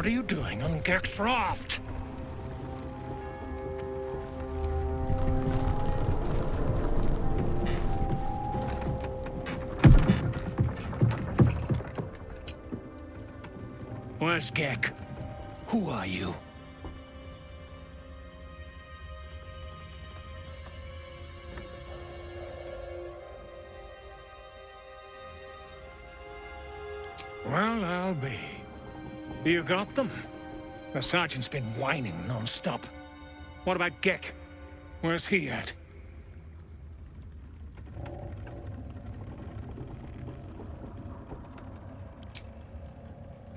What are you doing on Gek's raft? Where's Gek? Who are you? Well, I'll be. You got them? The sergeant's been whining non-stop. What about Gek? Where's he at?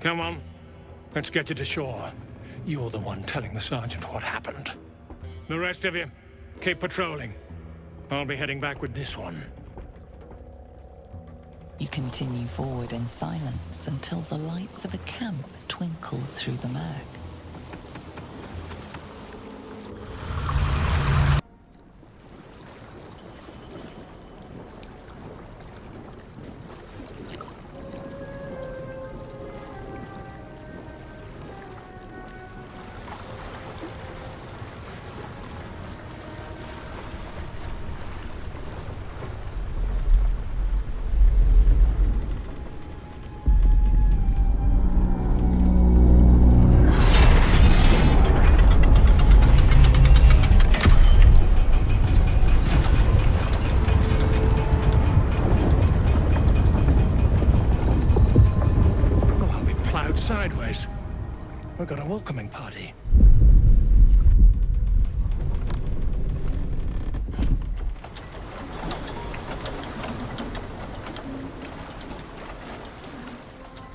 Come on. Let's get you to shore. You're the one telling the sergeant what happened. The rest of you, keep patrolling. I'll be heading back with this one. You continue forward in silence until the lights of a camp twinkle through the murk. Sideways. We've got a welcoming party.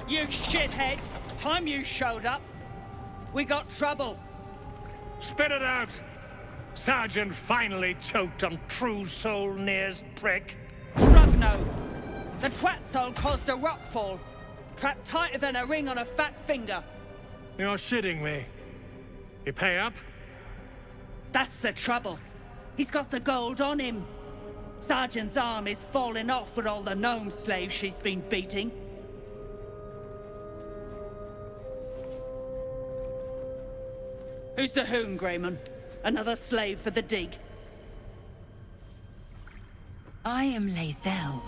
You shithead! Time you showed up, we got trouble. Spit it out! Sergeant finally choked on True Soul Near's prick. Rugno! The twat soul caused a rockfall. Trapped tighter than a ring on a fat finger. You're shitting me. You pay up? That's the trouble. He's got the gold on him. Sergeant's arm is falling off with all the gnome slaves she's been beating. Who's the hoon, Greymon? Another slave for the dig? I am Lae'zel,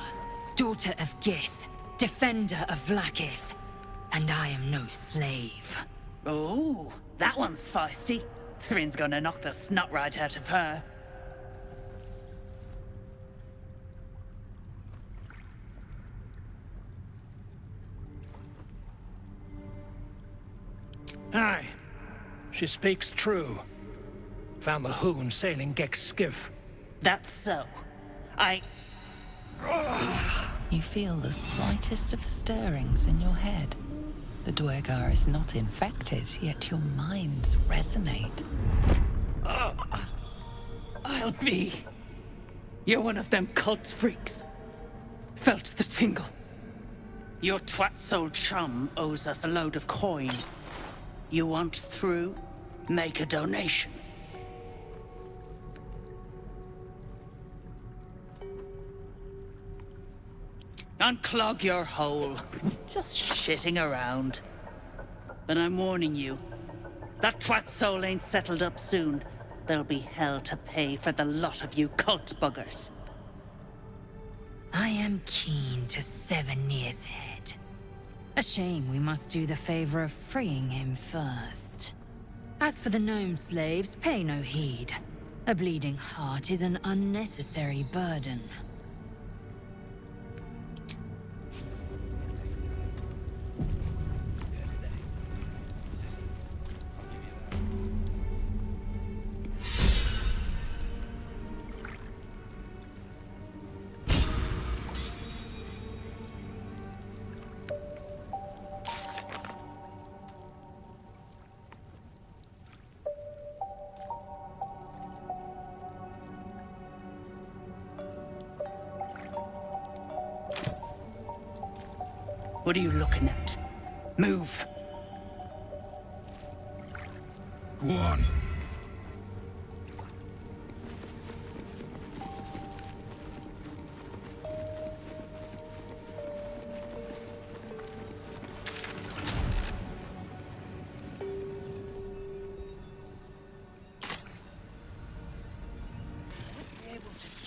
daughter of Gith, defender of Vlaakith, and I am no slave. Oh, that one's feisty. Thrin's gonna knock the snot right out of her. Aye. She speaks true. Found the hoon sailing Gek's skiff. That's so. You feel the slightest of stirrings in your head. The 듀에르가 is not infected, yet your minds resonate. I'll be. You're one of them cult freaks. Felt the tingle. Your twat-soul chum owes us a load of coin. You want through? Make a donation. Unclog your hole. Just shitting around. But I'm warning you, that twat soul ain't settled up soon. There'll be hell to pay for the lot of you cult buggers. I am keen to sever Nir's head. A shame we must do the favor of freeing him first. As for the gnome slaves, pay no heed. A bleeding heart is an unnecessary burden. What are you looking at? Move. Go on.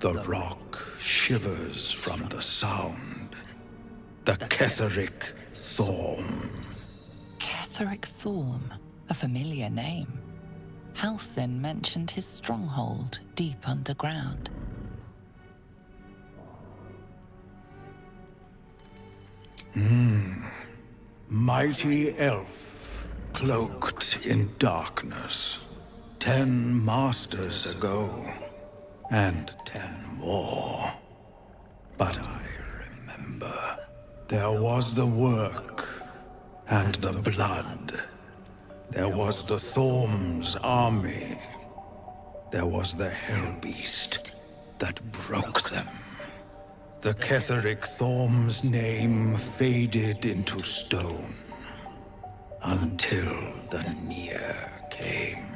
The rock shivers from the sound. The Ketheric Thorm. Ketheric Thorm, a familiar name. Halsin mentioned his stronghold deep underground. Mighty elf, cloaked in darkness. 10 masters ago, and 10 more. But I remember. There was the work, and the blood. There was the Thorm's army. There was the Hellbeast that broke them. The Ketheric Thorm's name faded into stone until the Near came.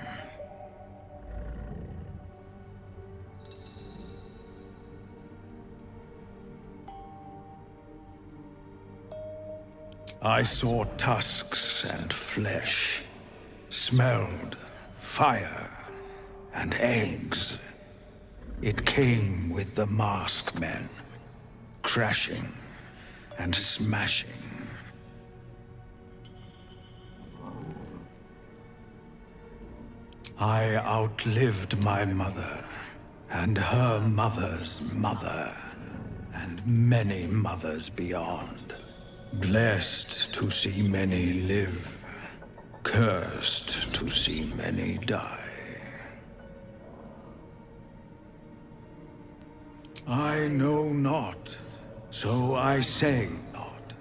I saw tusks and flesh, smelled fire and eggs. It came with the masked men, crashing and smashing. I outlived my mother, and her mother's mother, and many mothers beyond. Blessed to see many live, cursed to see many die. I know not, so I say not.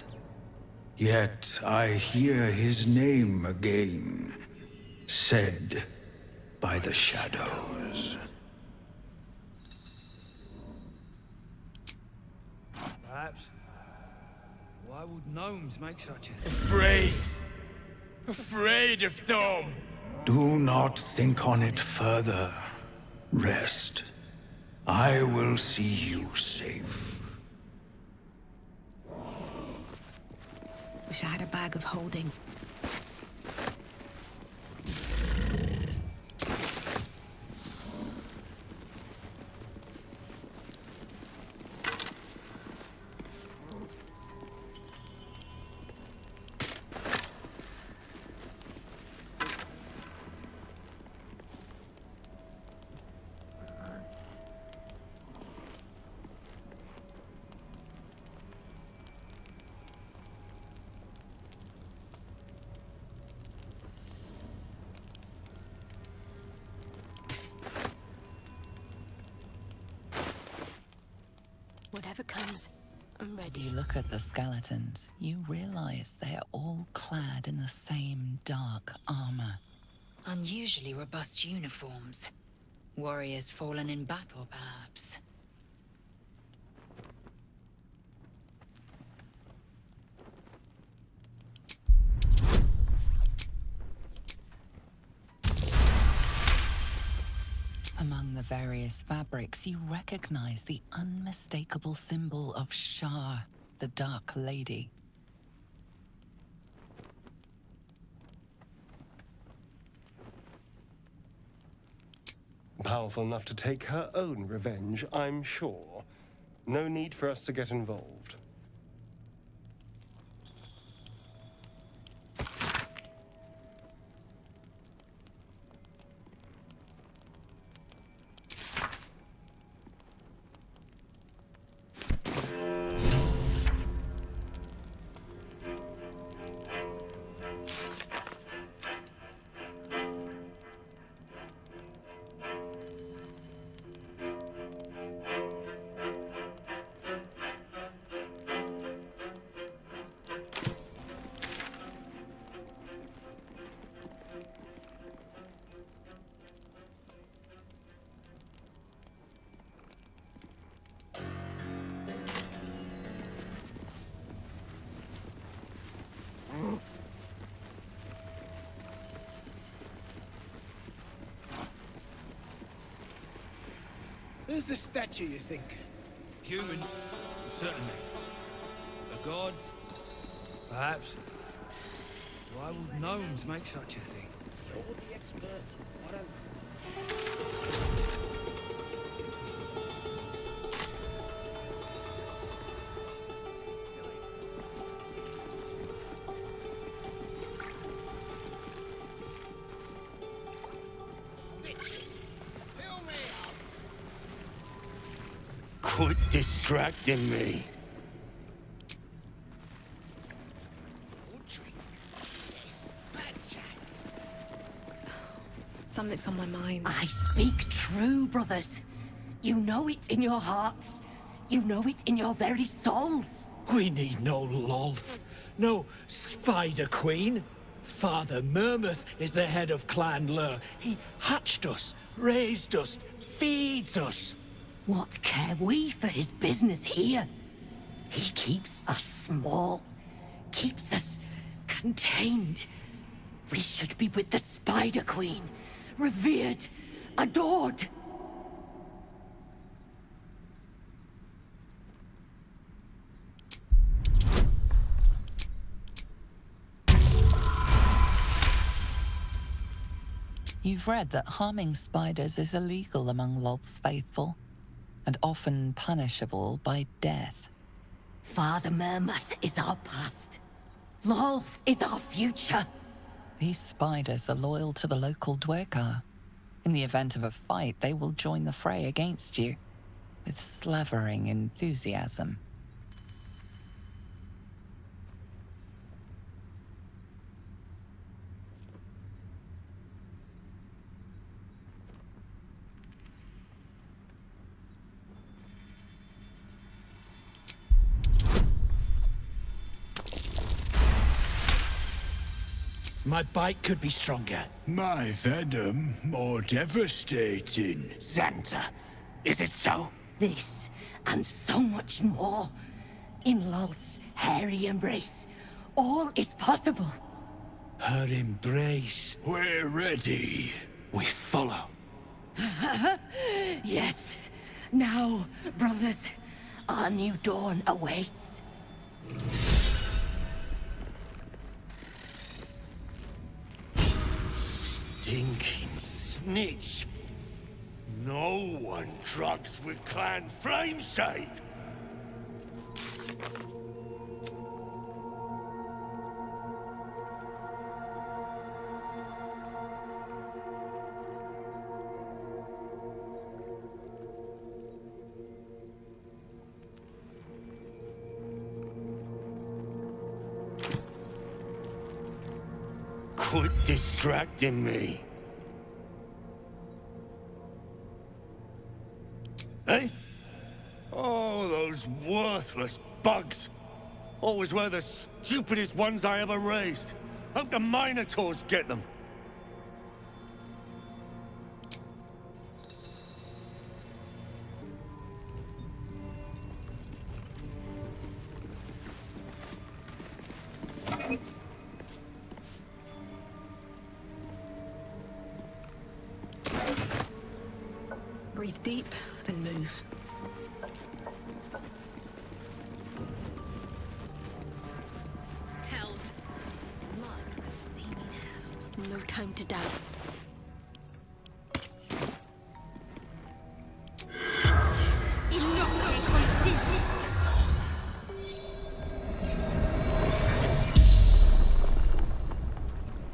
Yet I hear his name again, said by the shadows. Perhaps. Why would gnomes make such a thing? Afraid. Afraid of Thorm. Do not think on it further. Rest. I will see you safe. Wish I had a bag of holding. Whatever comes, I'm As ready. you look at the skeletons, you realize they are all clad in the same dark armor. Unusually robust uniforms. Warriors fallen in battle, perhaps. Among the various fabrics, you recognize the unmistakable symbol of Shar, the Dark Lady. Powerful enough to take her own revenge, I'm sure. No need for us to get involved. Who's the statue, you think? Human, certainly. A god, perhaps. Why would gnomes make such a thing? You're the expert. I don't... Quit distracting me. Something's on my mind. I speak true, brothers. You know it in your hearts. You know it in your very souls. We need no Lolth, no Spider Queen. Father Mermuth is the head of Clan Lur. He hatched us, raised us, feeds us. What care we for his business here? He keeps us small, keeps us contained. We should be with the Spider Queen, revered, adored. You've read that harming spiders is illegal among Lolth's faithful, and often punishable by death. Father Mermuth is our past. Lolth is our future. These spiders are loyal to the local 듀에르가. In the event of a fight, they will join the fray against you, with slavering enthusiasm. My bite could be stronger. My venom more devastating. Xanta, is it so? This, and so much more. In Lolth's hairy embrace, all is possible. Her embrace. We're ready. We follow. Yes. Now, brothers, our new dawn awaits. Stinking snitch. No one drugs with Clan Flameshade. Quit distracting me. Eh? Oh, those worthless bugs. Always were the stupidest ones I ever raised. Hope the Minotaurs get them. Breathe deep, then move. Hells. Smug can see me now. No time to doubt.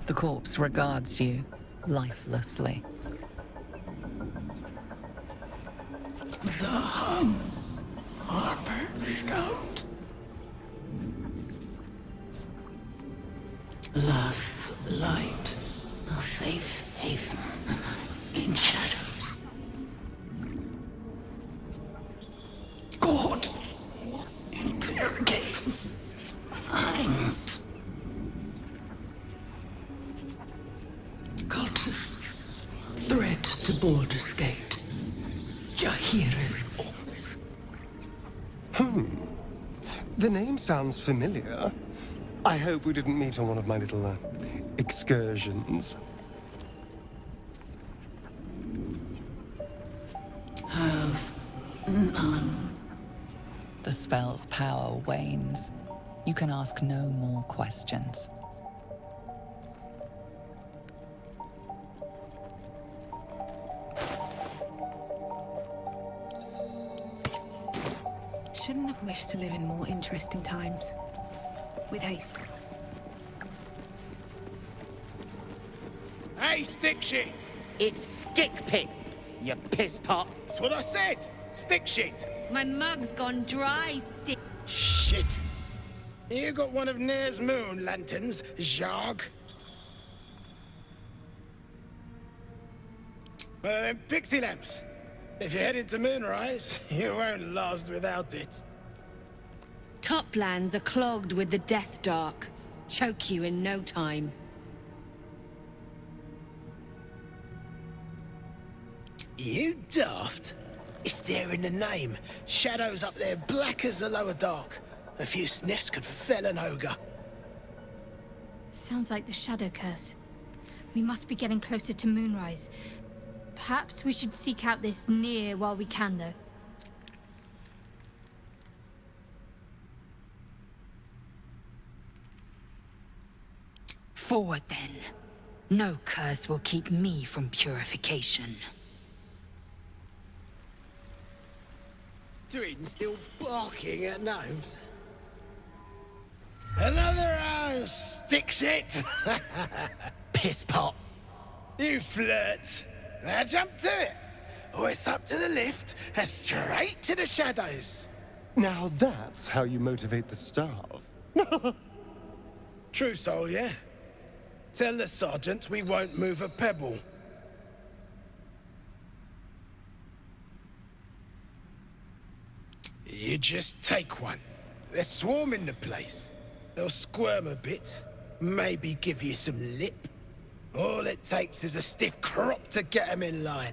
The corpse regards you lifelessly. Zahan, Harper, Scout. Last light, a safe haven in shadows. God, interrogate. I'm cultists, threat to Baldur's Gate. Jahire's orders. The name sounds familiar. I hope we didn't meet on one of my little excursions. Have none. The spell's power wanes. You can ask no more questions. Shouldn't have wished to live in more interesting times. With haste. Hey, stick shit! It's Skick Pit, you piss pot. That's what I said! Stick shit! My mug's gone dry, stick. Shit! You got one of Nair's moon lanterns, Jarg? Well, then, pixie lamps. If you're headed to Moonrise, you won't last without it. Toplands are clogged with the death dark. Choke you in no time. You daft? It's there in the name. Shadows up there black as the lower dark. A few sniffs could fell an ogre. Sounds like the shadow curse. We must be getting closer to Moonrise. Perhaps we should seek out this Near while we can, though. Forward, then. No curse will keep me from purification. Thrin still barking at gnomes. Another stick shit! Piss pot. You flirt. Now jump to it. Or it's up to the lift and straight to the shadows. Now that's how you motivate the staff. True soul, yeah? Tell the sergeant we won't move a pebble. You just take one. They're swarming the place. They'll squirm a bit, maybe give you some lip. All it takes is a stiff crop to get them in line.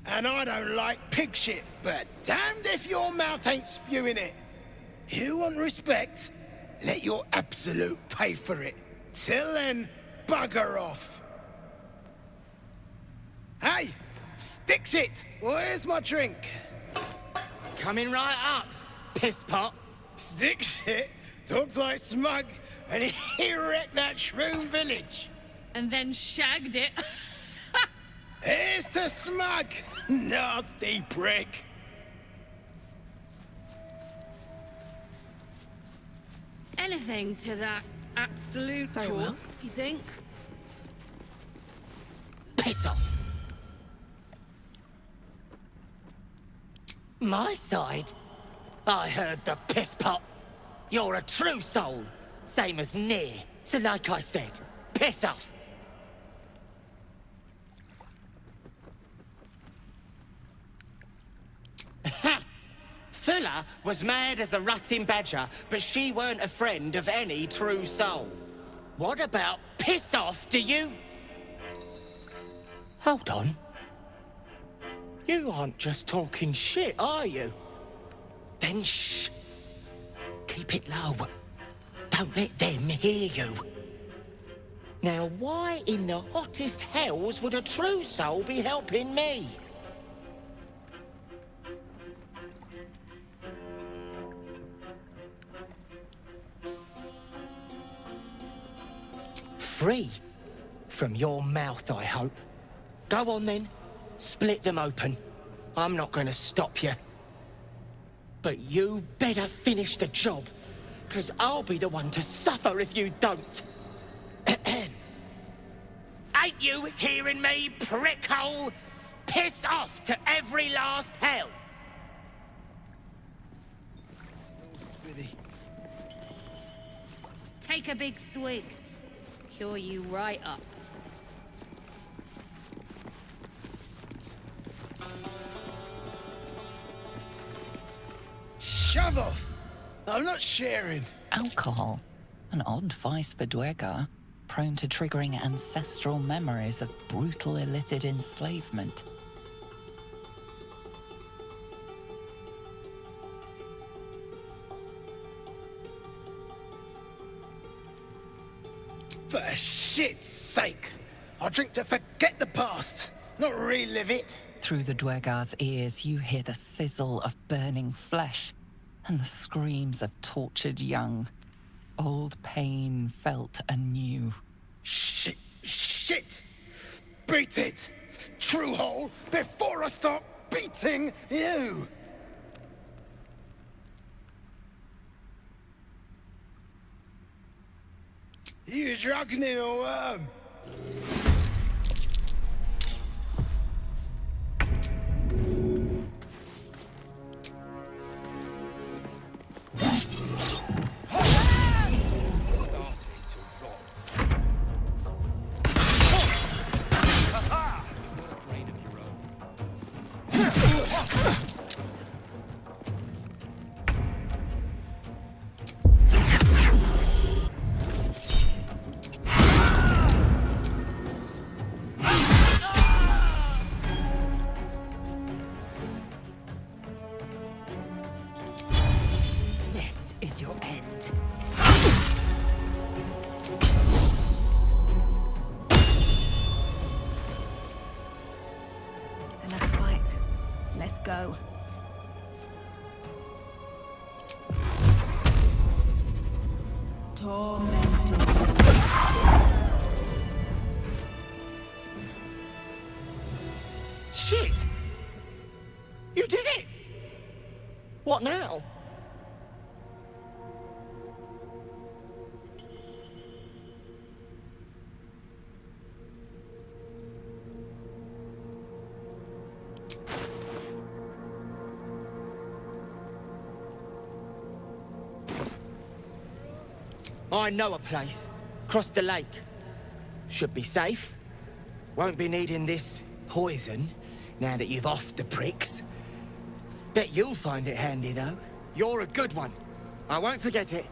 And I don't like pig shit, but damned if your mouth ain't spewing it. You want respect? Let your absolute pay for it. Till then, bugger off. Hey, stick shit! Where's my drink? Coming right up, piss pot. Stick shit talks like smug, and he wrecked that shroom village. And then shagged it. Here's to smug, nasty prick. Anything to that absolute Very talk, well. you think? Piss off. My side? I heard the piss pot. You're a true soul, same as Near. So like I said, piss off. Ha! Fuller was mad as a rutting badger, but she weren't a friend of any true soul. What about piss off, do you? Hold on. You aren't just talking shit, are you? Then shh. Keep it low. Don't let them hear you. Now, why in the hottest hells would a true soul be helping me? Free from your mouth, I hope. Go on then, split them open. I'm not gonna stop you. But you better finish the job, 'cause I'll be the one to suffer if you don't. Ain't you hearing me, prickhole? Piss off to every last hell! Spitty. Take a big swig. Cure you right up. Shove off! I'm not sharing. Alcohol, an odd vice for 듀에르가, prone to triggering ancestral memories of brutal illicit enslavement. For shit's sake! I'll drink to forget the past, not relive it. Through the 듀에르가's ears, you hear the sizzle of burning flesh and the screams of tortured young. Old pain felt anew. Shit! Shit! Beat it! True hole, before I start beating you! You drugging in a worm! Is your end. Another fight. Let's go. Tormented. Shit! You did it! What now? I know a place. Across the lake. Should be safe. Won't be needing this poison now that you've offed the pricks. Bet you'll find it handy, though. You're a good one. I won't forget it.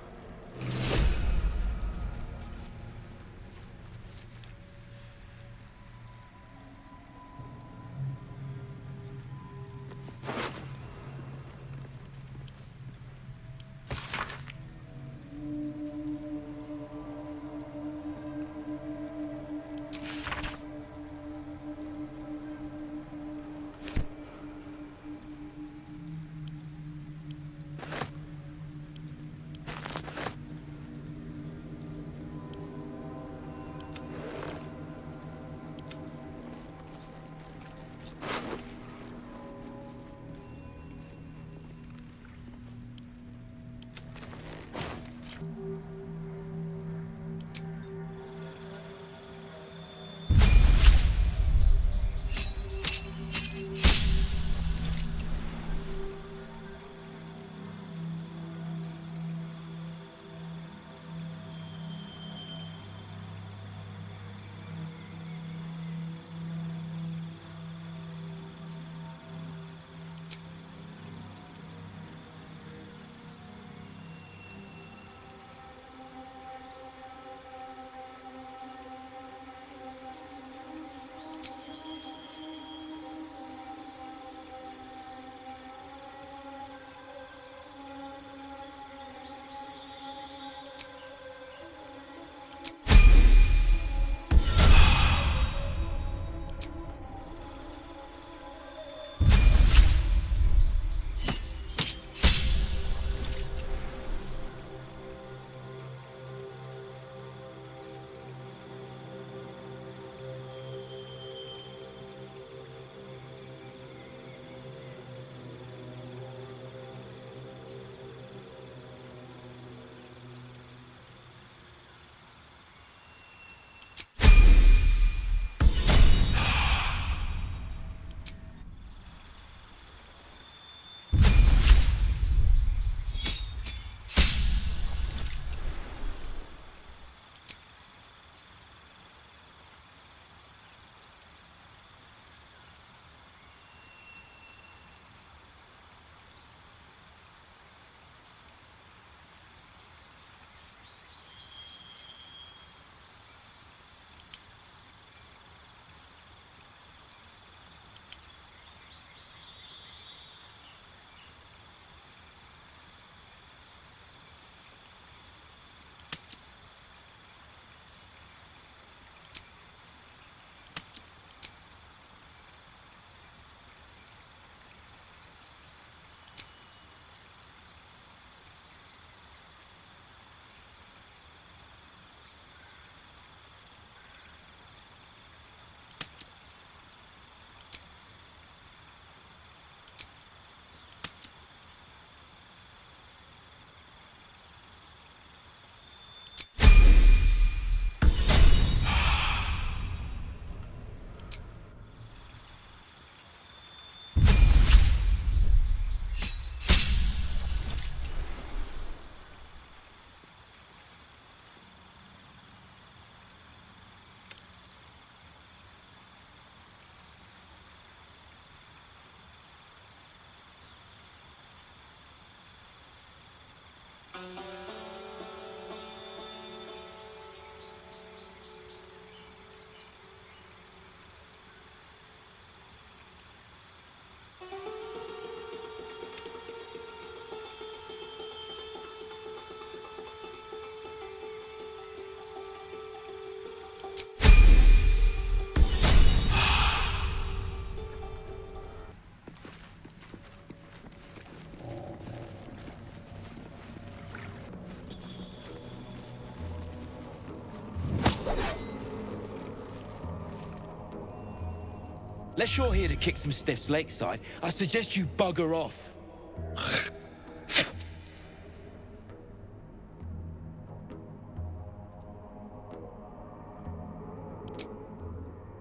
Unless you're here to kick some stiffs lakeside, I suggest you bugger off.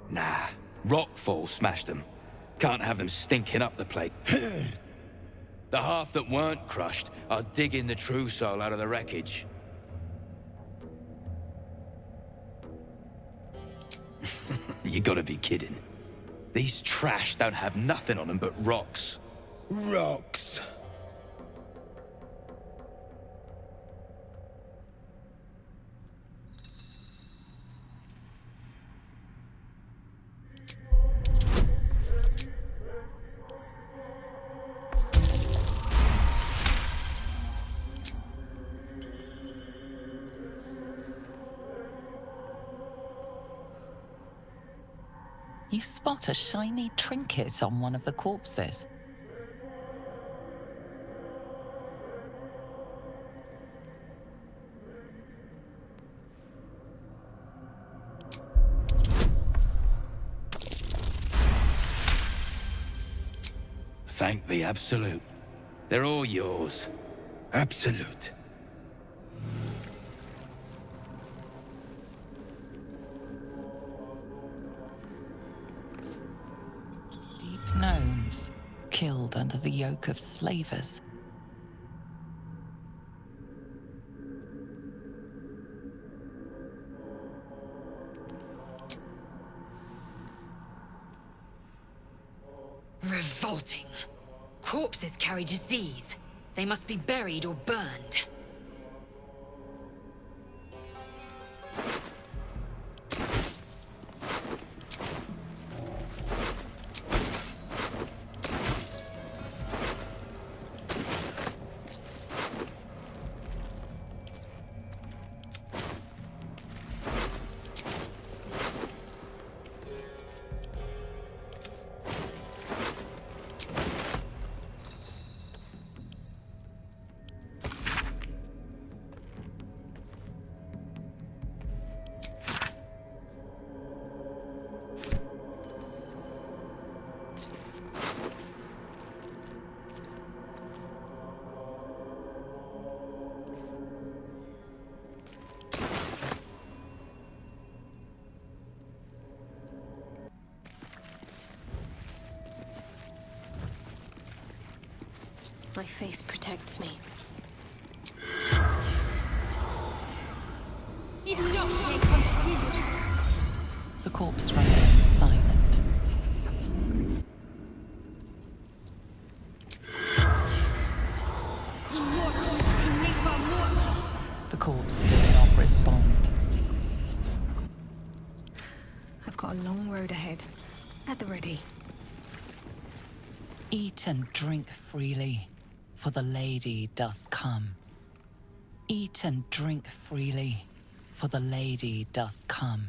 Nah, rockfall smashed them. Can't have them stinking up the place. The half that weren't crushed are digging the true soul out of the wreckage. You gotta be kidding. These trash don't have nothing on them but rocks. Rocks. You spot a shiny trinket on one of the corpses. Thank the Absolute. They're all yours. Absolute. Gnomes killed under the yoke of slavers. Revolting. Corpses carry disease. They must be buried or burned. My face protects me. The corpse remains silent. The corpse does not respond. I've got a long road ahead. At the ready. Eat and drink freely, for the lady doth come. Eat and drink freely, for the lady doth come.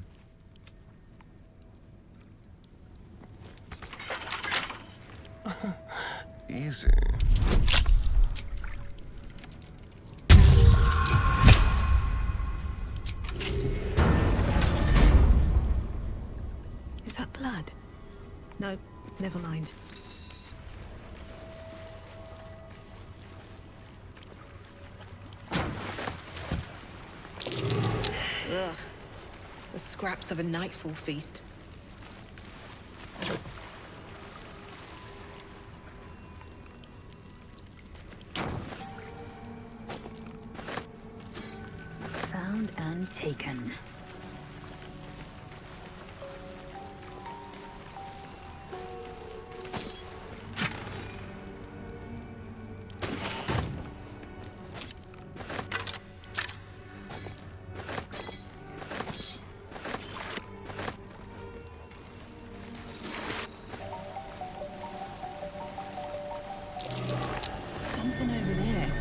Easy. Is that blood? No, never mind. Ugh. The scraps of a nightfall feast. Found and taken. Something over there.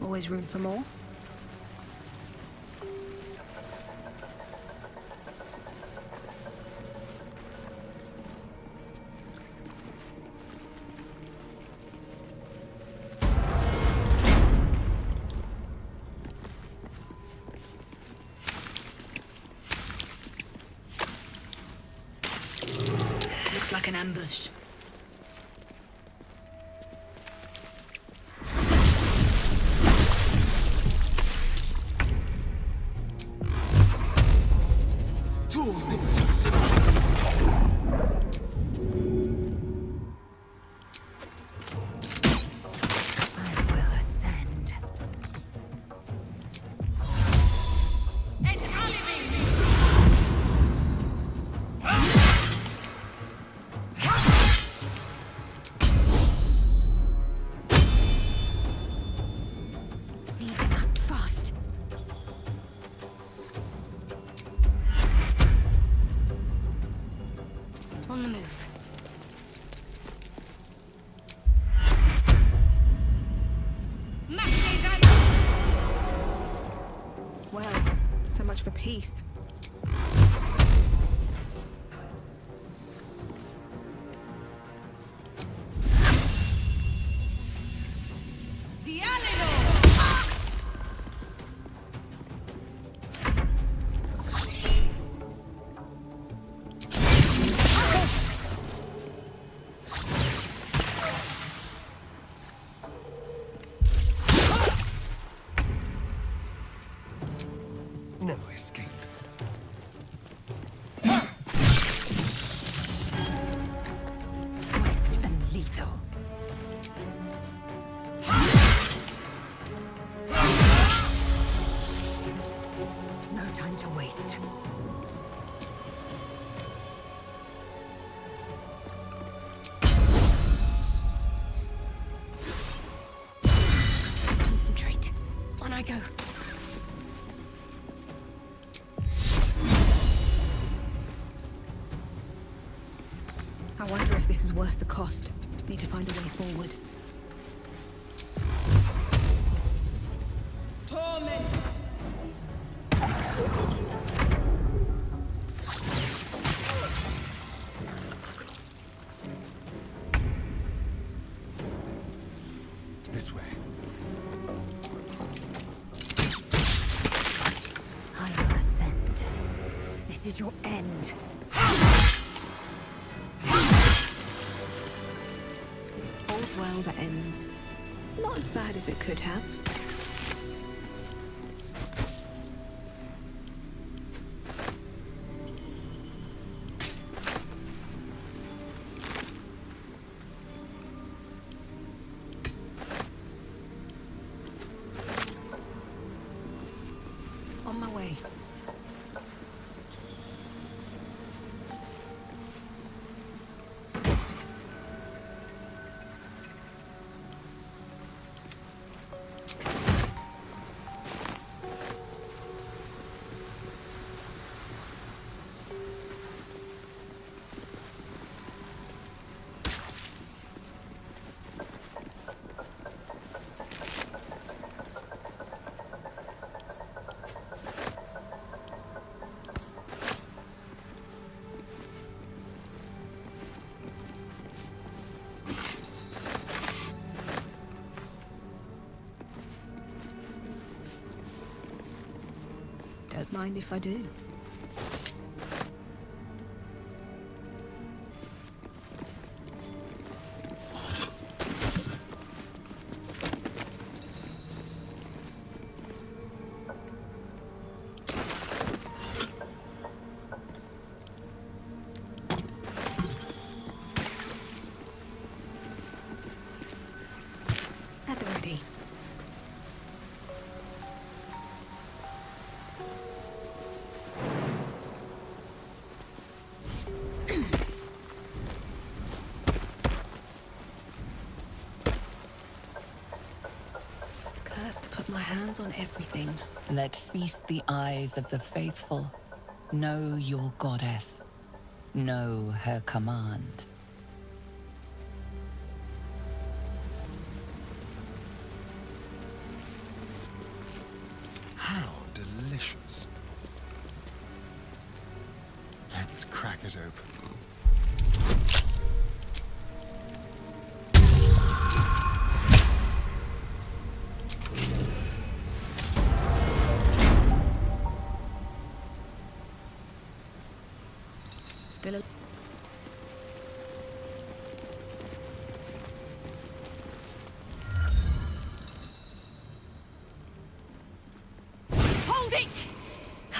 Always room for more? an ambush. On the move. Well, so much for peace. No escape. Swift and lethal. No time to waste. Concentrate. On I go. I wonder if this is worth the cost. Need to find a way forward. This way. I will ascend. This is your end. All's well that ends. Not as bad as it could have. On my way. Don't mind if I do. At the ready. Cursed to put my hands on everything. Let feast the eyes of the faithful. Know your goddess. Know her command. How delicious. Let's crack it open. Still a...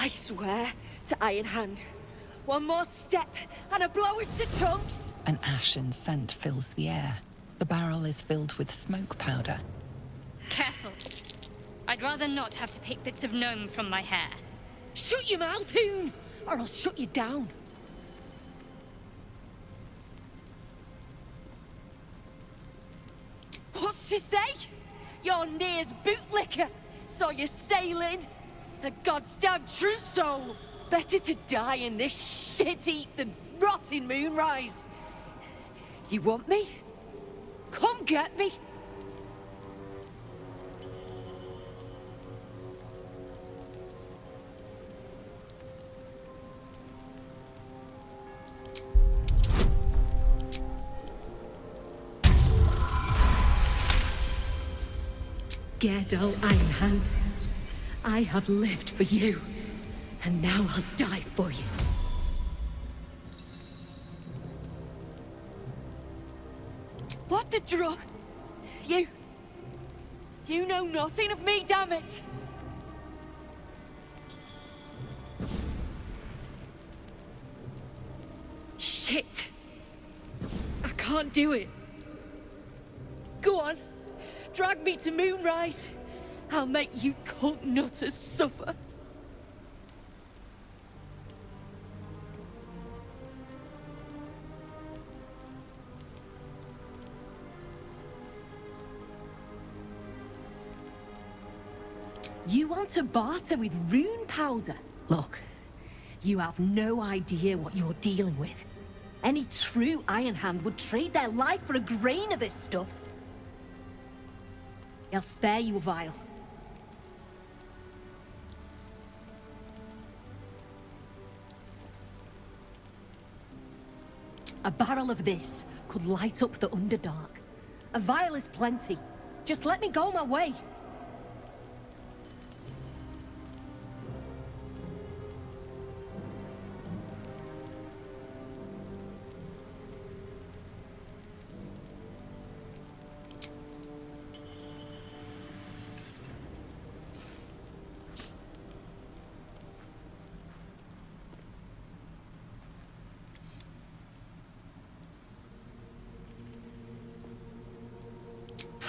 I swear to Iron Hand, one more step and a blow us to chunks. An ashen scent fills the air. The barrel is filled with smoke powder. Careful. I'd rather not have to pick bits of gnome from my hair. Shut your mouth, Hoon, or I'll shut you down. What's to say? You're Near's bootlicker, saw you sailing. A goddamn true soul. Better to die in this shit heap than rot in Moonrise. You want me? Come get me. Gerdo Ironhand, I have lived for you, and now I'll die for you. What the drug? You know nothing of me, damn it! Shit! I can't do it. Go on, drag me to Moonrise. I'll make you cunt nutters suffer. You want to barter with Runpa우더? Look, you have no idea what you're dealing with. Any true Iron Hand would trade their life for a grain of this stuff. I'll spare you a vial. A barrel of this could light up the Underdark. A vial is plenty. Just let me go my way.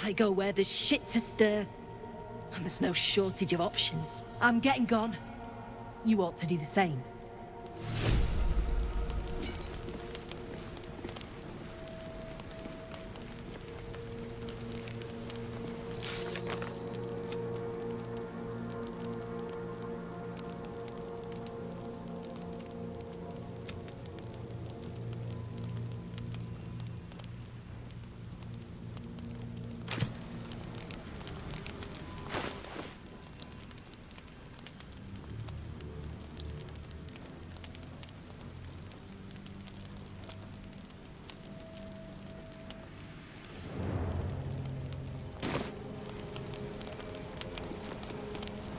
I go where there's shit to stir, and there's no shortage of options. I'm getting gone. You ought to do the same.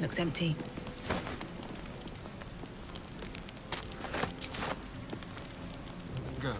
Looks empty. Go.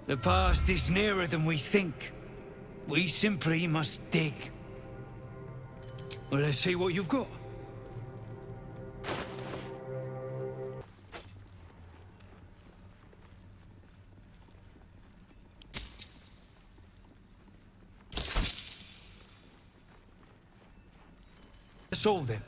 The past is nearer than we think. We simply must dig. Well, let's see what you've got. That's all then.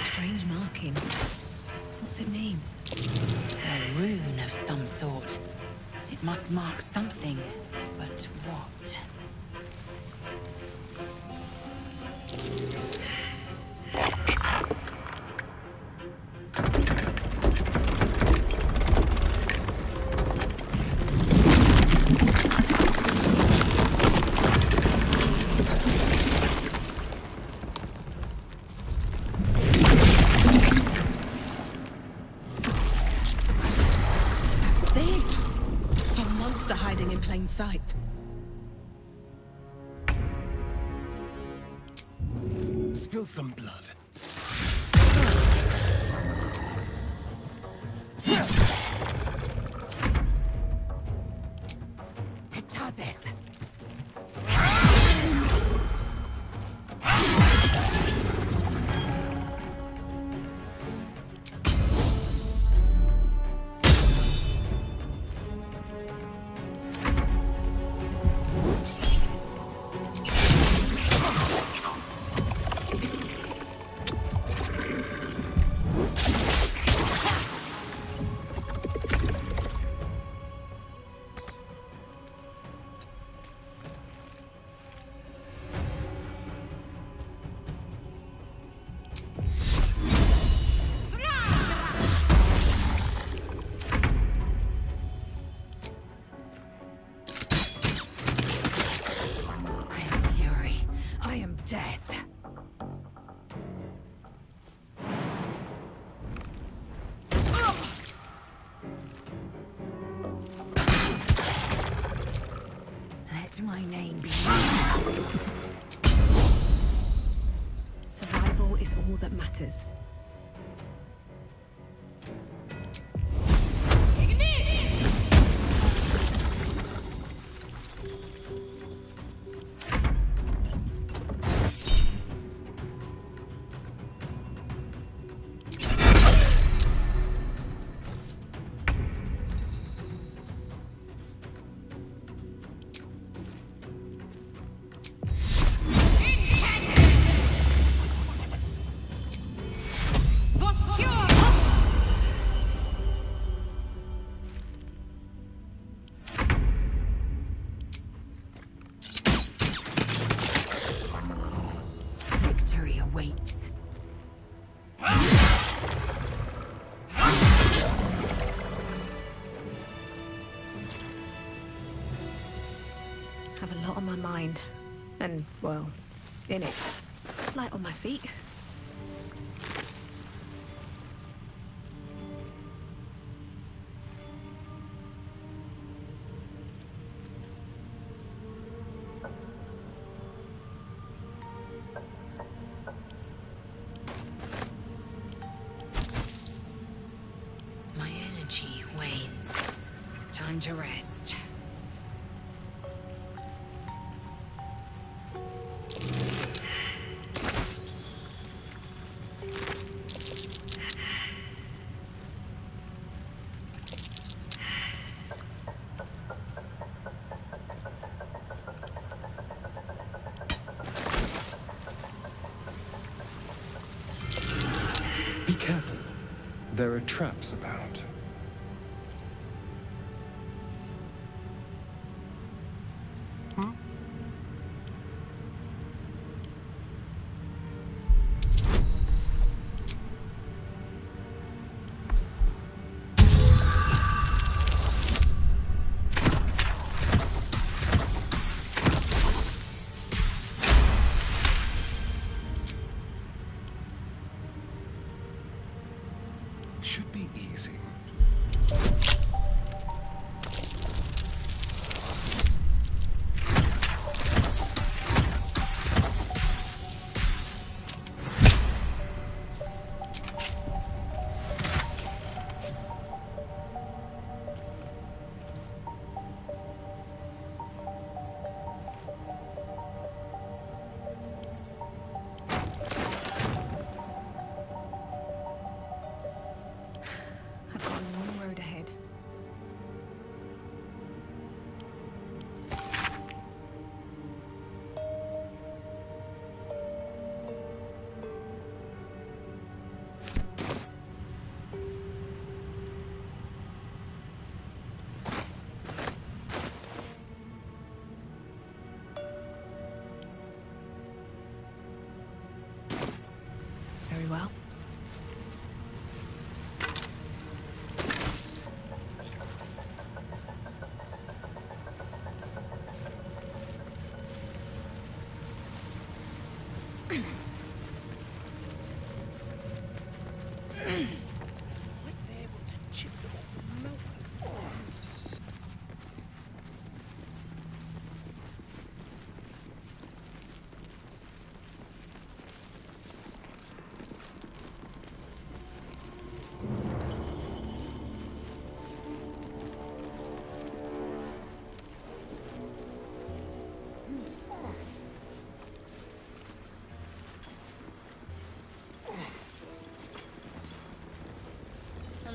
Strange marking. What's it mean? A rune of some sort. It must mark something, but what? Hiding in plain sight. Spill some blood. It doesn't. My name be Survival is all that matters. Mind and, well, in it. Light on my feet. My energy wanes. Time to rest. Be careful. There are traps about.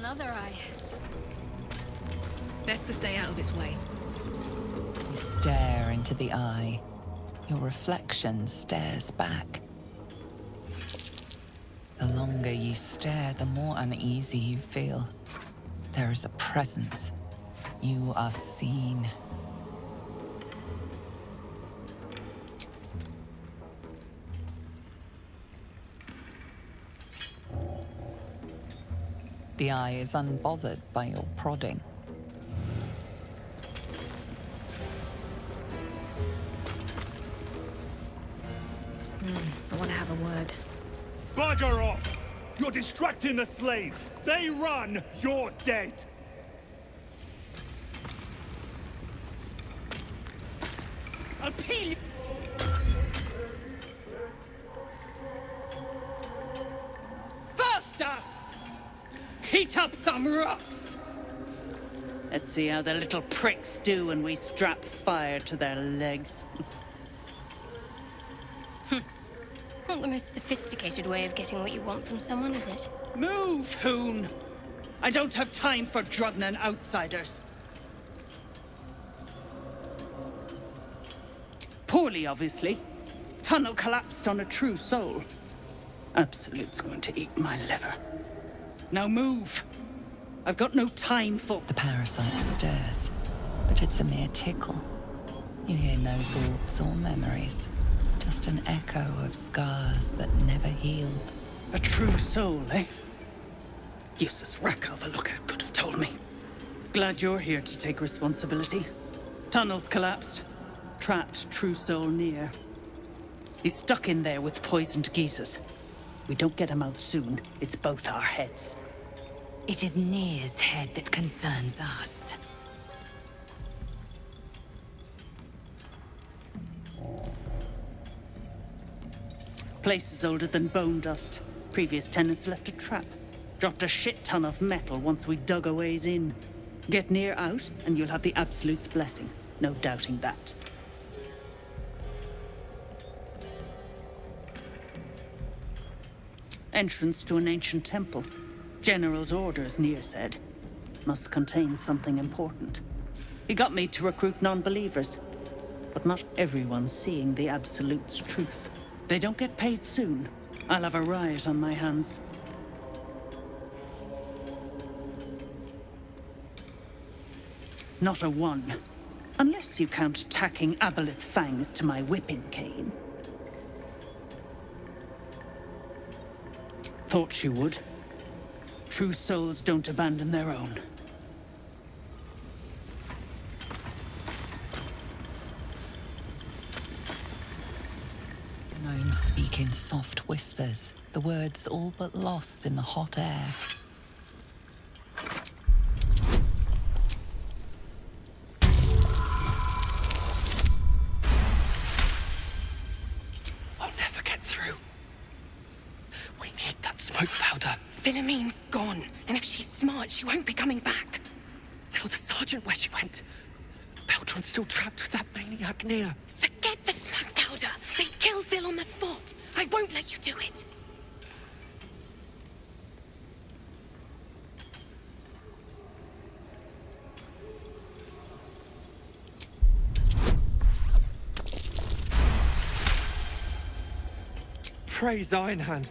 another eye. Best to stay out of its way. You stare into the eye. Your reflection stares back. The longer you stare, the more uneasy you feel. There is a presence. You are seen. The eye is unbothered by your prodding. I want to have a word. Bugger off! You're distracting the slave. They run, you're dead. I'll peel you. Faster! Heat up some rocks! Let's see how the little pricks do when we strap fire to their legs. Not the most sophisticated way of getting what you want from someone, is it? Move, Hoon! I don't have time for Drudnan outsiders. Poorly, obviously. Tunnel collapsed on a true soul. Absolute's going to eat my liver. Now move! I've got no time for... The parasite stirs, but it's a mere tickle. You hear no thoughts or memories. Just an echo of scars that never healed. A true soul, eh? Useless wreck of a lookout could have told me. Glad you're here to take responsibility. Tunnels collapsed. Trapped true soul near. He's stuck in there with poisoned geezers. We don't get him out soon, it's both our heads. It is Near's head that concerns us. Place is older than bone dust. Previous tenants left a trap. Dropped a shit ton of metal once we dug a ways in. Get Near out, and you'll have the Absolute's blessing. No doubting that. Entrance to an ancient temple. General's orders, Near said. Must contain something important. He got me to recruit non-believers. But not everyone's seeing the Absolute's truth. They don't get paid soon. I'll have a riot on my hands. Not a one. Unless you count tacking aboleth fangs to my whipping cane. Thought you would. True souls don't abandon their own. Gnomes speak in soft whispers, the words all but lost in the hot air. I'll never get through. We need that smoke powder. Philomene's gone, and if she's smart, she won't be coming back. Tell the sergeant where she went. Beltron's still trapped with that maniac Near. Forget the smoke powder. They kill Phil on the spot. I won't let you do it. Praise Ironhand.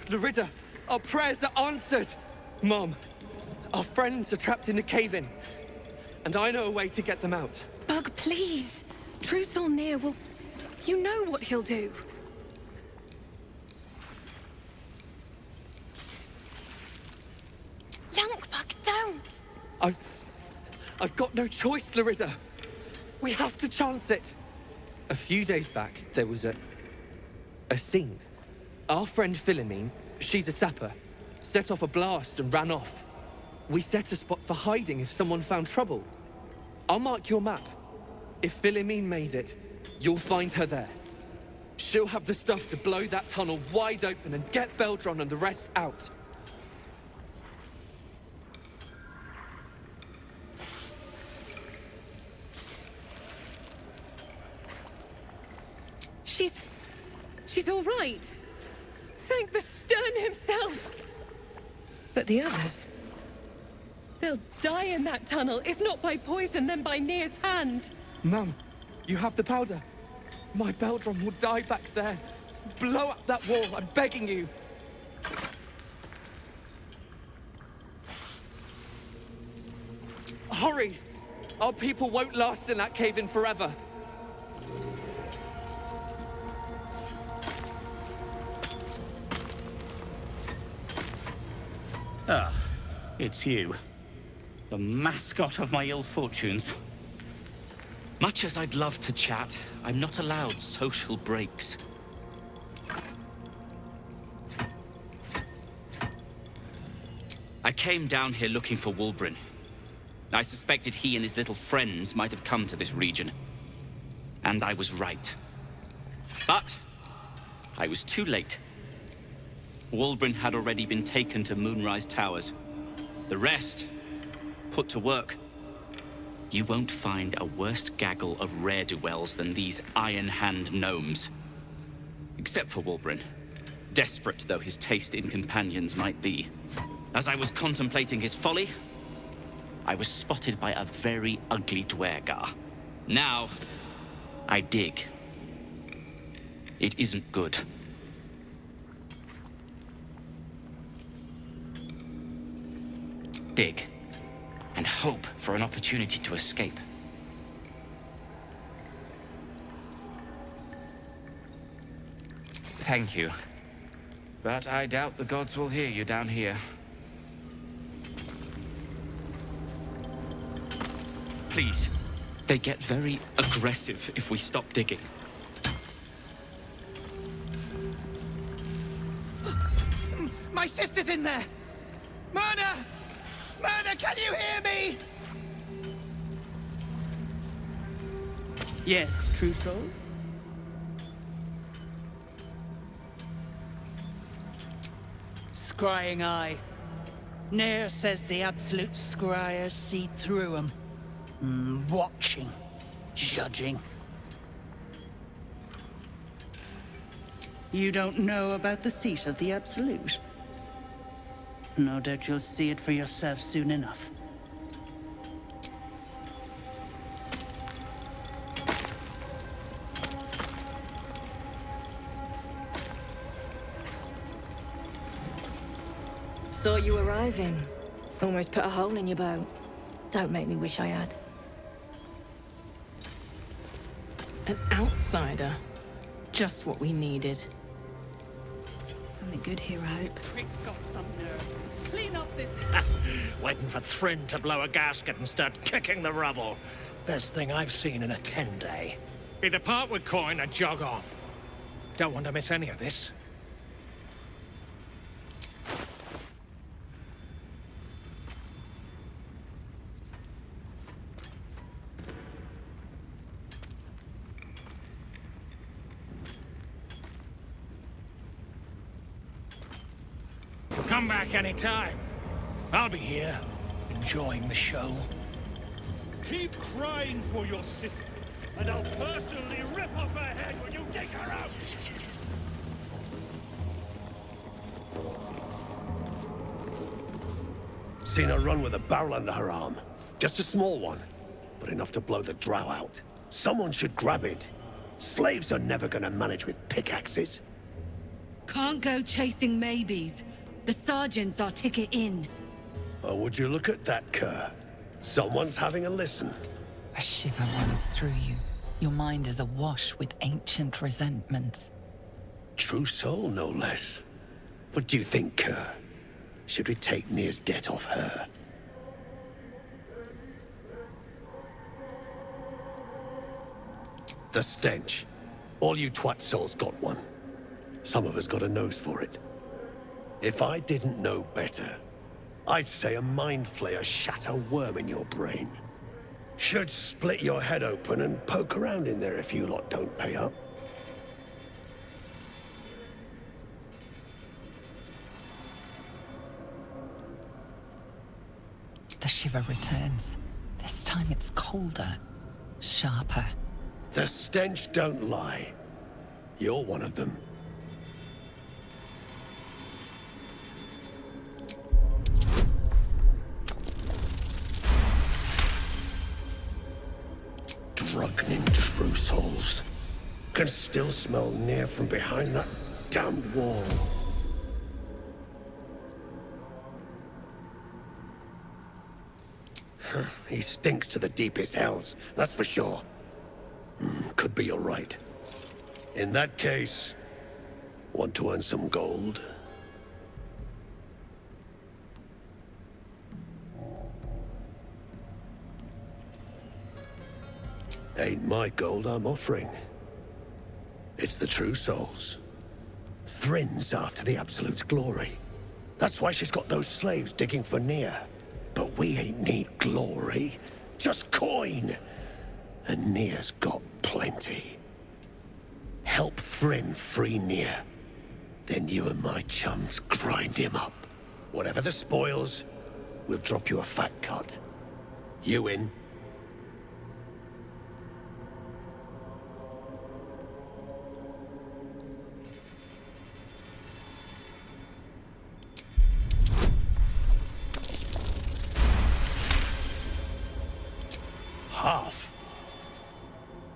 Larida, our prayers are answered. Mom, our friends are trapped in the cave-in. And I know a way to get them out. Bug, please. True Soul Near will... You know what he'll do. Bug, don't! I've got no choice, Larida. We have to chance it. A few days back, there was a scene. Our friend Philomene, she's a sapper, set off a blast and ran off. We set a spot for hiding if someone found trouble. I'll mark your map. If Philomene made it, you'll find her there. She'll have the stuff to blow that tunnel wide open and get Beldron and the rest out. She's all right. Thank the Stern himself. But the others... They'll die in that tunnel, if not by poison, then by Nir's hand. Mum, you have the powder. My Beldrum will die back there. Blow up that wall, I'm begging you. Hurry! Our people won't last in that cave-in forever. Ah, it's you. The mascot of my ill fortunes. Much as I'd love to chat, I'm not allowed social breaks. I came down here looking for Wulbren. I suspected he and his little friends might have come to this region. And I was right. But I was too late. Wulbren had already been taken to Moonrise Towers. The rest, put to work. You won't find a worse gaggle of ne'er-do-wells than these Iron Hand gnomes. Except for Wulbren, desperate though his taste in companions might be. As I was contemplating his folly, I was spotted by a very ugly 듀에르가. Now, I dig. It isn't good. Dig, and hope for an opportunity to escape. Thank you. But I doubt the gods will hear you down here. Please. They get very aggressive if we stop digging. My sister's in there! Myrna! Myrna, can you hear me? Yes, true soul? Scrying eye. Nair says the absolute scryers see through 'em. Watching. Judging. You don't know about the seat of the absolute? No doubt you'll see it for yourself soon enough. Saw you arriving. Almost put a hole in your bow. Don't make me wish I had. An outsider. Just what we needed. Something good here, I hope. Prick's got some nerve. Clean up this... Waiting for Thryn to blow a gasket and start kicking the rubble. Best thing I've seen in a 10-day. Either part with coin or jog on. Don't want to miss any of this. Come back anytime. I'll be here, enjoying the show. Keep crying for your sister, and I'll personally rip off her head when you dig her out! Seen her run with a barrel under her arm. Just a small one, but enough to blow the drow out. Someone should grab it. Slaves are never gonna manage with pickaxes. Can't go chasing maybes. The sergeant's our ticket in. Oh, would you look at that, Kerr? Someone's having a listen. A shiver runs through you. Your mind is awash with ancient resentments. True soul, no less. What do you think, Kerr? Should we take Nir's debt off her? The stench. All you twat souls got one. Some of us got a nose for it. If I didn't know better, I'd say a mind flayer shat a worm in your brain. Should split your head open and poke around in there if you lot don't pay up. The shiver returns. This time it's colder, sharper. The stench don't lie. You're one of them. true souls. Can still smell near from behind that damned wall. He stinks to the deepest hells, that's for sure. Could be you're right. In that case, want to earn some gold? Ain't my gold I'm offering. It's the true souls. Thrin's after the Absolute's glory. That's why she's got those slaves digging for Nia. But we ain't need glory, just coin. And Nia's got plenty. Help Thrin free Nia. Then you and my chums grind him up. Whatever the spoils, we'll drop you a fat cut. You in? Half.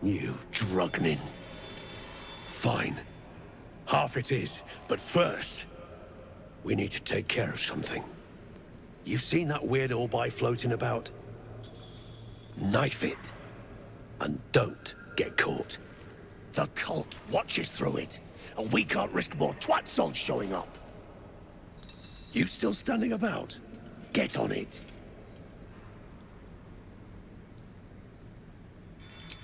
You drugnin. Fine. Half it is, but first, we need to take care of something. You've seen that weird orbi floating about? Knife it. And don't get caught. The cult watches through it, and we can't risk more twat souls showing up. You still standing about? Get on it.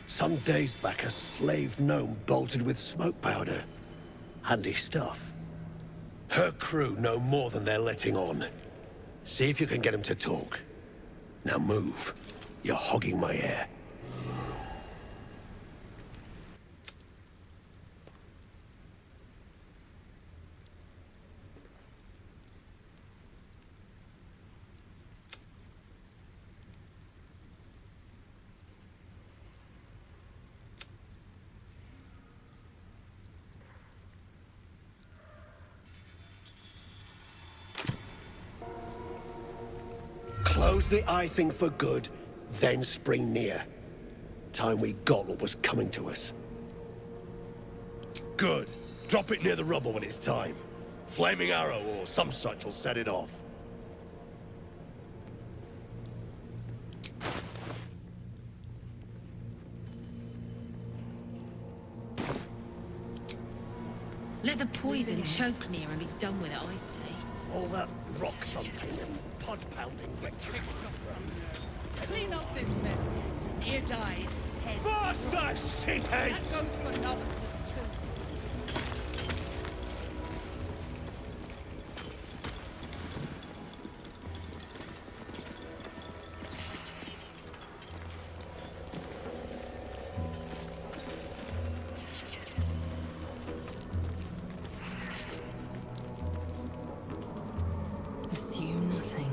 Some days back, a slave gnome bolted with smoke powder. Handy stuff. Her crew know more than they're letting on. See if you can get them to talk. Now move. You're hogging my air. Close the eye thing for good, then spring near. Time we got what was coming to us. Good. Drop it near the rubble when it's time. Flaming arrow or some such will set it off. Let the poison choke near and be done with it, I say. All that rock thumping and pod pounding. Clean up this mess. Here dies. Head. Faster, shitheads! That goes for novices too. Assume nothing.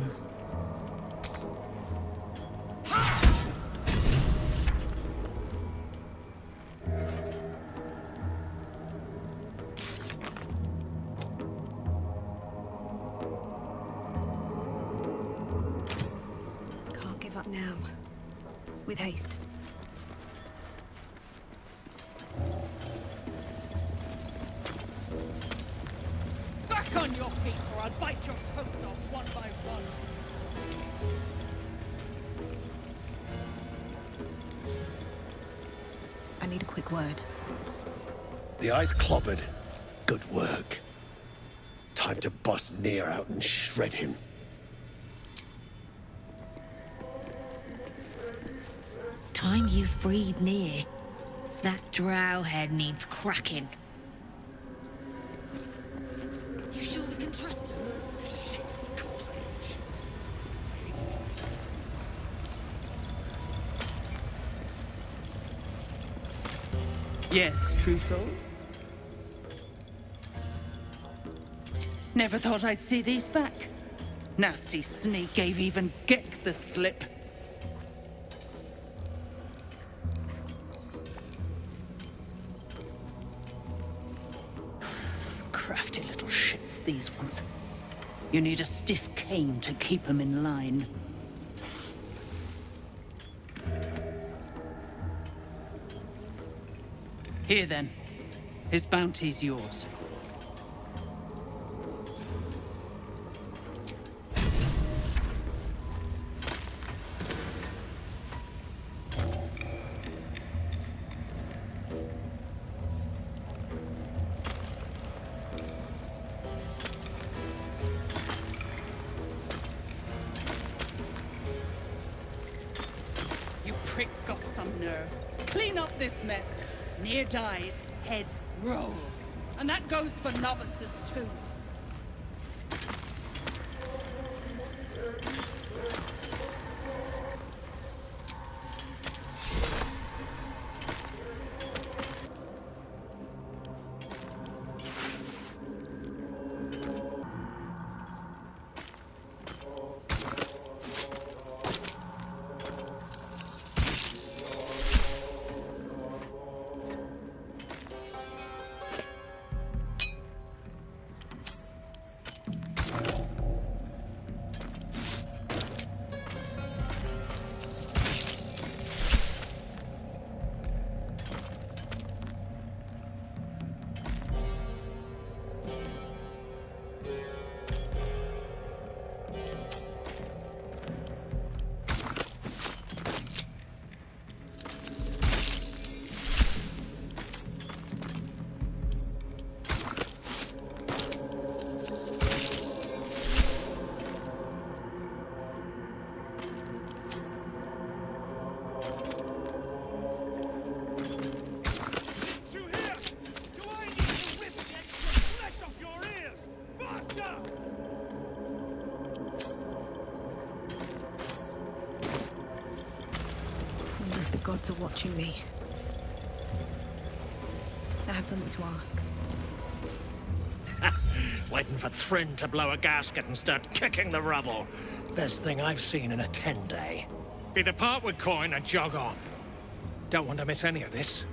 Can't give up now. With haste. Back on your feet or I'll bite your toes off one by one. I need a quick word. The eye's clobbered. Good work. Time to bust Nier out and shred him. Time you freed Nier. That drow head needs cracking. You sure we can trust him? Yes, true soul. Never thought I'd see these back. Nasty sneak gave even Gek the slip. Crafty little shits, these ones. You need a stiff cane to keep them in line. Here then. His bounty's yours. You prick's got some nerve. Clean up this mess. Near dies, heads roll. And that goes for novices too. Gods are watching me. I have something to ask. Waiting for Thryn to blow a gasket and start kicking the rubble. Best thing I've seen in a 10-day. Either part with coin or jog on. Don't want to miss any of this.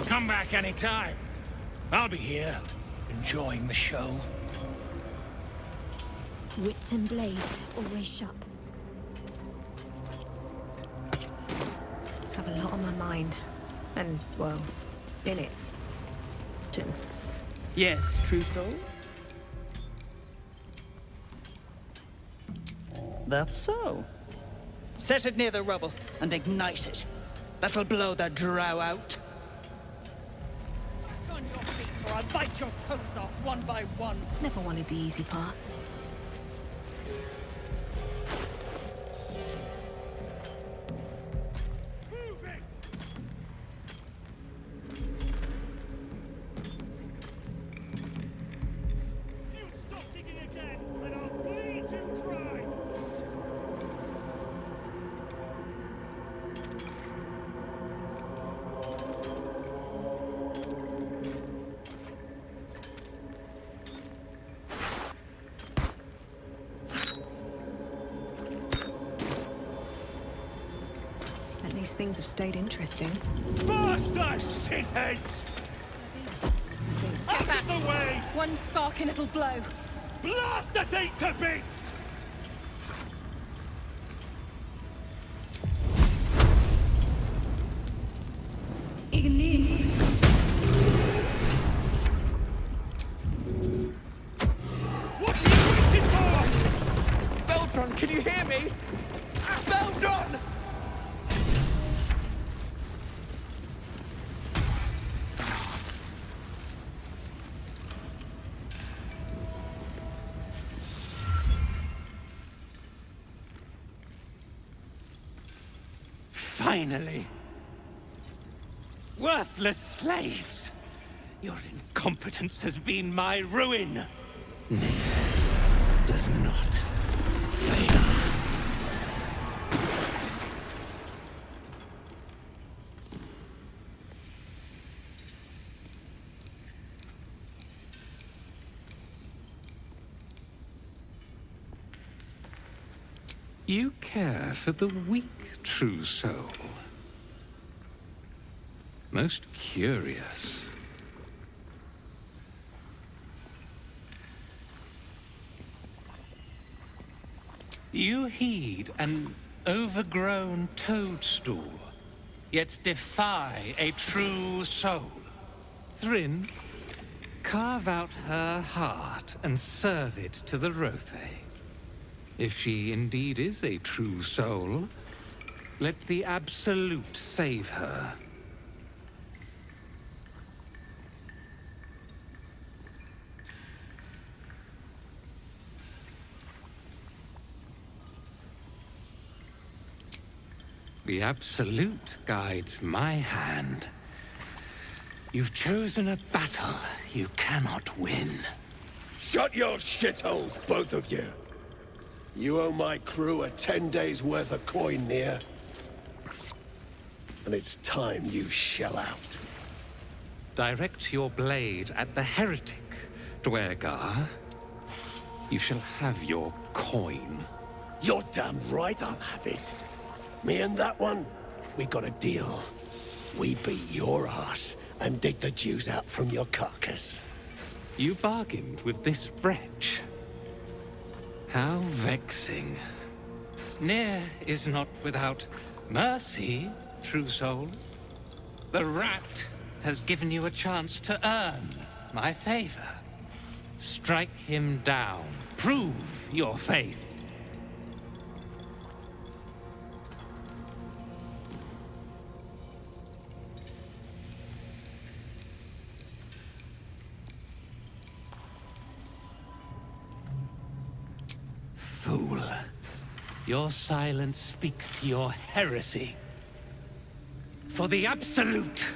Come back anytime. I'll be here, enjoying the show. Wits and blades always sharp. Have a lot on my mind. And, well, in it. Too. Yes, true soul? That's so. Set it near the rubble and ignite it. That'll blow the drow out. Back on your feet or I'll bite your toes off one by one. Never wanted the easy path. These things have stayed interesting. Faster, shitheads! Out of the way! One spark and it'll blow. Blast the thing to bits! Ignis! What are you waiting for? Veldron, can you hear me? Veldron! Finally. Worthless slaves. Your incompetence has been my ruin. Does not fail. You care for the weak true soul. Most curious. You heed an overgrown toadstool, yet defy a true soul. Thrin, carve out her heart and serve it to the Rothe. If she indeed is a true soul, let the Absolute save her. The Absolute guides my hand. You've chosen a battle you cannot win. Shut your shitholes, both of you! You owe my crew a 10 days' worth of coin, Nia. And it's time you shell out. Direct your blade at the heretic, 듀에르가. You shall have your coin. You're damn right I'll have it. Me and that one, we got a deal. We beat your ass and dig the Jews out from your carcass. You bargained with this wretch. How vexing. Near is not without mercy, true soul. The rat has given you a chance to earn my favor. Strike him down. Prove your faith. Fool. Your silence speaks to your heresy. For the Absolute!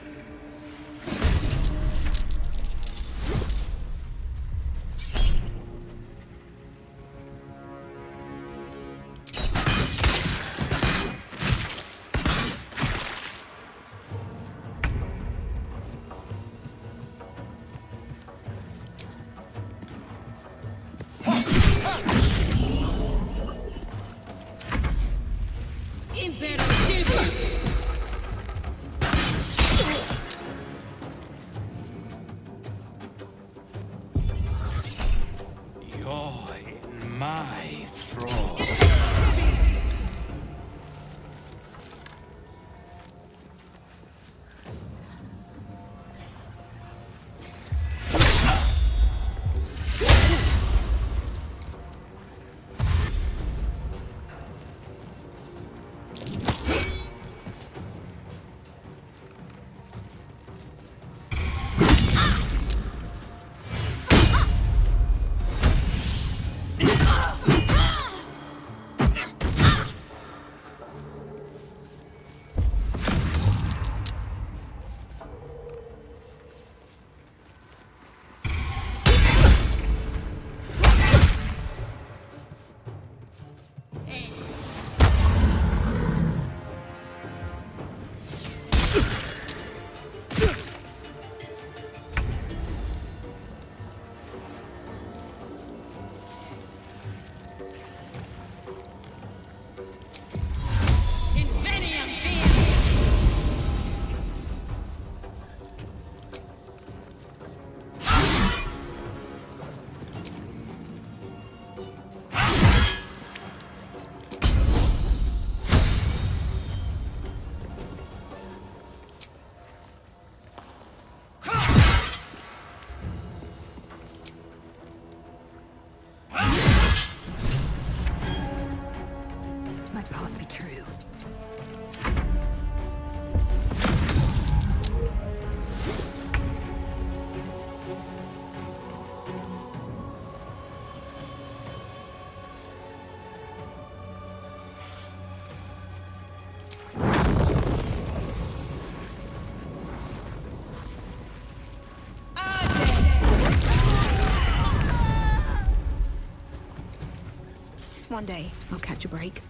One day, I'll catch a break.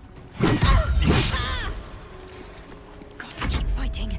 Gotta keep fighting.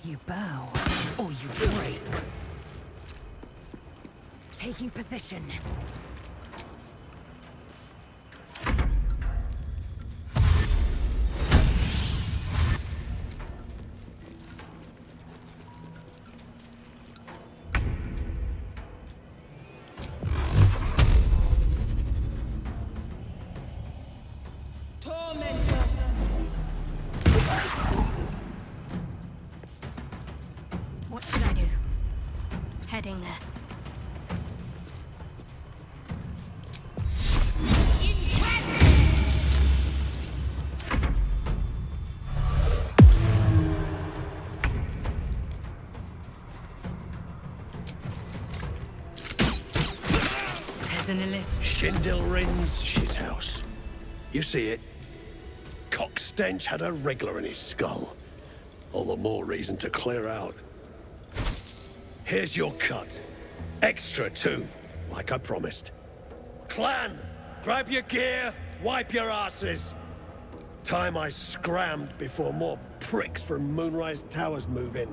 You bow, or you break. Taking position. What should I do? Heading there. Schindlerin's shithouse. You see it? Cock stench had a wriggler in his skull. All the more reason to clear out. Here's your cut. Extra too, like I promised. Clan, grab your gear, wipe your asses. Time I scrammed before more pricks from Moonrise Towers move in.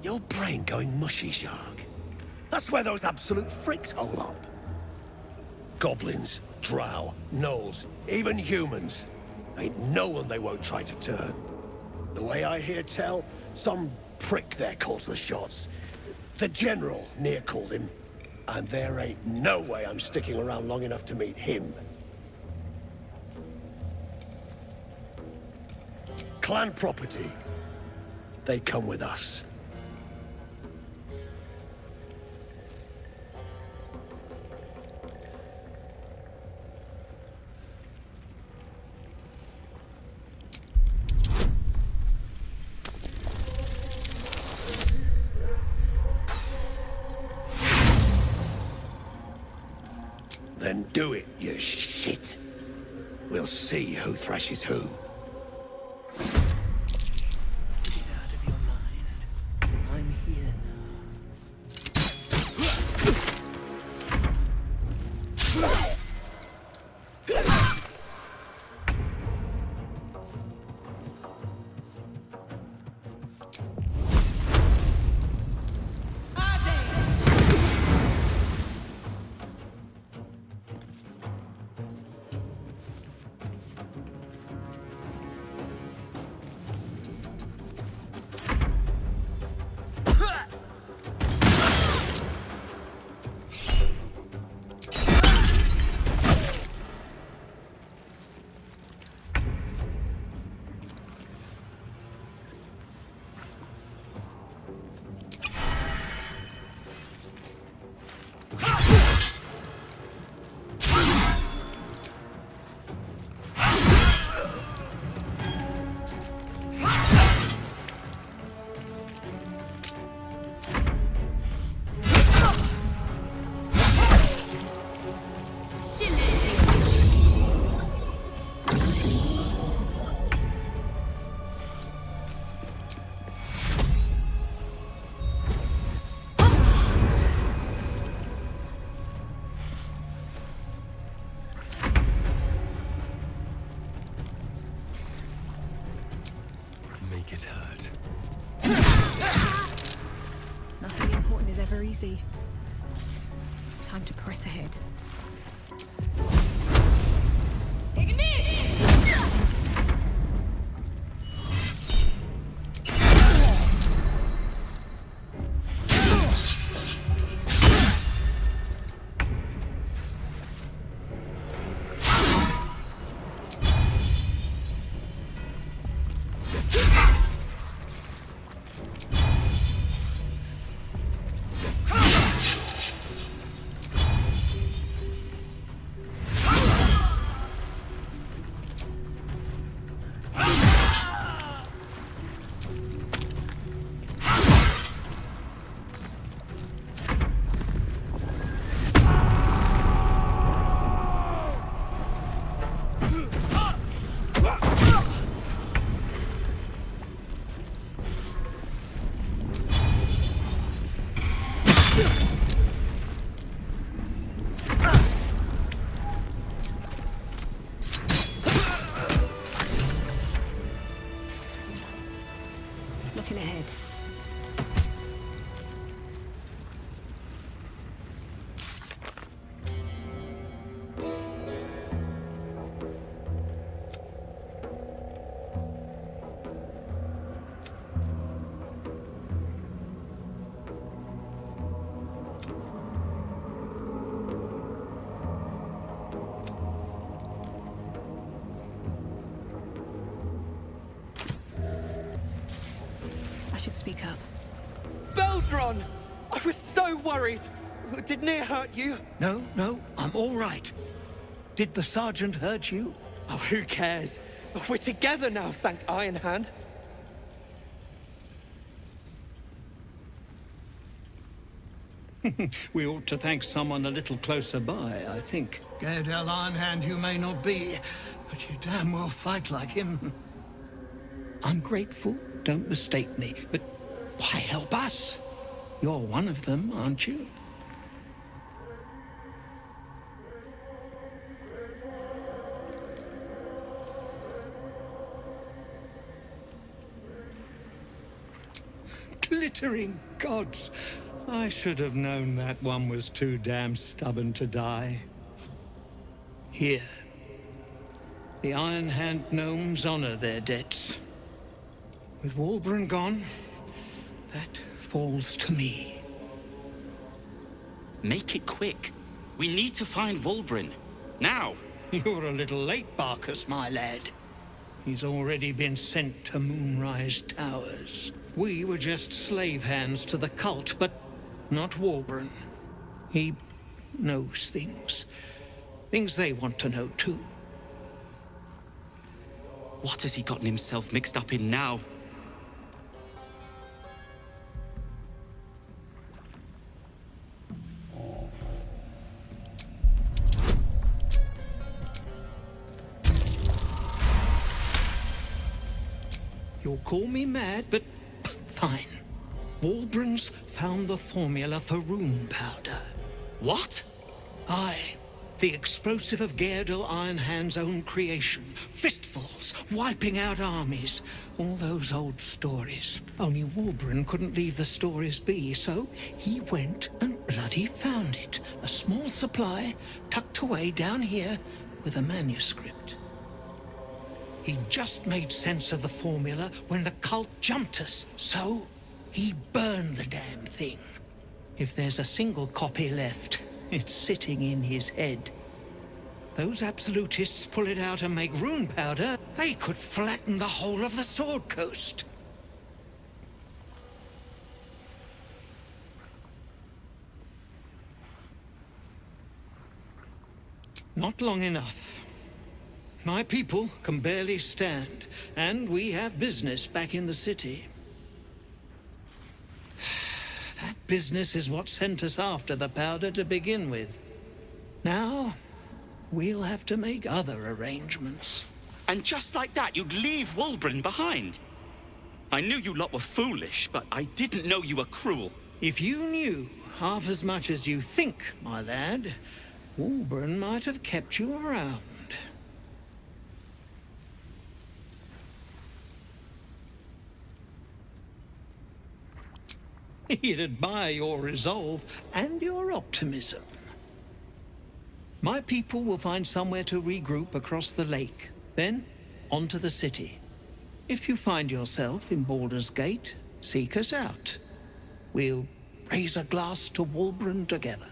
Your brain going mushy, Shark. That's where those absolute freaks hole up. Goblins, drow, gnolls, even humans. Ain't no one they won't try to turn. The way I hear tell, some prick there calls the shots. The General, near called him. And there ain't no way I'm sticking around long enough to meet him. Clan property. They come with us. Then do it, you shit. We'll see who thrashes who. Get out of your mind. I'm here Make it hurt. Nothing important is ever easy. Time to press ahead. looking ahead. I should speak up. Beldron! I was so worried! Did Near hurt you? No, I'm all right. Did the sergeant hurt you? Oh, who cares? We're together now, thank Iron Hand. We ought to thank someone a little closer by, I think. Gaedel Ironhand you may not be, but you damn well fight like him. I'm grateful, don't mistake me, but why help us? You're one of them, aren't you? Glittering gods! I should have known that one was too damn stubborn to die. Here. The Iron Hand gnomes honor their debts. With Walbran gone, that falls to me. Make it quick. We need to find Walbran. Now! You're a little late, Barkus, my lad. He's already been sent to Moonrise Towers. We were just slave hands to the cult, but not Walbran. He knows things. Things they want to know, too. What has he gotten himself mixed up in now? You'll call me mad, but fine. Walbran's found the formula for rune powder. What? Aye. The explosive of Gaedel Ironhand's own creation. Fistfuls, wiping out armies. All those old stories. Only Walbran couldn't leave the stories be, so he went and bloody found it. A small supply, tucked away down here with a manuscript. He just made sense of the formula when the cult jumped us, so he burned the damn thing. If there's a single copy left, it's sitting in his head. Those absolutists pull it out and make rune powder, they could flatten the whole of the Sword Coast. Not long enough. My people can barely stand, and we have business back in the city. That business is what sent us after the powder to begin with. Now, we'll have to make other arrangements. And just like that, you'd leave Walbran behind. I knew you lot were foolish, but I didn't know you were cruel. If you knew half as much as you think, my lad, Walbran might have kept you around. He'd admire your resolve and your optimism. My people will find somewhere to regroup across the lake. Then, on to the city. If you find yourself in Baldur's Gate, seek us out. We'll raise a glass to Walbran together.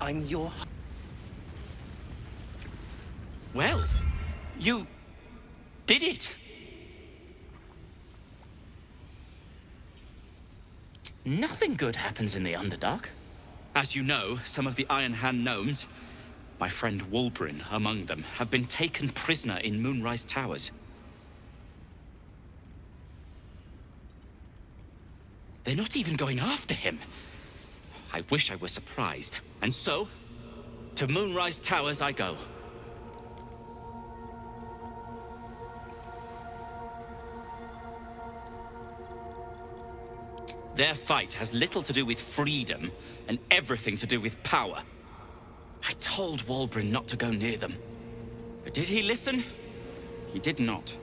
I'm your... Well, you did it. Nothing good happens in the Underdark. As you know, some of the Iron Hand gnomes, my friend Walbran among them, have been taken prisoner in Moonrise Towers. They're not even going after him. I wish I were surprised. And so, to Moonrise Towers I go. Their fight has little to do with freedom and everything to do with power. I told Walbrin not to go near them. But did he listen? He did not.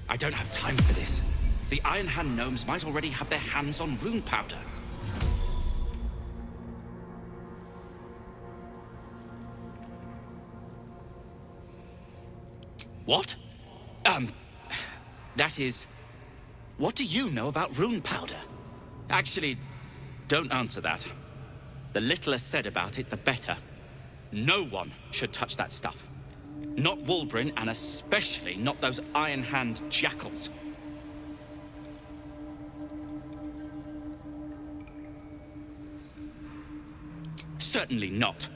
I don't have time for this. The Iron Hand gnomes might already have their hands on rune powder. What? That is... What do you know about rune powder? Actually, don't answer that. The littler said about it, the better. No one should touch that stuff. Not Walbrin, and especially not those Iron Hand jackals. Certainly not.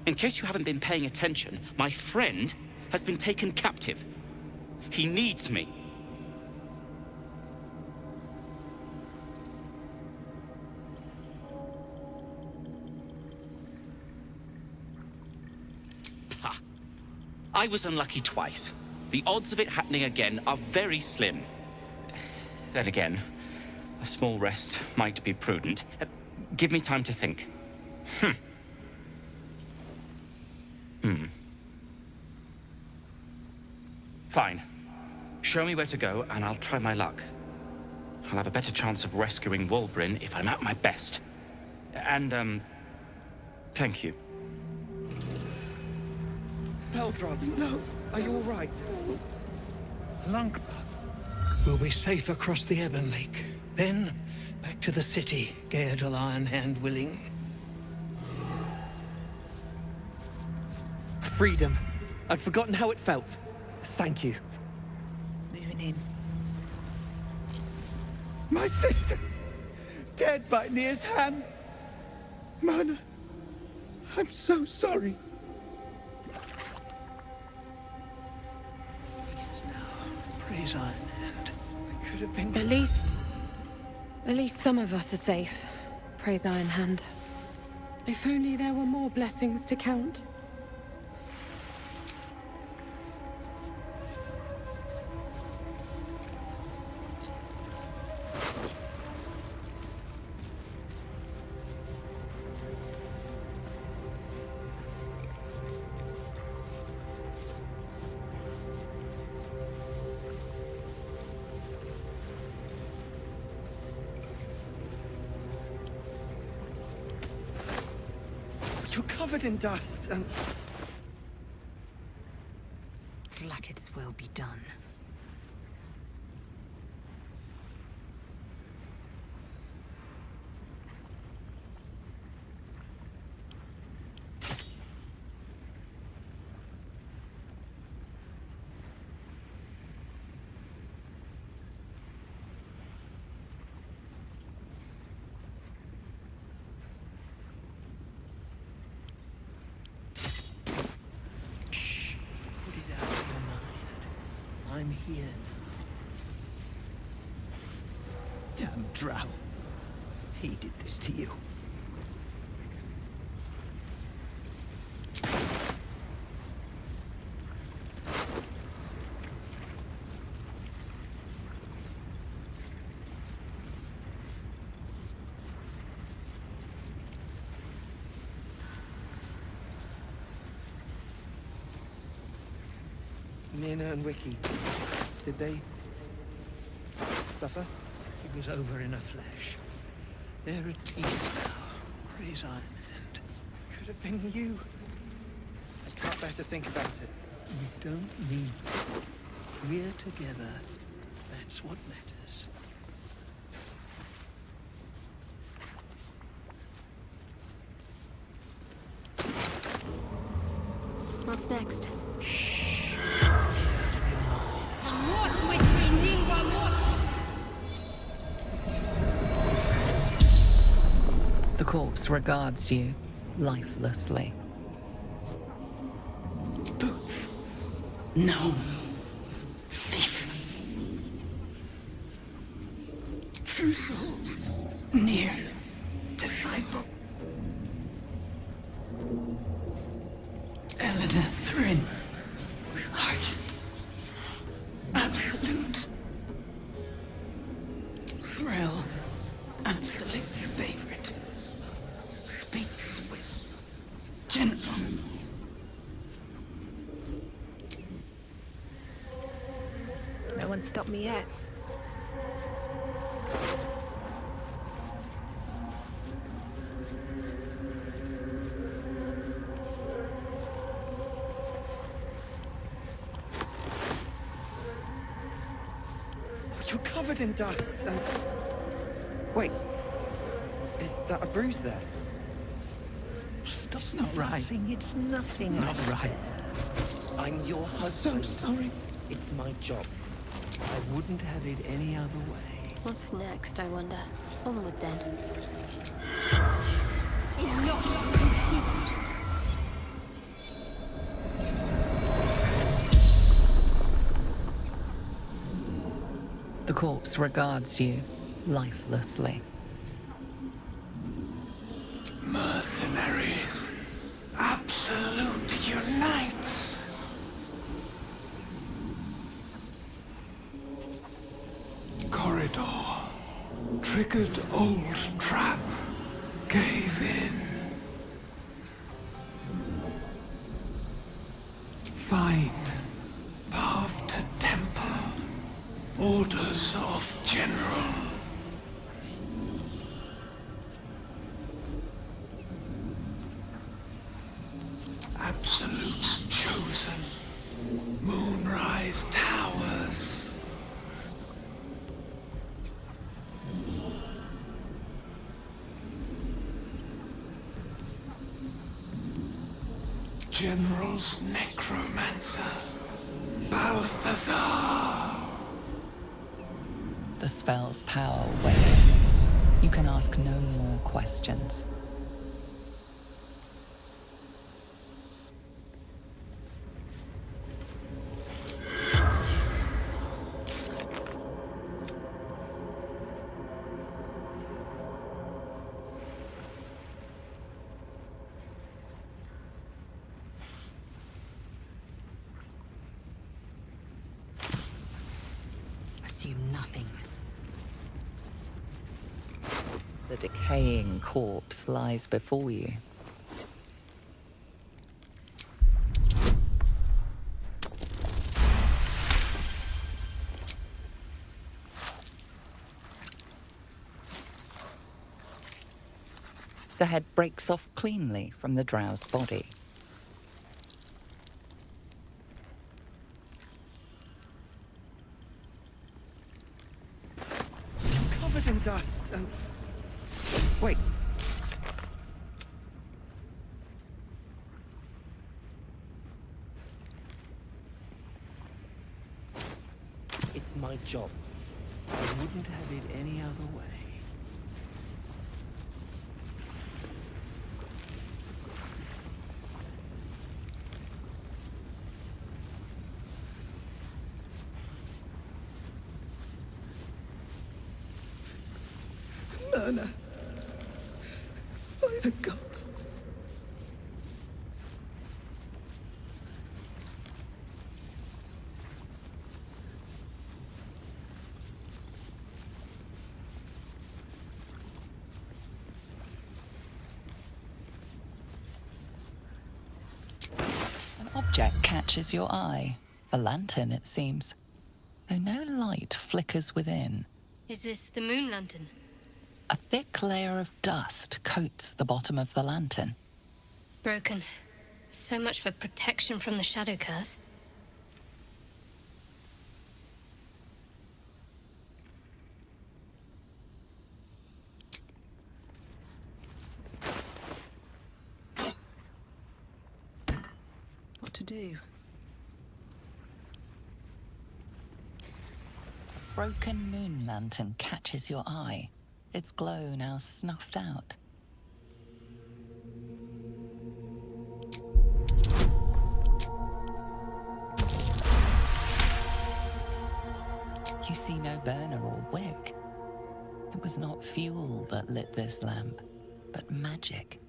In case you haven't been paying attention, my friend has been taken captive. He needs me. Ha! I was unlucky twice. The odds of it happening again are very slim. Then again, a small rest might be prudent. Give me time to think. Fine. Show me where to go, and I'll try my luck. I'll have a better chance of rescuing Walbrin if I'm at my best. And, thank you. Peldron, no. Are you all right? Lunkbug. We'll be safe across the Ebon Lake. Then, back to the city, Gaedel Iron Hand willing. Freedom. I'd forgotten how it felt. Thank you. Moving in. My sister! Dead by Nir's hand! Mana, I'm so sorry. Praise Iron Hand. I could have been... At least some of us are safe. Praise Iron Hand. If only there were more blessings to count. You're covered in dust, and... Like its will be done. I'm here now. Damn drow. He did this to you. Nina and Wiki, did they suffer? It was over in a flash. They're at peace now. Praise Iron Hand. It could have been you. I can't bear to think about it. You don't need to. We're together. That's what matters. What's next? The corpse regards you lifelessly. Boots. No. souls. Near disciple. Eleanor Thrin. Sergeant. Absolute. Thrill. Absolute's favorite. Speaks with General. No one stopped me yet. You're covered in dust. Wait. Is that a bruise there? Stop. It's not right. It's nothing. Not right. I'm your husband. So sorry. It's my job. I wouldn't have it any other way. What's next, I wonder? Onward then. The corpse regards you lifelessly. Mercenaries. Absolute unites. Corridor. Triggered old trap. Gave in. Find. Path to temple. Orders of General. Absolute's chosen. Moonrise towers. General's necromancer. Balthazar. The spell's power wanes. You can ask no more questions. Assume nothing. The decaying corpse lies before you. The head breaks off cleanly from the drow's body. Covered in dust. Wait. It's my job. I wouldn't have it any other way. Myrna. By the gods. An object catches your eye. A lantern, it seems, though no light flickers within. Is this the moon lantern? A thick layer of dust coats the bottom of the lantern. Broken. So much for protection from the shadow curse. What to do? Broken moon lantern catches your eye. Its glow now snuffed out. You see no burner or wick. It was not fuel that lit this lamp, but magic.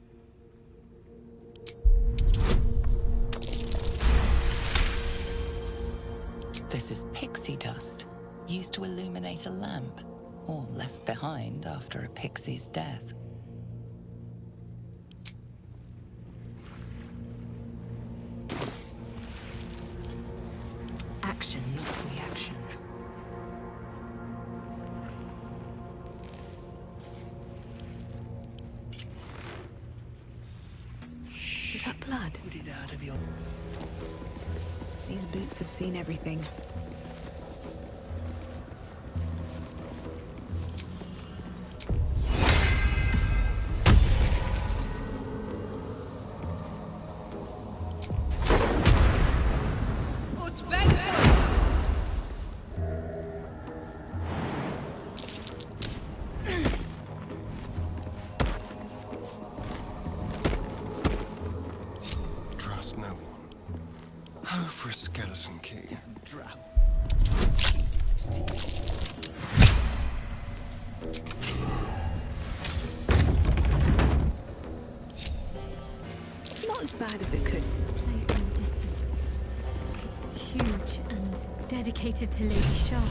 This is pixie dust, used to illuminate a lamp, or left behind after a pixie's death. Action, not reaction. Is that blood? Put it out of your... These boots have seen everything. Trust no one. Oh, for a skeleton key. Not as bad as it could. Place in the distance. It's huge and dedicated to Lady Shah.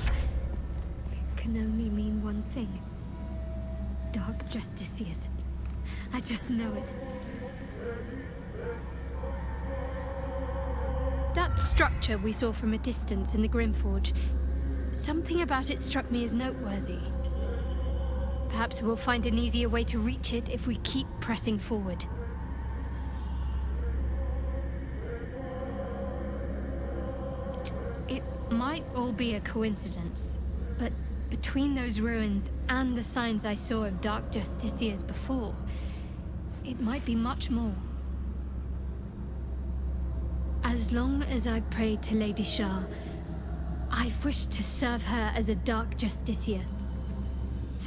It can only mean one thing. Dark Justiciars. I just know it. That structure we saw from a distance in the Grimforge, something about it struck me as noteworthy. Perhaps we'll find an easier way to reach it if we keep pressing forward. It might all be a coincidence, but between those ruins and the signs I saw of Dark Justiciars before, it might be much more. As long as I've prayed to Lady Shah, I've wished to serve her as a Dark Justiciar.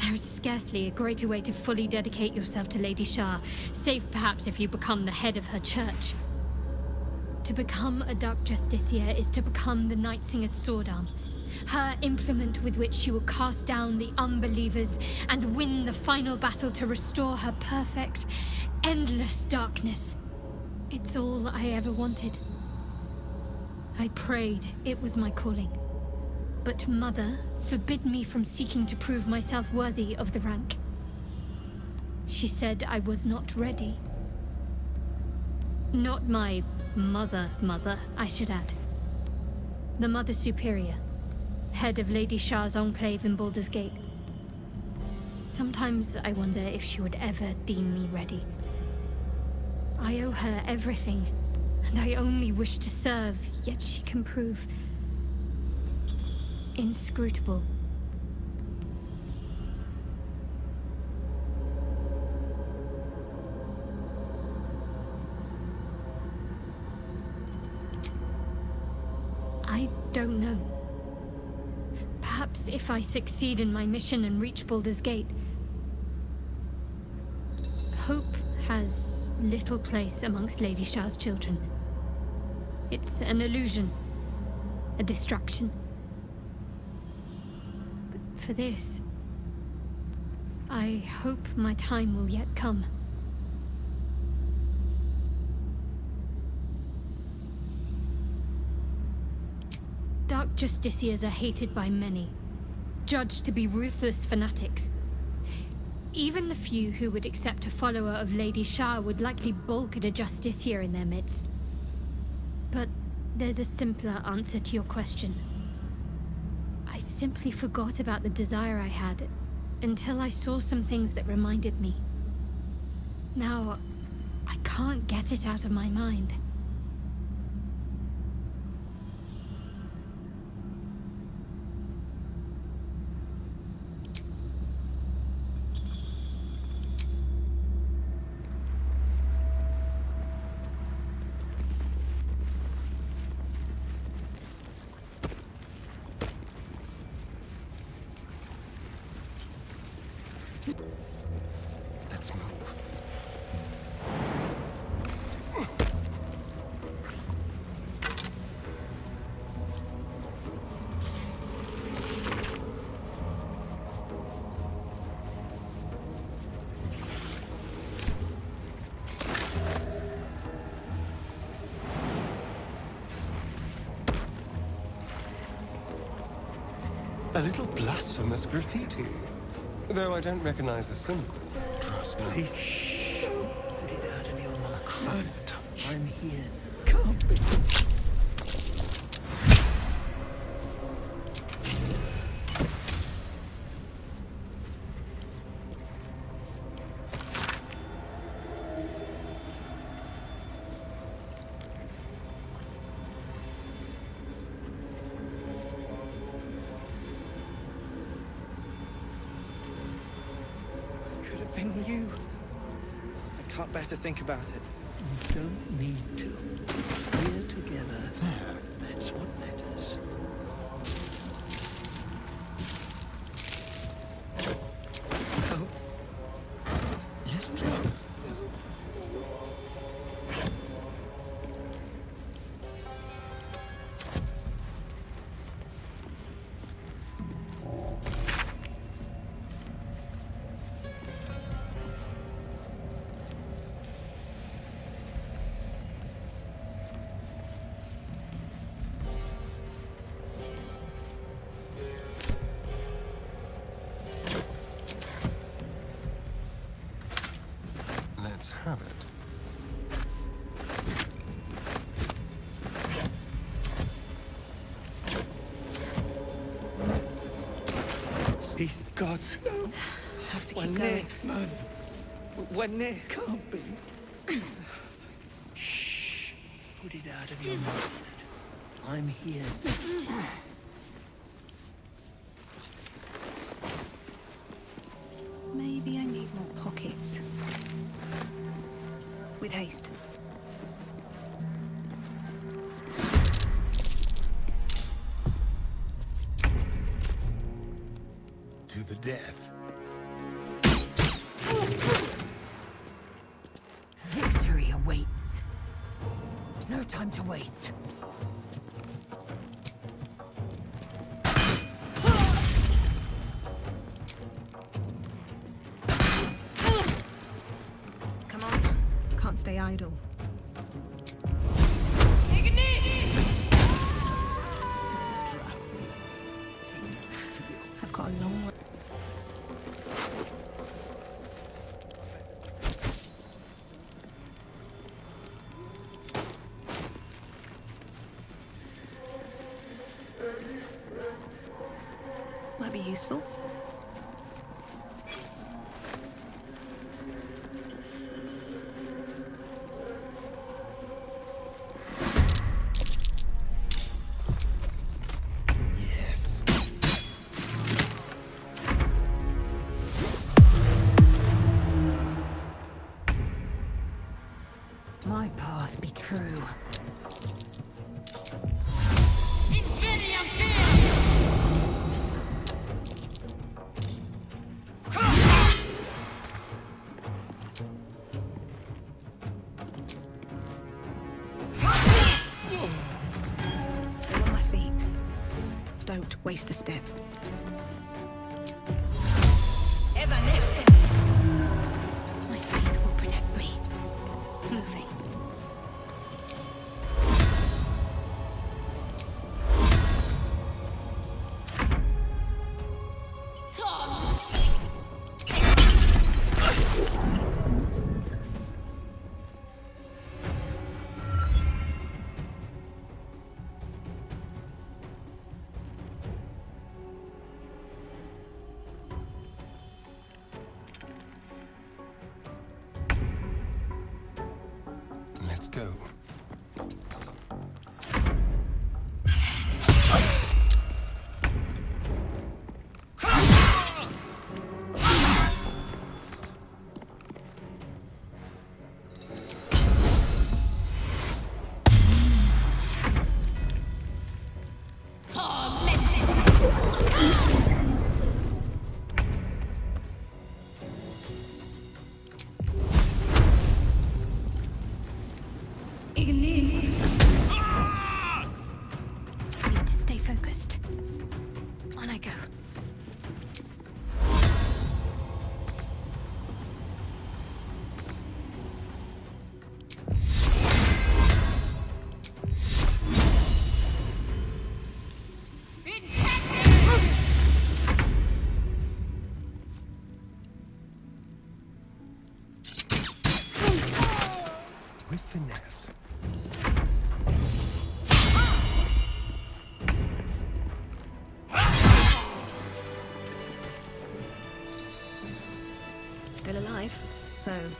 There is scarcely a greater way to fully dedicate yourself to Lady Shah, save perhaps if you become the head of her church. To become a Dark Justiciar is to become the Night Singer's sword arm, her implement with which she will cast down the unbelievers and win the final battle to restore her perfect, endless darkness. It's all I ever wanted. I prayed it was my calling. But Mother forbid me from seeking to prove myself worthy of the rank. She said I was not ready. Not my mother, I should add. The Mother Superior, head of Lady Shah's enclave in Baldur's Gate. Sometimes I wonder if she would ever deem me ready. I owe her everything, and I only wish to serve, yet she can prove inscrutable. I don't know. Perhaps if I succeed in my mission and reach Baldur's Gate, hope has little place amongst Lady Shah's children. It's an illusion, a distraction. But for this, I hope my time will yet come. Dark Justiciars are hated by many, judged to be ruthless fanatics. Even the few who would accept a follower of Lady Shah would likely balk at a Justiciar in their midst. But there's a simpler answer to your question. I simply forgot about the desire I had until I saw some things that reminded me. Now, I can't get it out of my mind. Let's move. A little blasphemous graffiti. Though I don't recognize the symbol. Trust me. Shh. Put it out of your mind. I'm here. Can't be. Been you. I can't bear to think about it. You don't need to. We're together. There. That's what matters. Oh. Yes, please. Let's have it. Please, God. No. Have to keep going. going. Man. We're near. Can't be. Shh. Put it out of your mind. I'm here. Maybe I need more pockets. With haste. To the death. Victory awaits. No time to waste. Come on. Can't stay idle. I've got a long way. Might be useful. Yes. My path be true. Stay on my feet. Don't waste a step. My faith will protect me. Moving. Let's go.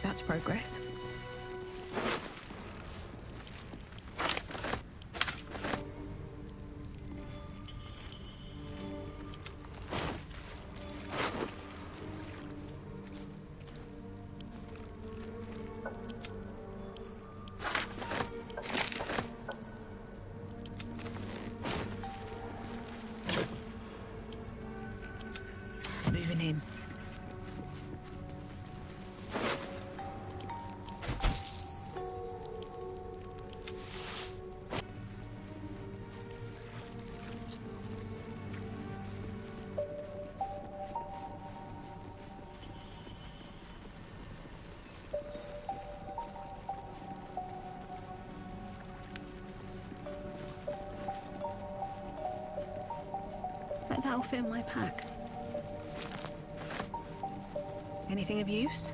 that's progress. Moving in. Bet that'll fit in my pack. Anything of use?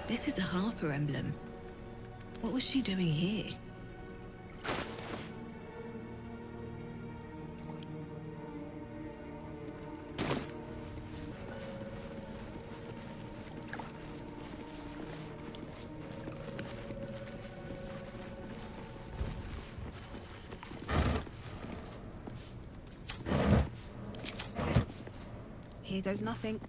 This is a Harper emblem. What was she doing here? Here goes nothing.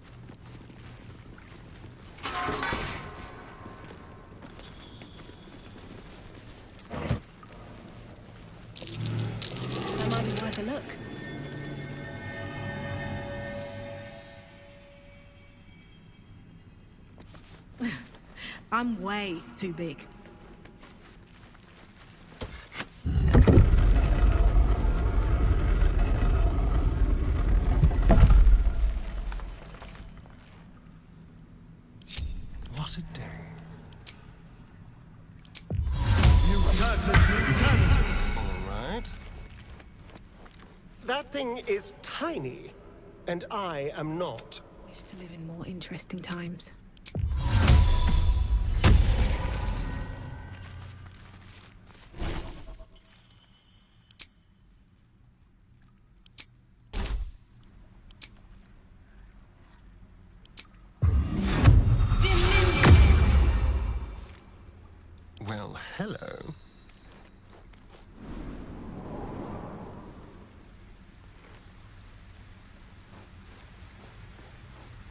Look. I'm way too big. What a day. All right. That thing is tiny, and I am not. Wish to live in more interesting times. Well, hello.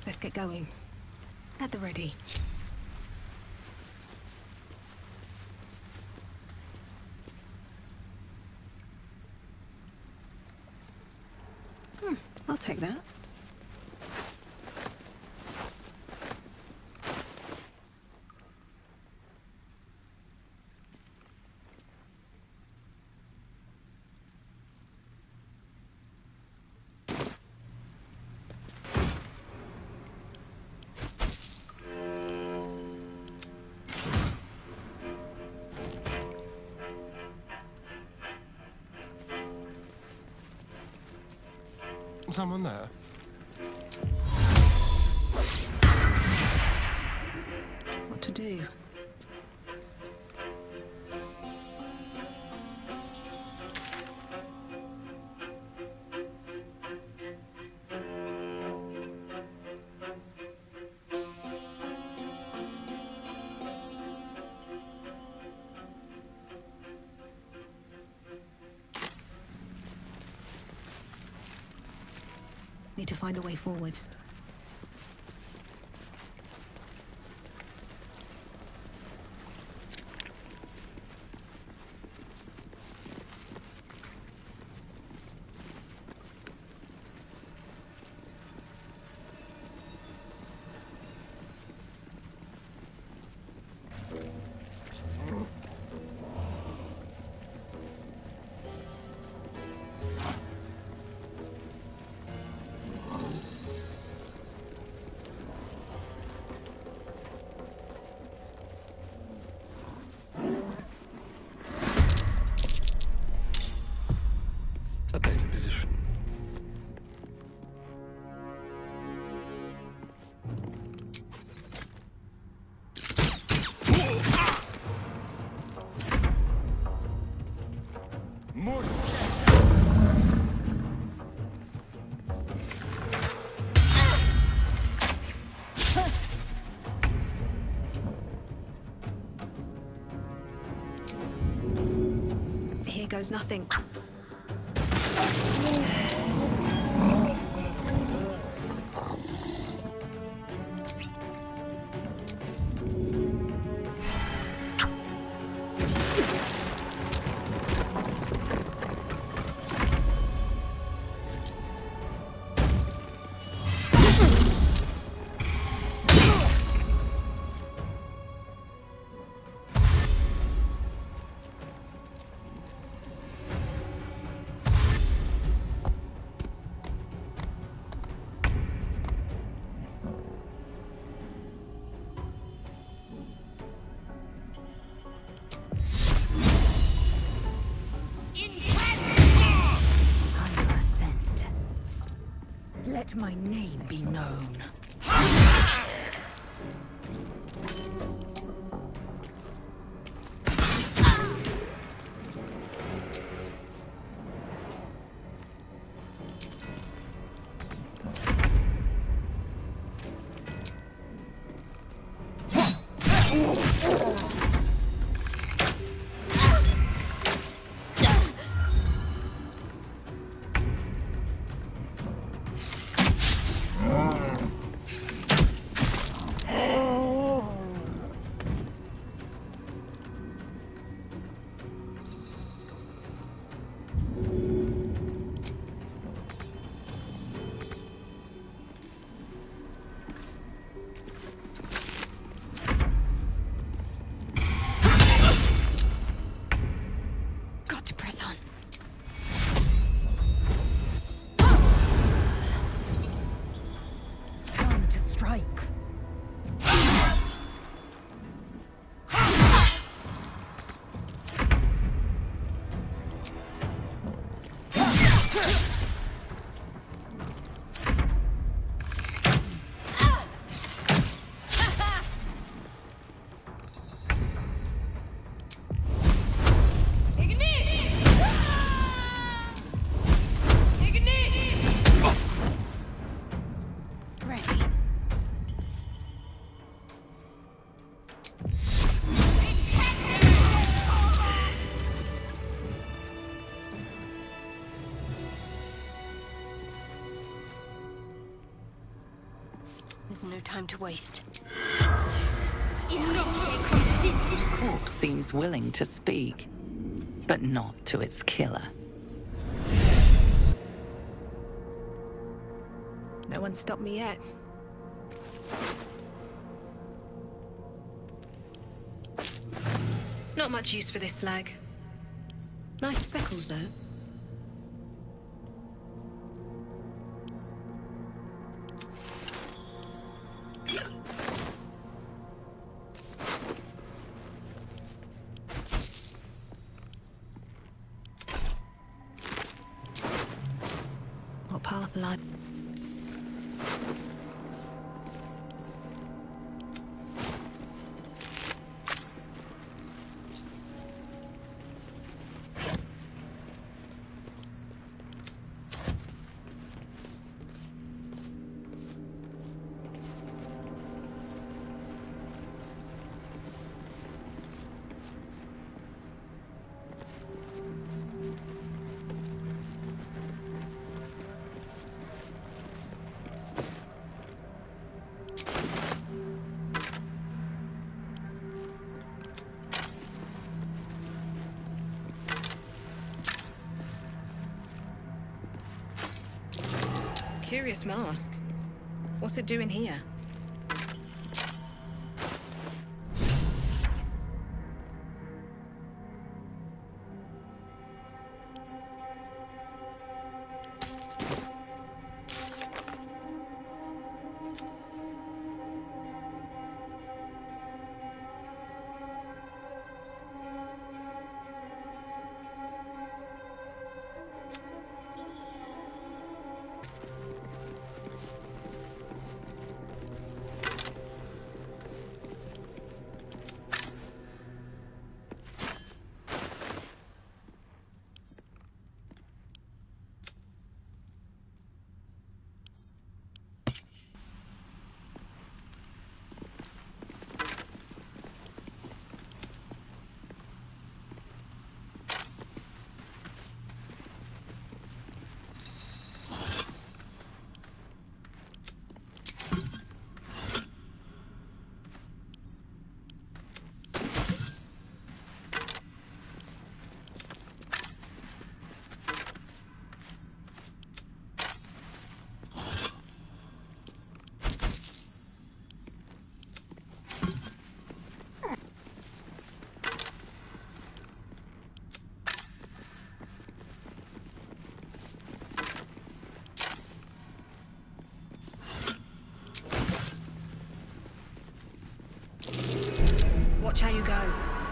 Let's get going. At the ready. I'll take that. Someone there? What to do? Need to find a way forward. More Here goes nothing. Let my name be known. There's no time to waste. The corpse seems willing to speak, but not to its killer. No one stopped me yet. Not much use for this slag. Nice speckles, though. What path lies? Curious mask. What's it doing here?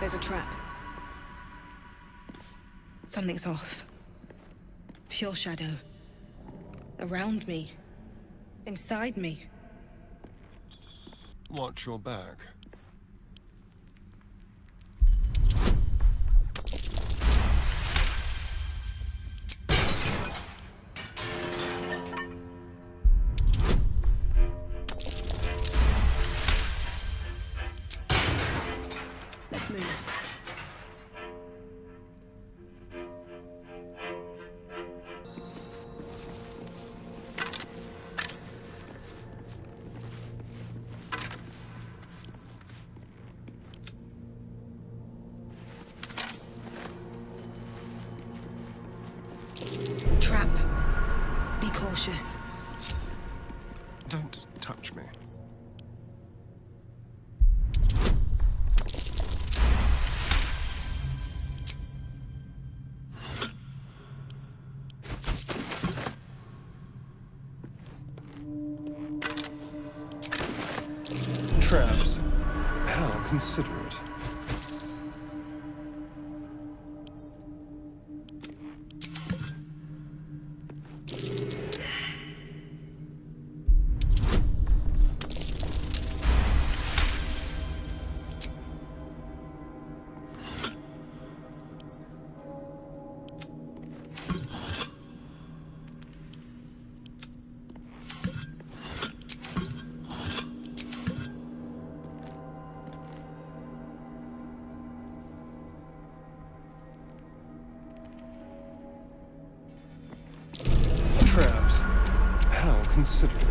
There's a trap. Something's off. Pure shadow. Around me. Inside me. Watch your back. Let's move. Trap. Be cautious. Don't touch me. Traps. How considerate. Traps. How considerate.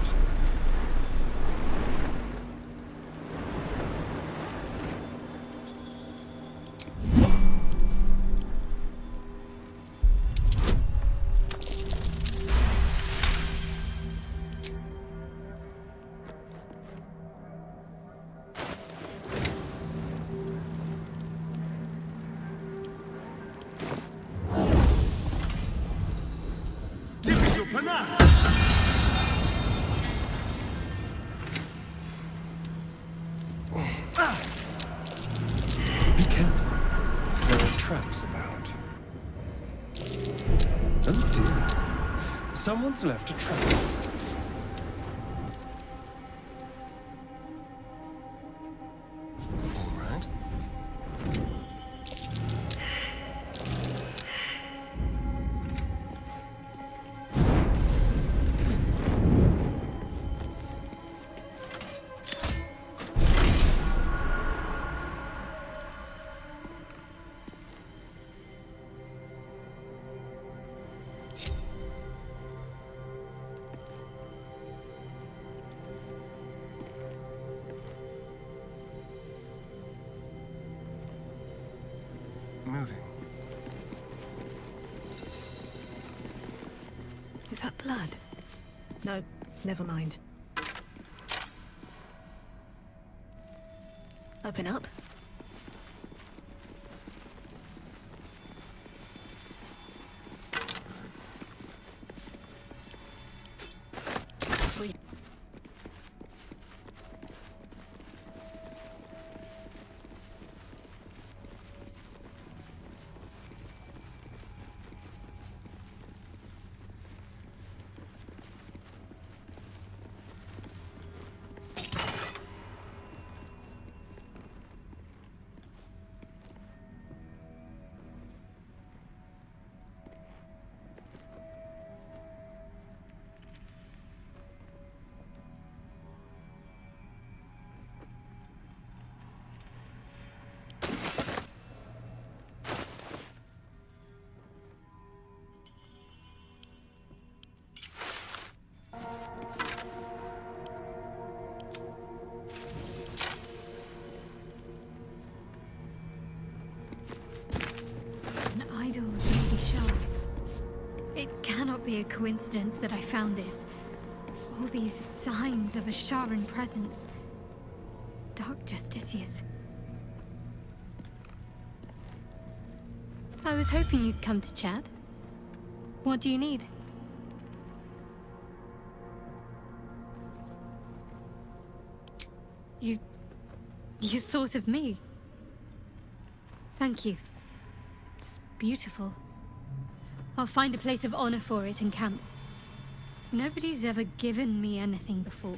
Be careful. There are traps about. Oh dear. Someone's left a trap. All right. Moving. Is that blood? No, never mind. Open up. Idol of Lady Shah. It cannot be a coincidence that I found this. All these signs of a Sharan presence. Dark Justiciars. I was hoping you'd come to chat. What do you need? You thought of me? Thank you. It's beautiful. I'll find a place of honor for it and camp. Nobody's ever given me anything before.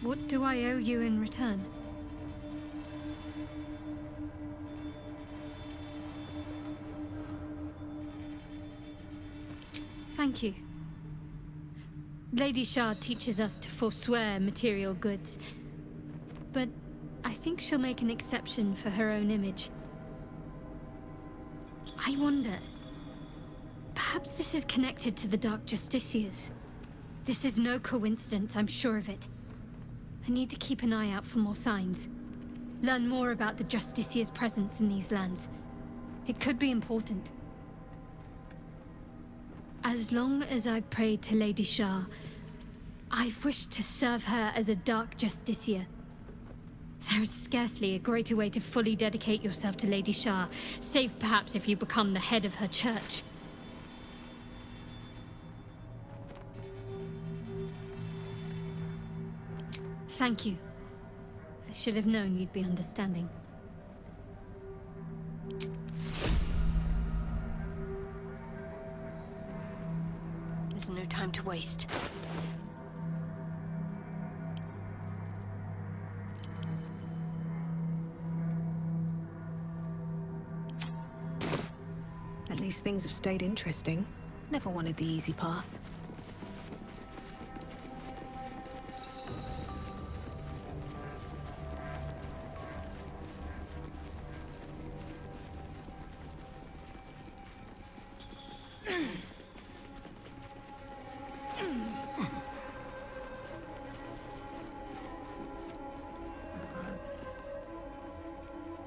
What do I owe you in return? Thank you. Lady Shard teaches us to forswear material goods, but I think she'll make an exception for her own image. I wonder, perhaps this is connected to the Dark Justiciars. This is no coincidence, I'm sure of it. I need to keep an eye out for more signs. Learn more about the Justiciars' presence in these lands. It could be important. As long as I've prayed to Lady Shar, I've wished to serve her as a Dark Justiciar. There is scarcely a greater way to fully dedicate yourself to Lady Shar, save perhaps if you become the head of her church. Thank you. I should have known you'd be understanding. There's no time to waste. At least things have stayed interesting. Never wanted the easy path.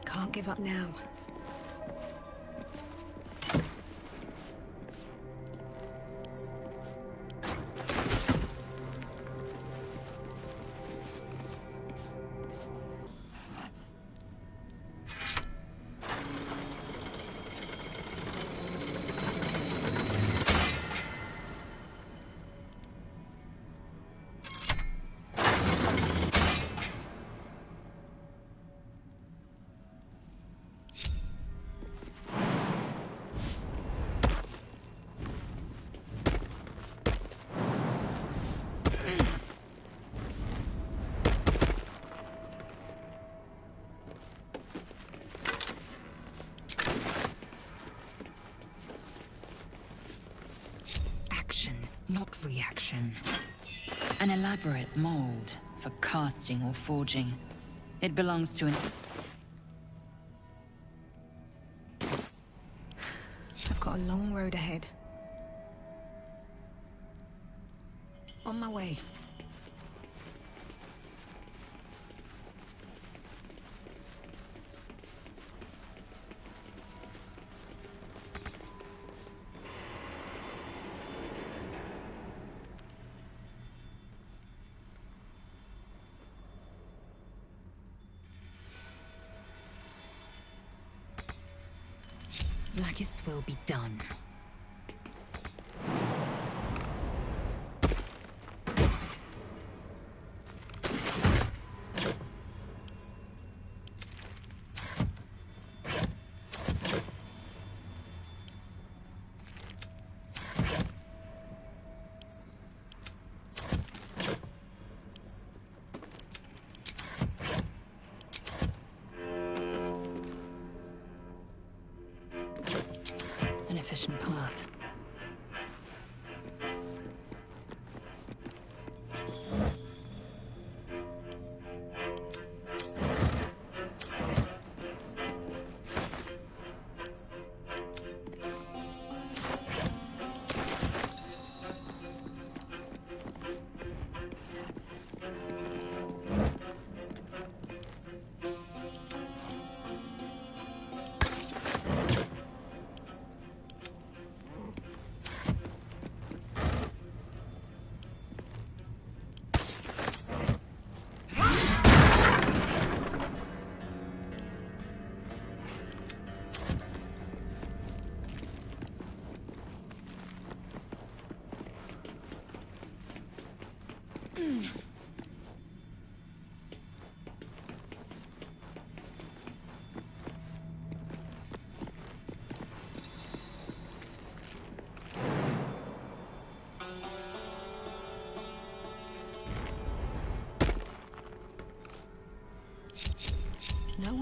Can't give up now. Not reaction. An elaborate mold for casting or forging. It belongs to an... I've got a long road ahead. On my way. Like its will be done. Efficient path.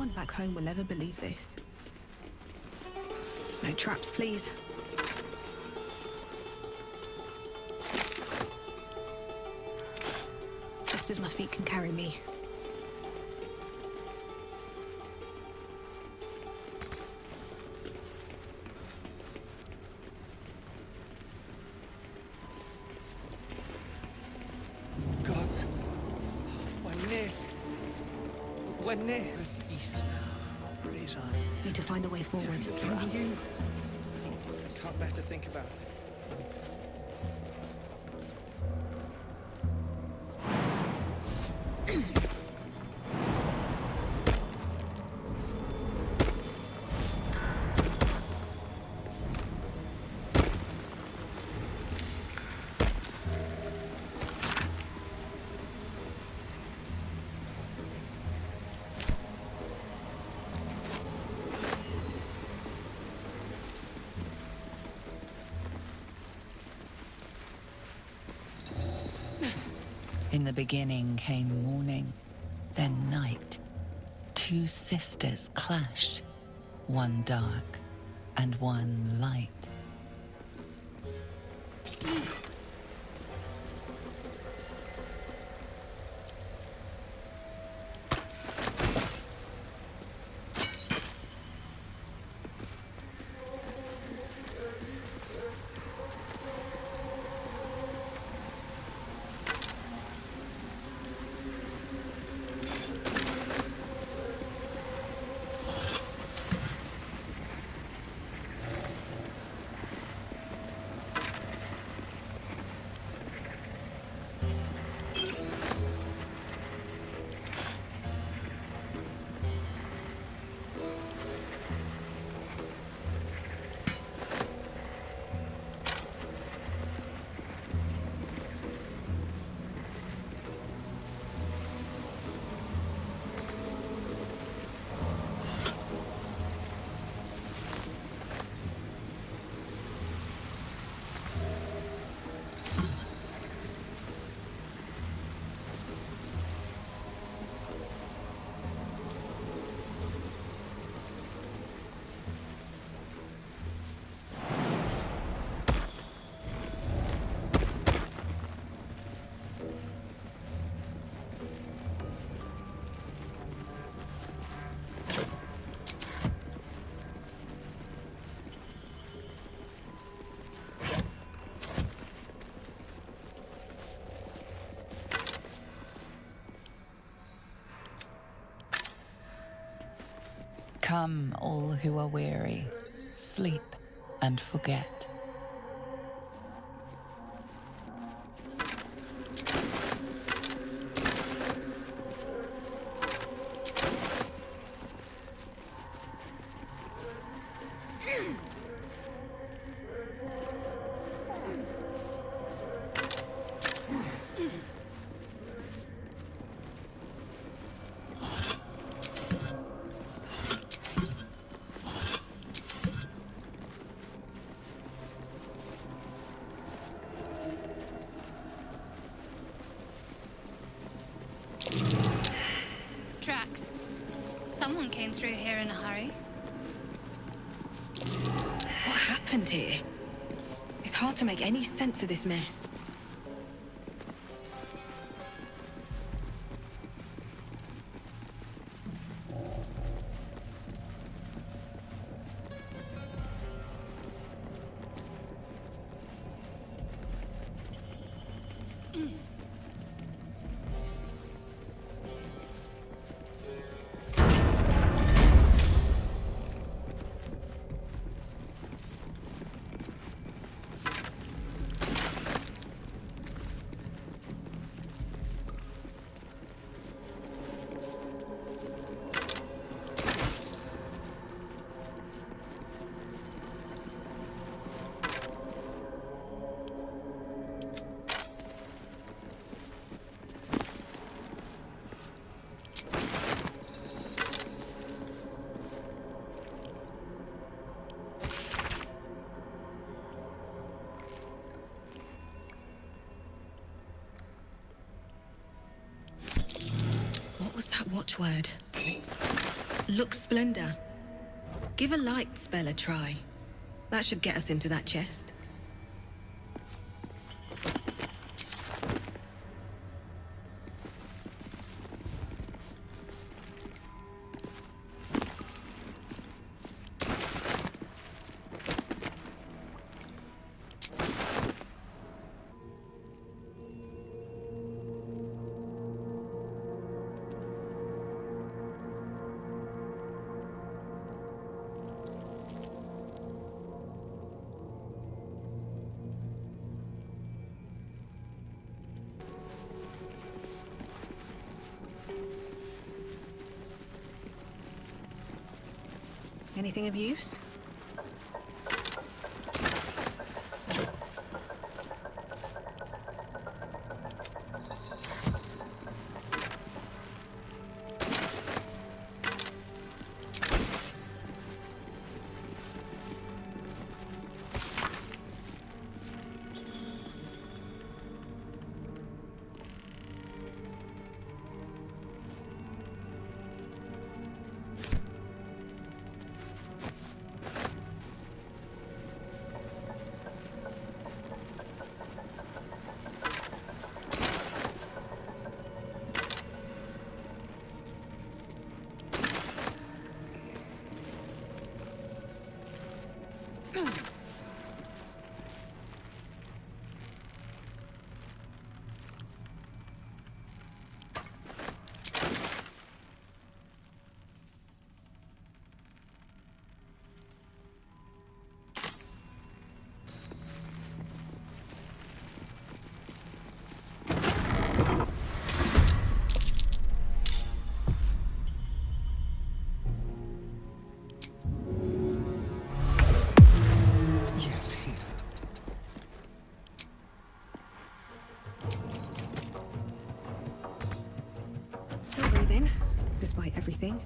one back home will ever believe this. No traps, please. Swift as my feet can carry me. God, we're near. We're near. Peace now, breeze on. Need to find a way forward. You can't better think about it. In the beginning came morning, then night. Two sisters clashed, one dark and one light. Come, all who are weary, sleep and forget. Tracks. Someone came through here in a hurry. What happened here? It's hard to make any sense of this mess. What was that watchword? Look, Splenda. Give a light spell a try. That should get us into that chest. Anything of use? Still breathing, despite everything.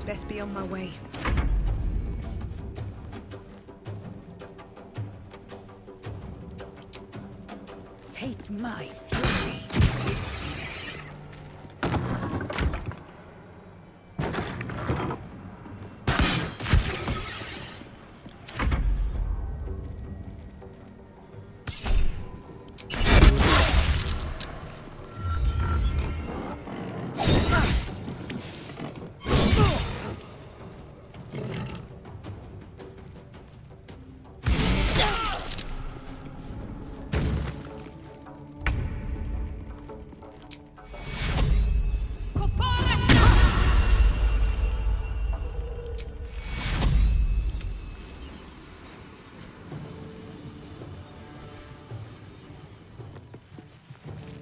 Best be on my way. Taste my fury.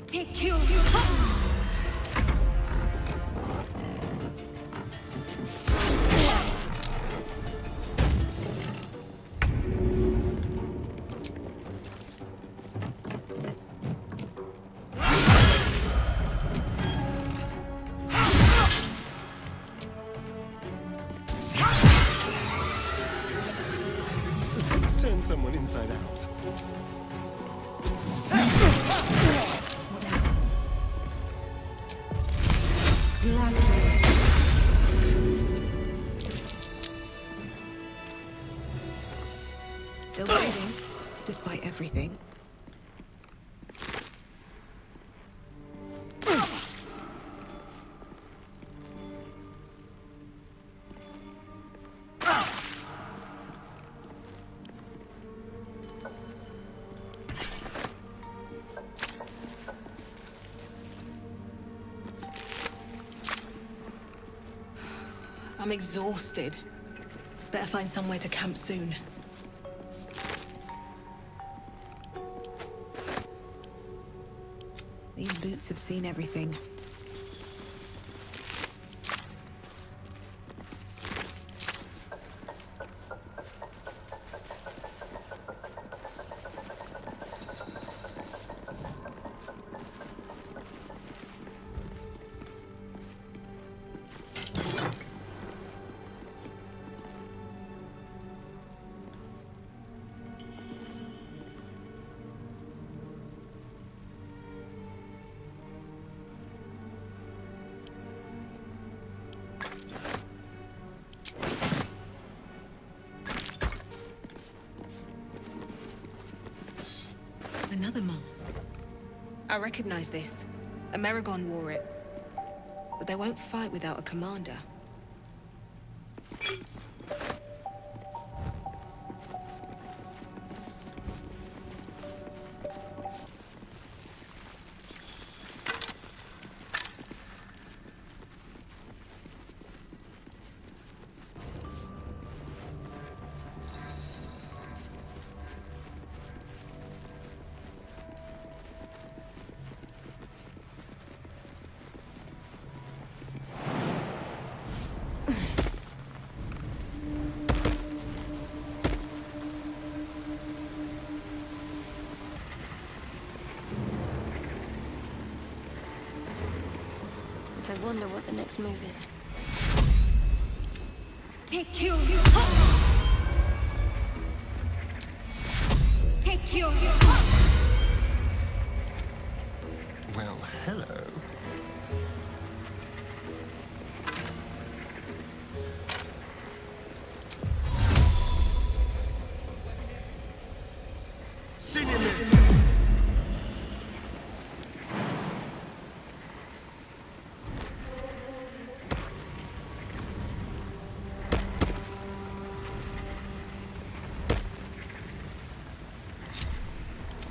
Take you. Let's turn someone inside out. Still breathing, despite everything. I'm exhausted. Better find somewhere to camp soon. These boots have seen everything. I recognize this. Amerigon wore it. But they won't fight without a commander. I wonder what the next move is. Take you. Take you. Well, hello.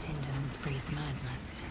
Indolence breeds madness.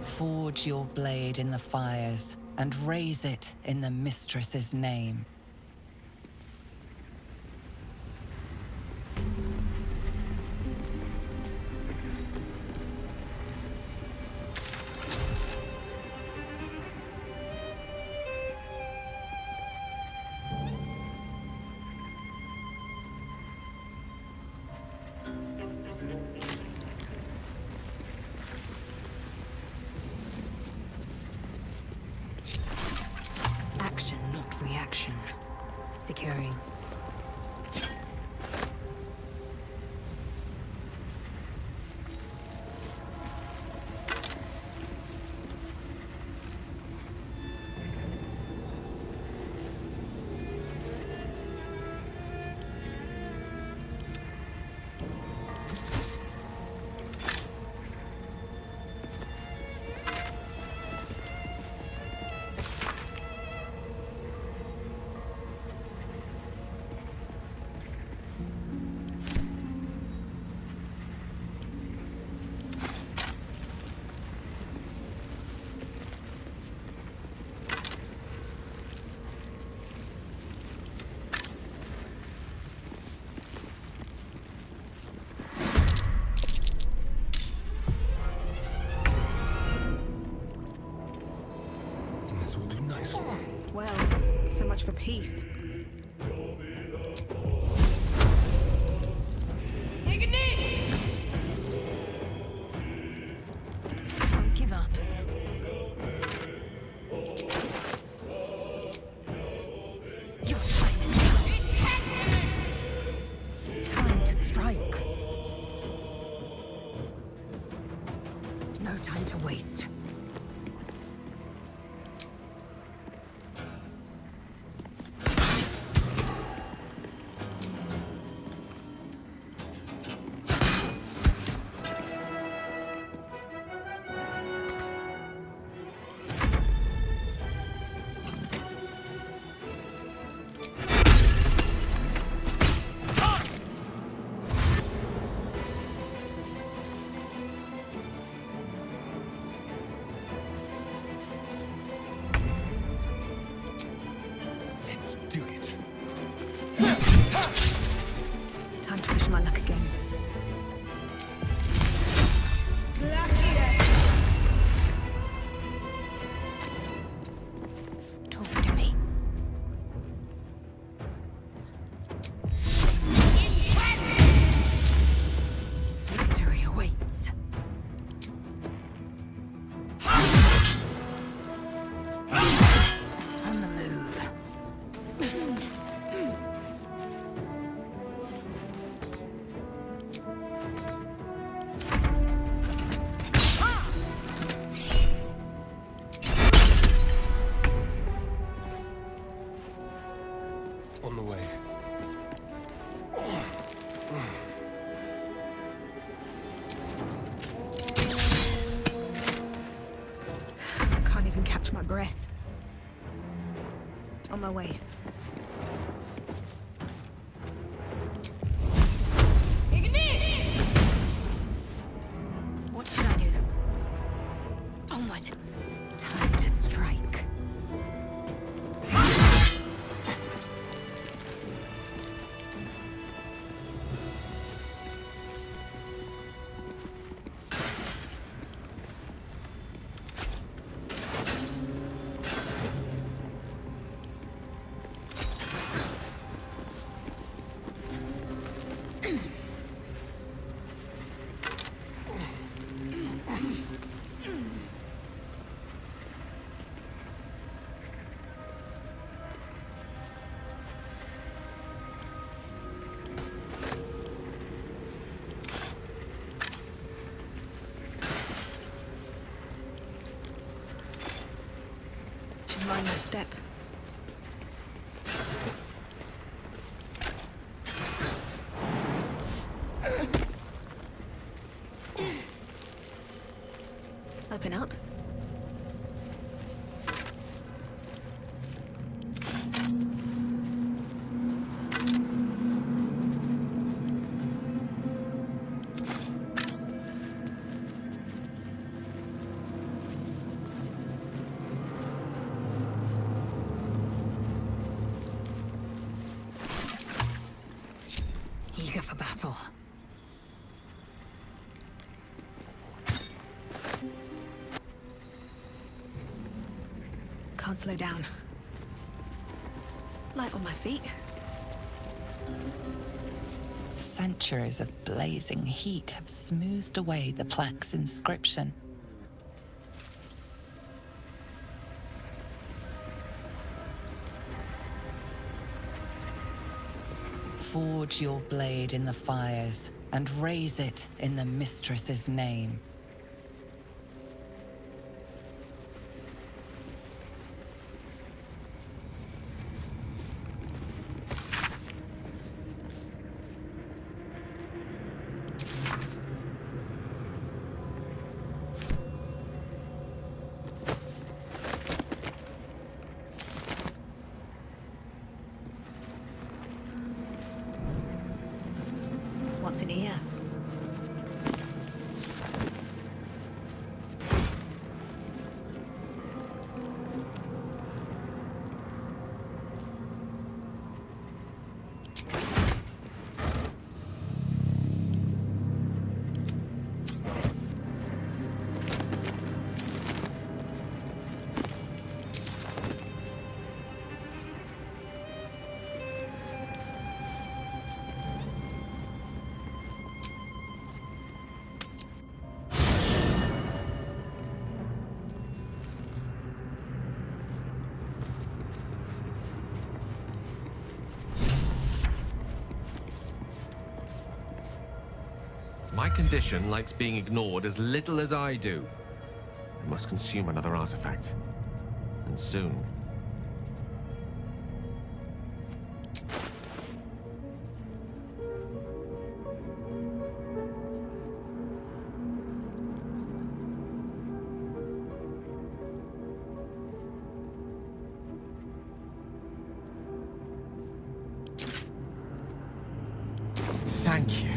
Forge your blade in the fires and raise it in the mistress's name. Action, not reaction. Securing. This will do nicely. Well, so much for peace. Take a knee! Don't give up. Your time is come. Time to strike. No time to waste. breath. On my way. What should I do? Onward. Time to strike. Mind my step. Open up. Eager for battle. Can't slow down. Light on my feet. Centuries of blazing heat have smoothed away the plaque's inscription. Forge your blade in the fires and raise it in the mistress's name. What's in here? My condition likes being ignored as little as I do. I must consume another artifact. And soon. Thank you.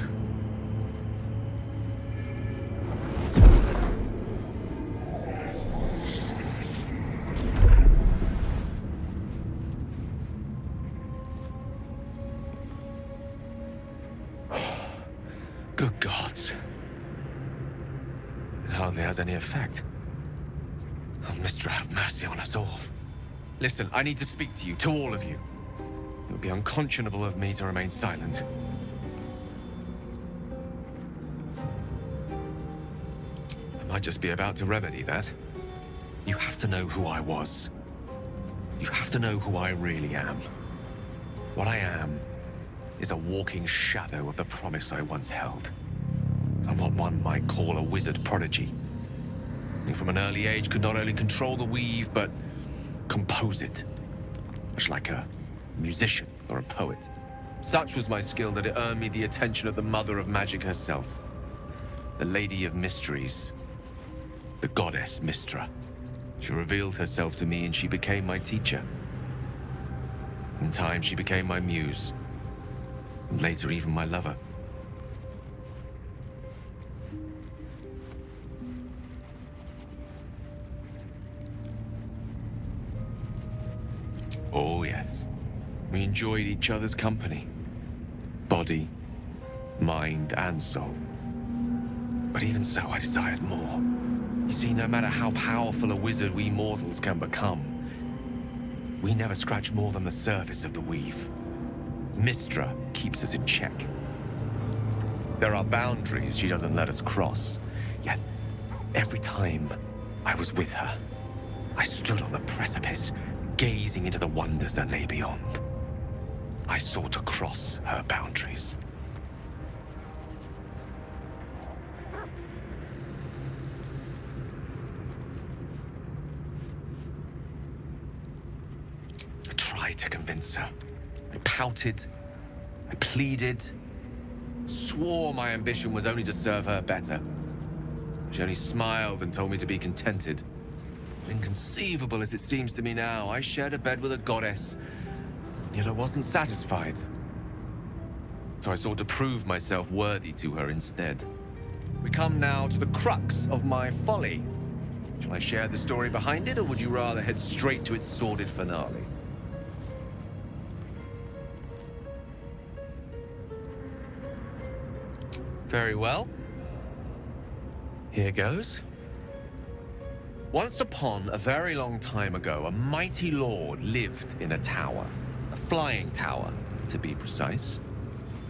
Good gods. It hardly has any effect. Oh, Mistra, have mercy on us all. Listen, I need to speak to you, to all of you. It would be unconscionable of me to remain silent. I might just be about to remedy that. You have to know who I was. You have to know who I really am. What I am is a walking shadow of the promise I once held. I'm what one might call a wizard prodigy. Who from an early age could not only control the weave, but compose it. Much like a musician or a poet. Such was my skill that it earned me the attention of the mother of magic herself. The Lady of Mysteries. The goddess Mistra. She revealed herself to me and she became my teacher. In time, she became my muse. And later, even my lover. Oh, yes. We enjoyed each other's company. Body, mind, and soul. But even so, I desired more. You see, no matter how powerful a wizard we mortals can become, we never scratch more than the surface of the weave. Mystra keeps us in check. There are boundaries she doesn't let us cross. Yet, every time I was with her, I stood on the precipice, gazing into the wonders that lay beyond. I sought to cross her boundaries. I tried to convince her. I pouted. I pleaded. Swore my ambition was only to serve her better. She only smiled and told me to be contented. Inconceivable as it seems to me now, I shared a bed with a goddess, yet I wasn't satisfied. So I sought to prove myself worthy to her instead. We come now to the crux of my folly. Shall I share the story behind it, or would you rather head straight to its sordid finale? Very well. Here goes. Once upon a very long time ago, a mighty lord lived in a tower. A flying tower, to be precise.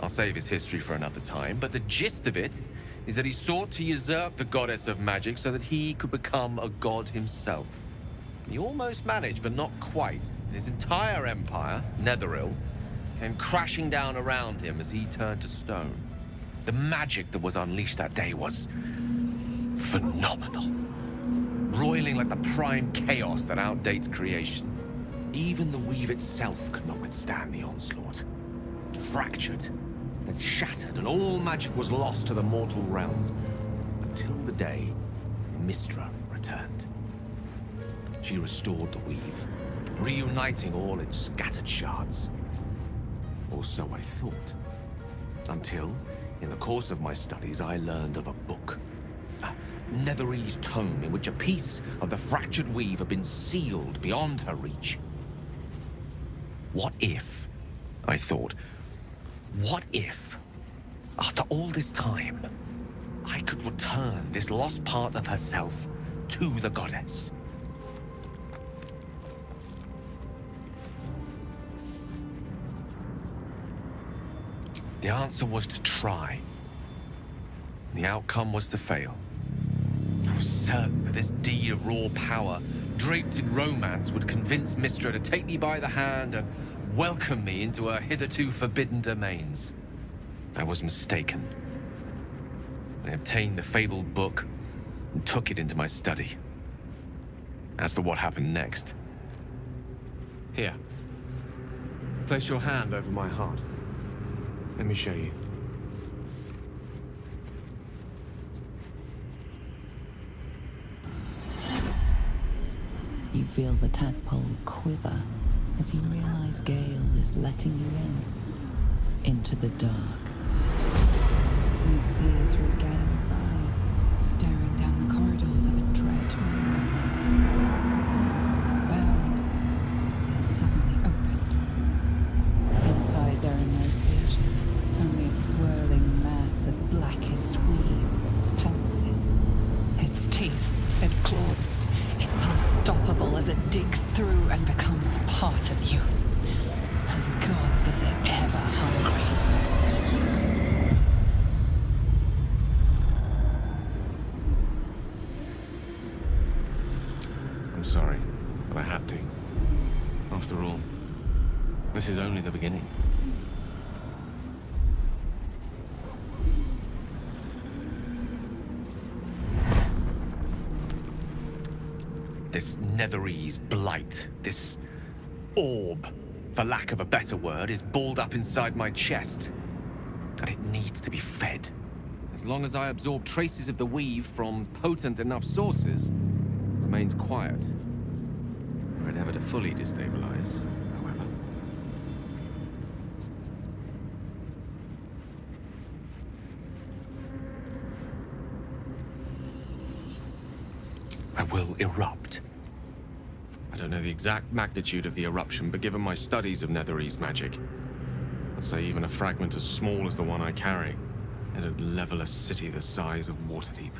I'll save his history for another time, but the gist of it is that he sought to usurp the goddess of magic so that he could become a god himself. He almost managed, but not quite. His entire empire, Netheril, came crashing down around him as he turned to stone. The magic that was unleashed that day was phenomenal. Roiling like the prime chaos that outdates creation. Even the weave itself could not withstand the onslaught. It fractured, then shattered, and all magic was lost to the mortal realms. Until the day Mystra returned. She restored the weave, reuniting all its scattered shards. Or so I thought. Until, in the course of my studies, I learned of a book. Netherese tome in which a piece of the fractured weave had been sealed beyond her reach. What if, I thought, what if, after all this time, I could return this lost part of herself to the goddess? The answer was to try. The outcome was to fail. I was certain that this deed of raw power, draped in romance, would convince Mystra to take me by the hand and welcome me into her hitherto forbidden domains. I was mistaken. I obtained the fabled book and took it into my study. As for what happened next... Here. Place your hand over my heart. Let me show you. You feel the tadpole quiver as you realize Gale is letting you into the dark. You see through Gale's eyes, staring down the corridors of a dread memory. Bound and suddenly opened. Inside there are no pages, only a swirling mass of blackest weave that pounces. Its teeth, its claws, it's unstoppable as it digs through and becomes part of you. And gods, is it ever hungry. I'm sorry, but I had to. After all, this is only the beginning. This Netherese blight, this orb, for lack of a better word, is balled up inside my chest. And it needs to be fed. As long as I absorb traces of the weave from potent enough sources, remains quiet. Were it ever to fully destabilize, however. I will erupt. I don't know the exact magnitude of the eruption, but given my studies of Netherese magic, I'd say even a fragment as small as the one I carry, it'd level a city the size of Waterdeep.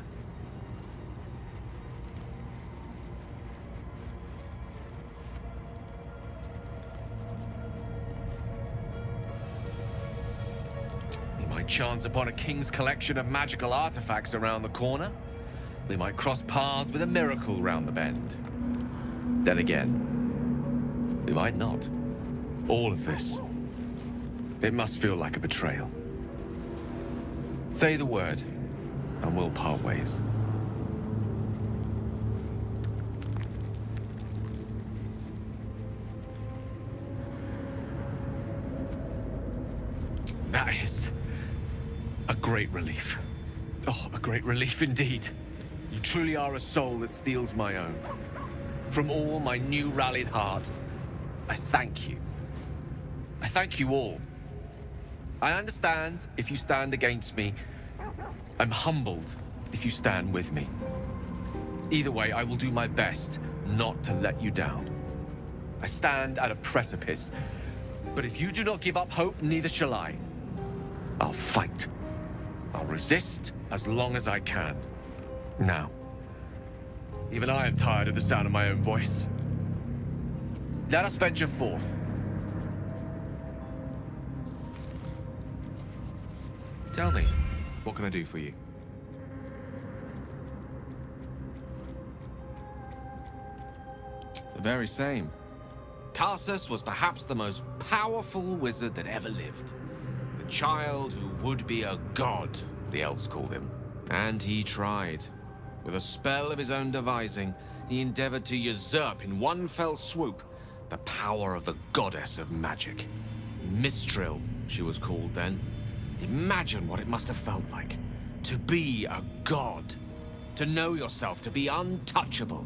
We might chance upon a king's collection of magical artifacts around the corner. We might cross paths with a miracle round the bend. Then again, we might not. All of this, it must feel like a betrayal. Say the word, and we'll part ways. That is a great relief. Oh, a great relief indeed. You truly are a soul that steals my own. From all my new rallied heart, I thank you. I thank you all. I understand if you stand against me. I'm humbled if you stand with me. Either way, I will do my best not to let you down. I stand at a precipice, but if you do not give up hope, neither shall I. I'll fight. I'll resist as long as I can. Now, even I am tired of the sound of my own voice. Let us venture forth. Tell me, what can I do for you? The very same. Karsus was perhaps the most powerful wizard that ever lived. The child who would be a god, the elves called him. And he tried. With a spell of his own devising, he endeavored to usurp in one fell swoop the power of the goddess of magic. Mistral, she was called then. Imagine what it must have felt like. To be a god. To know yourself to be untouchable.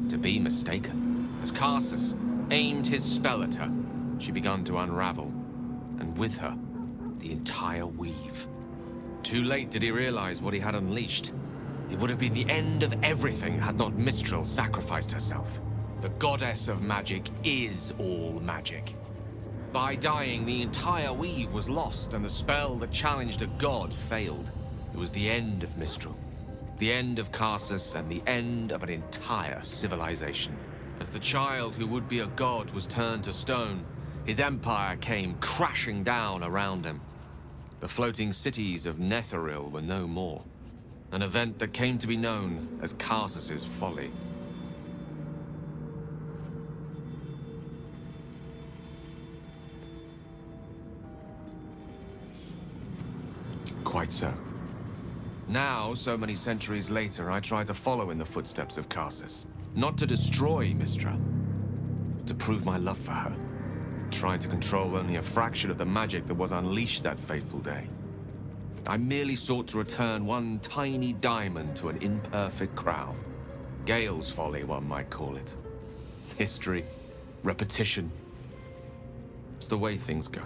To be mistaken. As Karsus aimed his spell at her, she began to unravel. And with her, the entire weave. Too late did he realize what he had unleashed. It would have been the end of everything had not Mistral sacrificed herself. The goddess of magic is all magic. By dying, the entire weave was lost, and the spell that challenged a god failed. It was the end of Mistral, the end of Karsus, and the end of an entire civilization. As the child who would be a god was turned to stone, his empire came crashing down around him. The floating cities of Netheril were no more. An event that came to be known as Karsus's folly. Quite so. Now, so many centuries later, I try to follow in the footsteps of Karsus. Not to destroy Mistra, but to prove my love for her. Trying to control only a fraction of the magic that was unleashed that fateful day. I merely sought to return one tiny diamond to an imperfect crown. Gale's folly, one might call it. History, repetition. It's the way things go.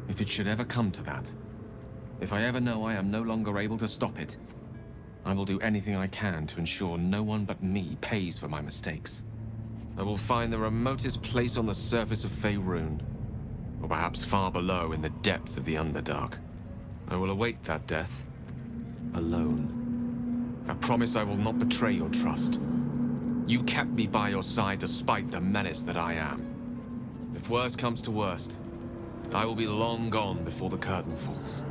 If it should ever come to that, if I ever know I am no longer able to stop it, I will do anything I can to ensure no one but me pays for my mistakes. I will find the remotest place on the surface of Faerun, or perhaps far below in the depths of the Underdark. I will await that death, alone. I promise I will not betray your trust. You kept me by your side despite the menace that I am. If worst comes to worst, I will be long gone before the curtain falls.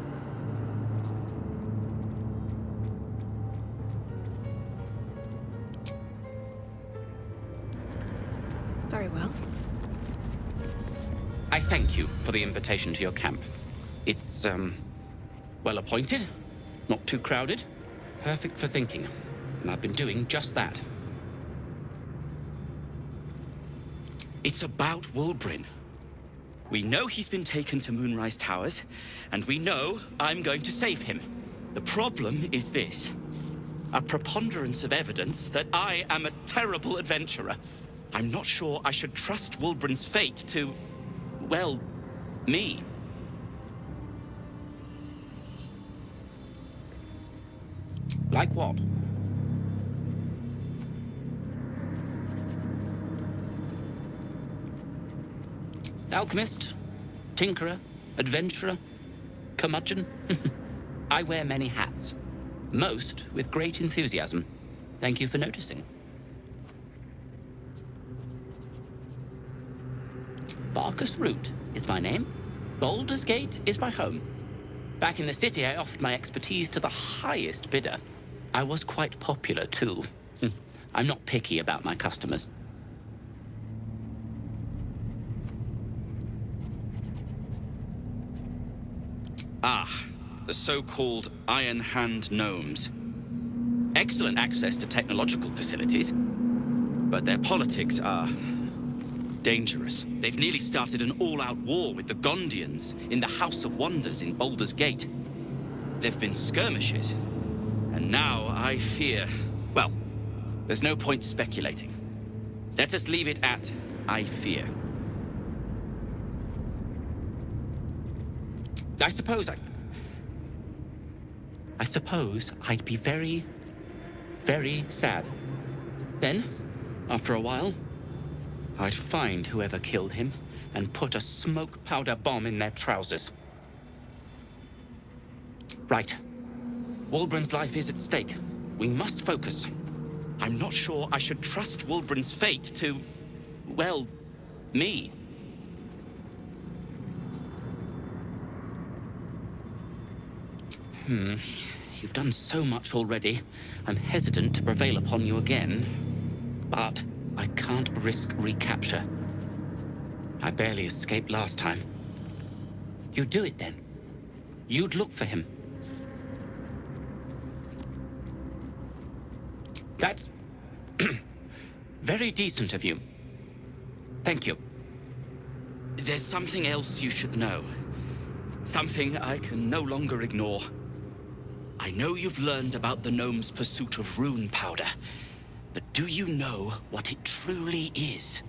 Very well. I thank you for the invitation to your camp. It's, well appointed, not too crowded, perfect for thinking. And I've been doing just that. It's about Wulbrin. We know he's been taken to Moonrise Towers, and we know I'm going to save him. The problem is this. A preponderance of evidence that I am a terrible adventurer. I'm not sure I should trust Wulbren's fate to, well, me. Like what? Alchemist, tinkerer, adventurer, curmudgeon. I wear many hats, most with great enthusiasm. Thank you for noticing. Barkus Root is my name. Baldur's Gate is my home. Back in the city, I offered my expertise to the highest bidder. I was quite popular, too. I'm not picky about my customers. Ah, the so-called Iron Hand Gnomes. Excellent access to technological facilities, but their politics are dangerous. They've nearly started an all-out war with the Gondians in the House of Wonders in Baldur's Gate. There've been skirmishes, and now I fear... Well, there's no point speculating. Let us leave it at I fear. I suppose I'd be very, very sad. Then, after a while, I'd find whoever killed him and put a smoke powder bomb in their trousers. Right. Wulbren's life is at stake. We must focus. I'm not sure I should trust Wulbren's fate to, well, me. You've done so much already. I'm hesitant to prevail upon you again. But I can't risk recapture. I barely escaped last time. You'd do it then. You'd look for him. That's very decent of you. Thank you. There's something else you should know. Something I can no longer ignore. I know you've learned about the gnome's pursuit of rune powder, but do you know what it truly is?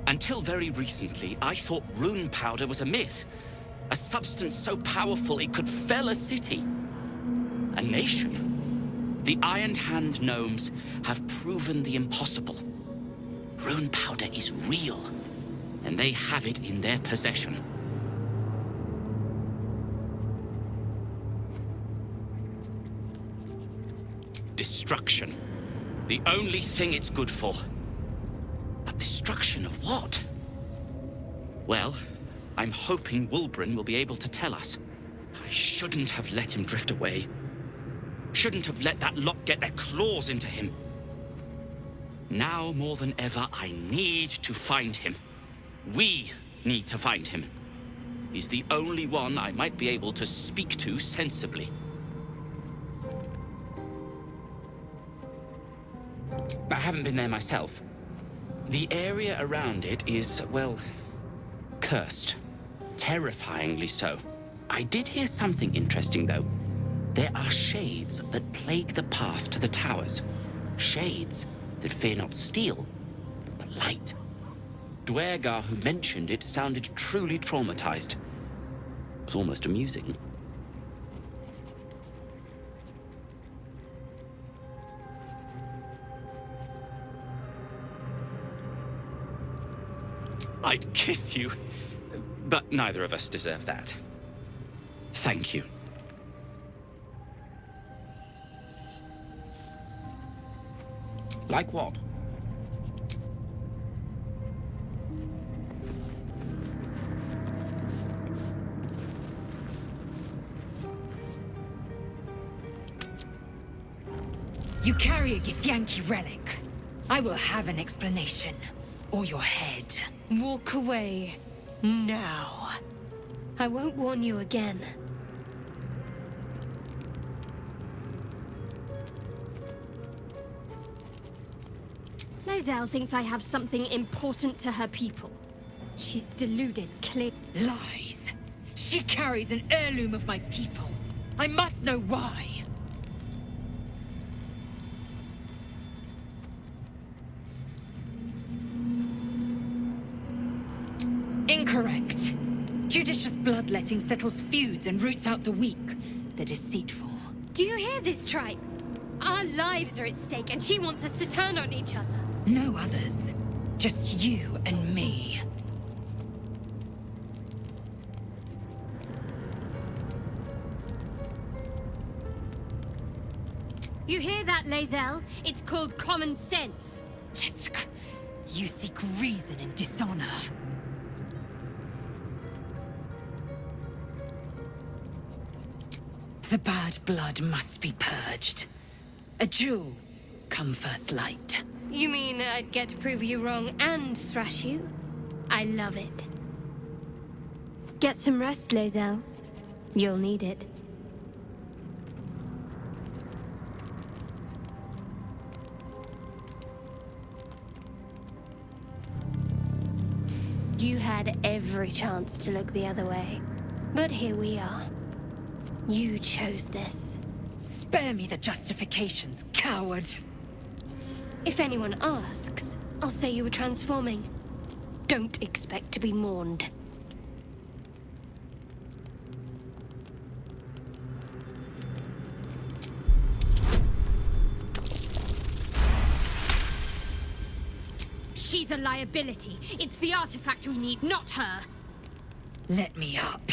Until very recently, I thought rune powder was a myth. A substance so powerful it could fell a city. A nation. The Iron Hand gnomes have proven the impossible. Rune powder is real, and they have it in their possession. Destruction. The only thing it's good for. But destruction of what? Well, I'm hoping Wulbren will be able to tell us. I shouldn't have let him drift away. Shouldn't have let that lot get their claws into him. Now more than ever, I need to find him. We need to find him. He's the only one I might be able to speak to sensibly. I haven't been there myself. The area around it is, well, cursed. Terrifyingly so. I did hear something interesting, though. There are shades that plague the path to the towers. Shades that fear not steel, but light. 듀에르가, who mentioned it, sounded truly traumatized. It was almost amusing. I'd kiss you, but neither of us deserve that. Thank you. Like what? You carry a Giftyanki relic. I will have an explanation. Or your head. Walk away. Now. I won't warn you again. Lae'zel thinks I have something important to her people. She's deluded, clear. Lies. She carries an heirloom of my people. I must know why. Incorrect. Judicious bloodletting settles feuds and roots out the weak, the deceitful. Do you hear this, tribe? Our lives are at stake, and she wants us to turn on each other. No others. Just you and me. You hear that, Lae'zel? It's called common sense. You seek reason in dishonor. The bad blood must be purged. A jewel come first light. You mean I'd get to prove you wrong and thrash you? I love it. Get some rest, Lae'zel. You'll need it. You had every chance to look the other way, but here we are. You chose this. Spare me the justifications, coward. If anyone asks, I'll say you were transforming. Don't expect to be mourned. She's a liability. It's the artifact we need, not her. Let me up,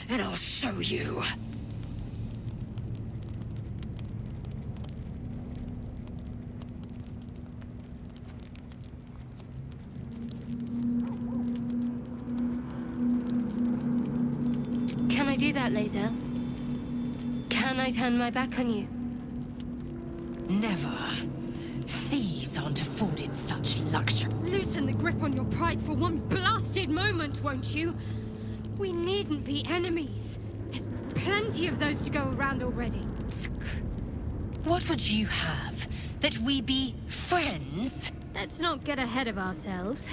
and I'll show you. Can I do that, Lae'zel? Can I turn my back on you? Never. Thieves aren't afforded such luxury. Loosen the grip on your pride for one blasted moment, won't you? We needn't be enemies. There's plenty of those to go around already. What would you have? That we be friends? Let's not get ahead of ourselves.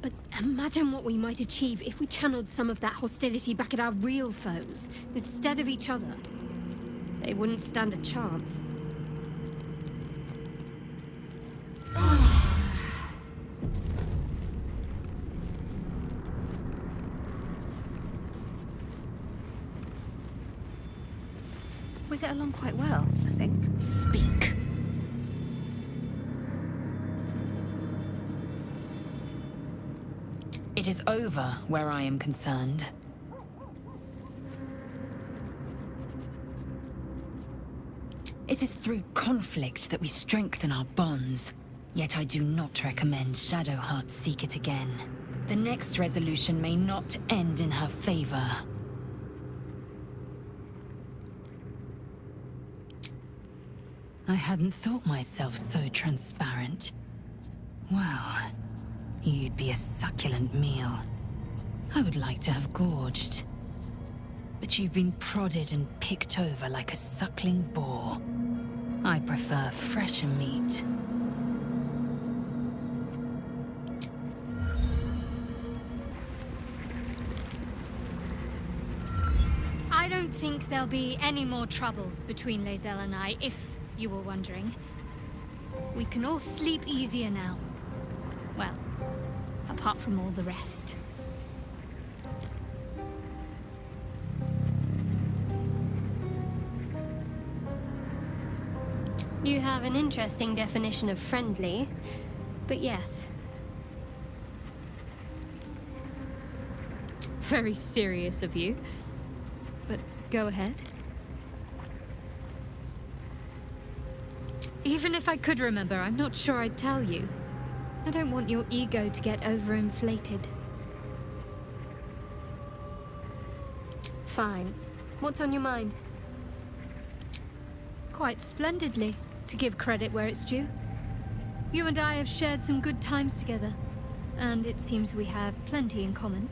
But imagine what we might achieve if we channeled some of that hostility back at our real foes, instead of each other. They wouldn't stand a chance. We get along quite well, I think. Speak. It is over where I am concerned. It is through conflict that we strengthen our bonds. Yet I do not recommend Shadowheart seek it again. The next resolution may not end in her favor. I hadn't thought myself so transparent. Well, you'd be a succulent meal. I would like to have gorged. But you've been prodded and picked over like a suckling boar. I prefer fresher meat. I don't think there'll be any more trouble between Lae'zel and I, if you were wondering. We can all sleep easier now. Well, apart from all the rest. You have an interesting definition of friendly, but yes. Very serious of you, but go ahead. Even if I could remember, I'm not sure I'd tell you. I don't want your ego to get overinflated. Fine. What's on your mind? Quite splendidly, to give credit where it's due. You and I have shared some good times together, and it seems we have plenty in common.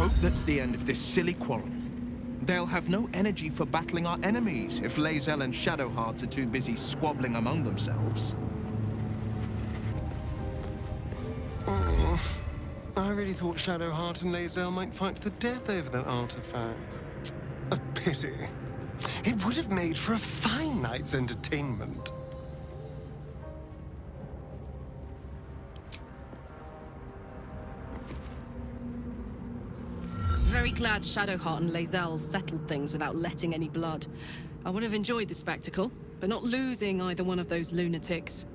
hope that's the end of this silly quarrel. They'll have no energy for battling our enemies if Lae'zel and 섀도하트 are too busy squabbling among themselves. Oh, I really thought 섀도하트 and Lae'zel might fight to the death over that artifact. A pity. It would have made for a fine night's entertainment. Very glad 섀도하트 and Lae'zel settled things without letting any blood. I would have enjoyed the spectacle, but not losing either one of those lunatics.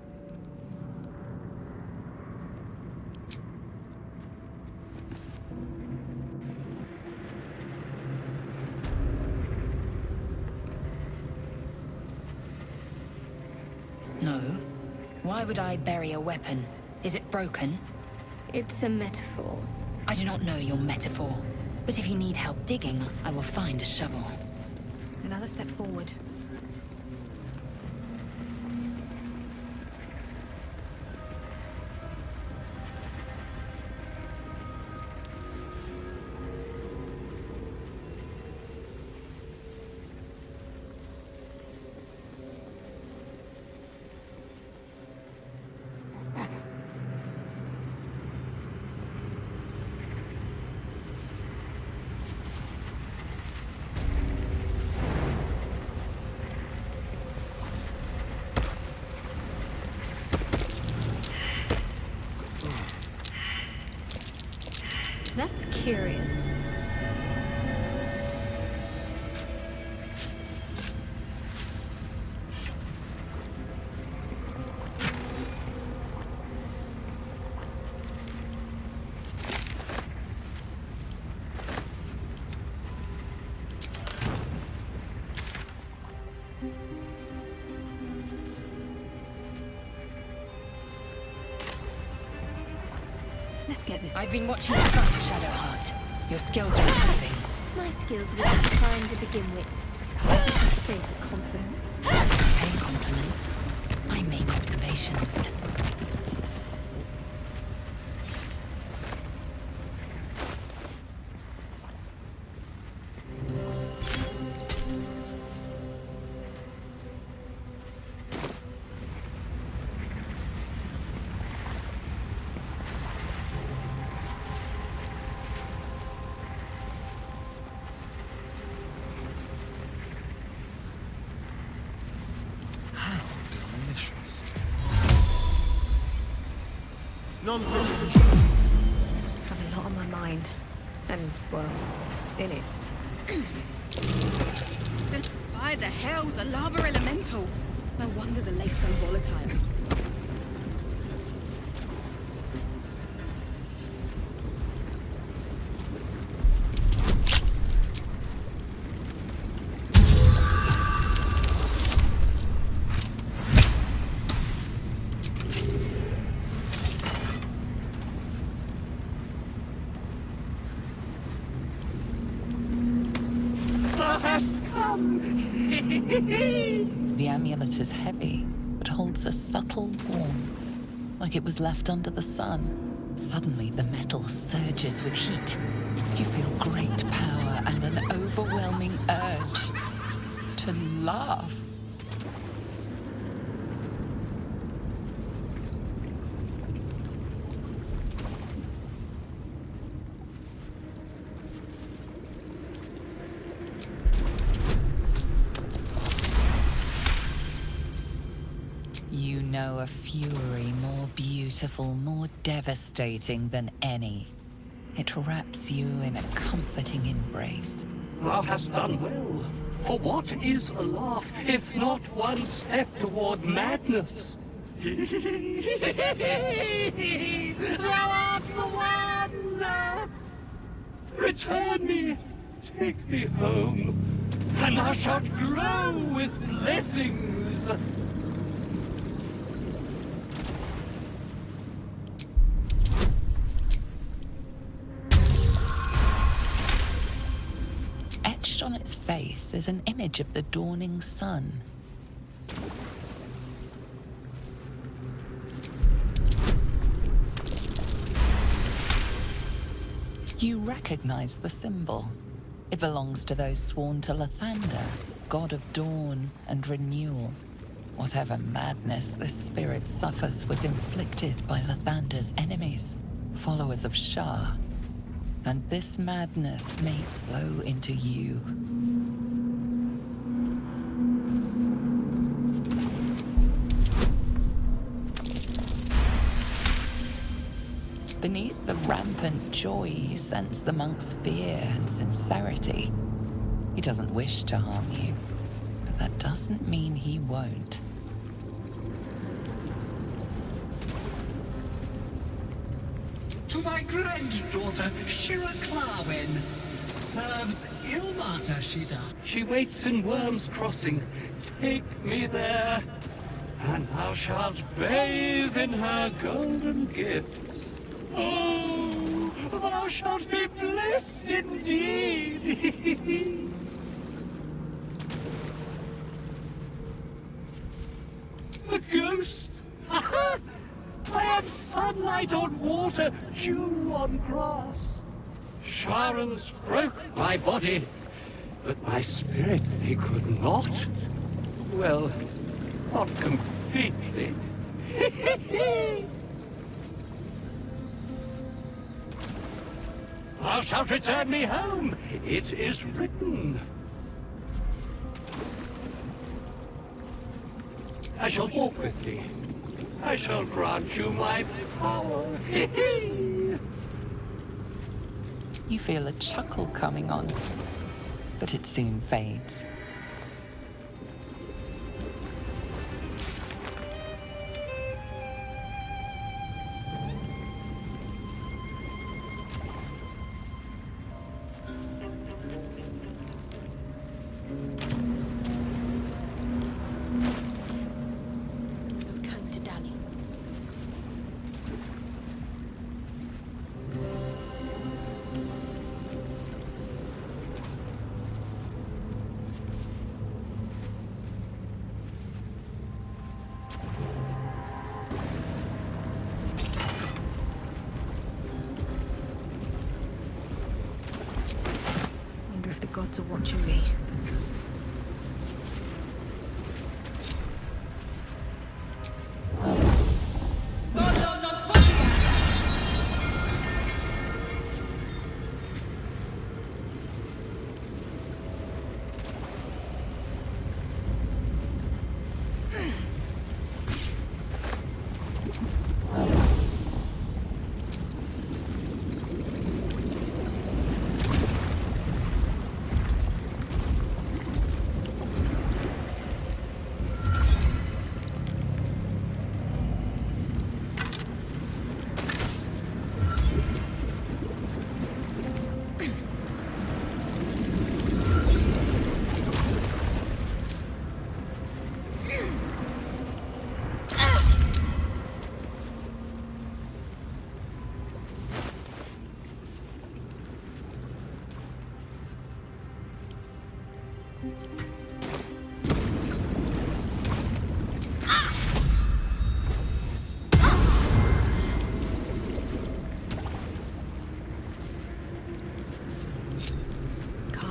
No. Why would I bury a weapon? Is it broken? It's a metaphor. I do not know your metaphor. But if you need help digging, I will find a shovel. Another step forward. That's curious. Let's get this. I've been watching you fight, 섀도하트. Your skills are improving. My skills were fine to begin with. You can save the compliments. Pay compliments. I make observations. Have a lot on my mind. And, well, in it. By the hells, a lava elemental! No wonder the lake's so volatile. The amulet is heavy, but holds a subtle warmth, like it was left under the sun. Suddenly, the metal surges with heat. You feel great power and an overwhelming urge to laugh. You know a fury more beautiful, more devastating than any. It wraps you in a comforting embrace. Thou hast done well. For what is a laugh if not one step toward madness? Thou art the one! Return me, take me home, and thou shalt grow with blessings. Etched on its face is an image of the dawning sun. You recognize the symbol. It belongs to those sworn to Lathander, god of dawn and renewal. Whatever madness this spirit suffers was inflicted by Lathander's enemies, followers of Shah. And this madness may flow into you. Beneath the rampant joy, you sense the monk's fear and sincerity. He doesn't wish to harm you, but that doesn't mean he won't. To my granddaughter, Shira Clarwen, serves Ilmata Shida. She waits in Worm's Crossing. Take me there, and thou shalt bathe in her golden gifts. Oh, thou shalt be blessed indeed. A ghost? I am sunlight on water, dew on grass. Sharons broke my body, but my spirit they could not. Well, not completely. Thou shalt return me home. It is written. I shall walk with thee. I shall grant you my power. You feel a chuckle coming on, but it soon fades. If the gods are watching me.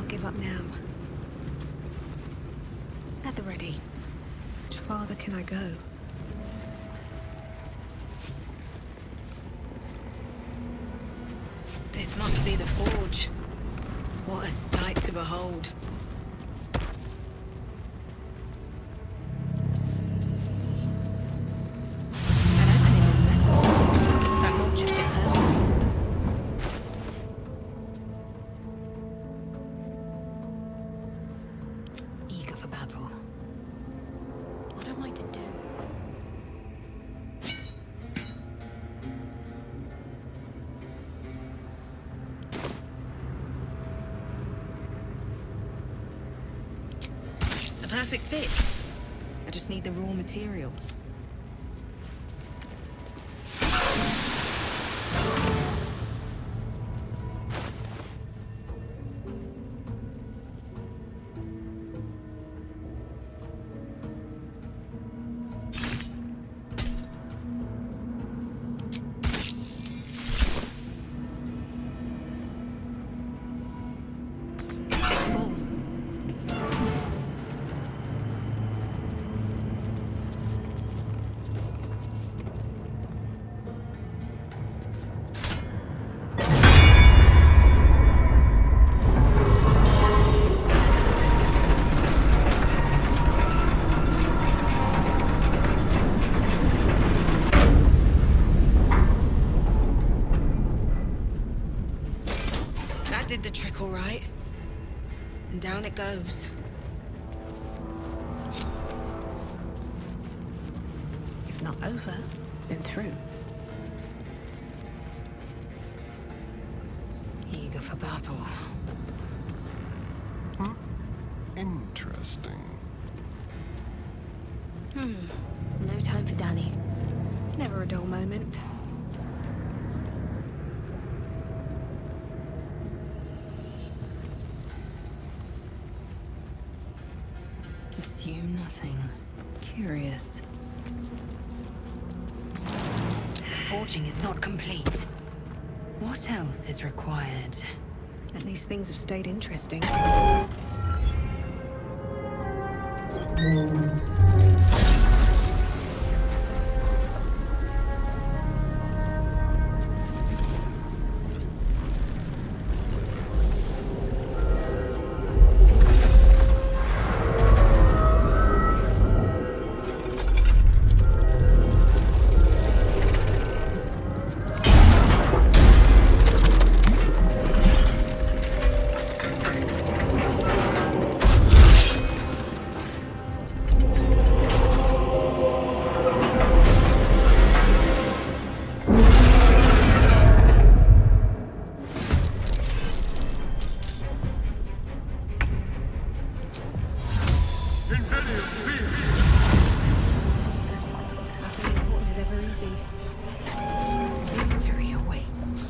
Give up now. At the ready. How farther can I go? This must be the forge. What a sight to behold. An opening in metal. That mold should fit perfectly. What am I to do? A perfect fit. I just need the raw materials. And down it goes. If not over, then through. Eager for battle. Interesting. No time for Danny. Never a dull moment. Assume nothing. Curious. The forging is not complete. What else is required? At least things have stayed interesting. Victory awaits.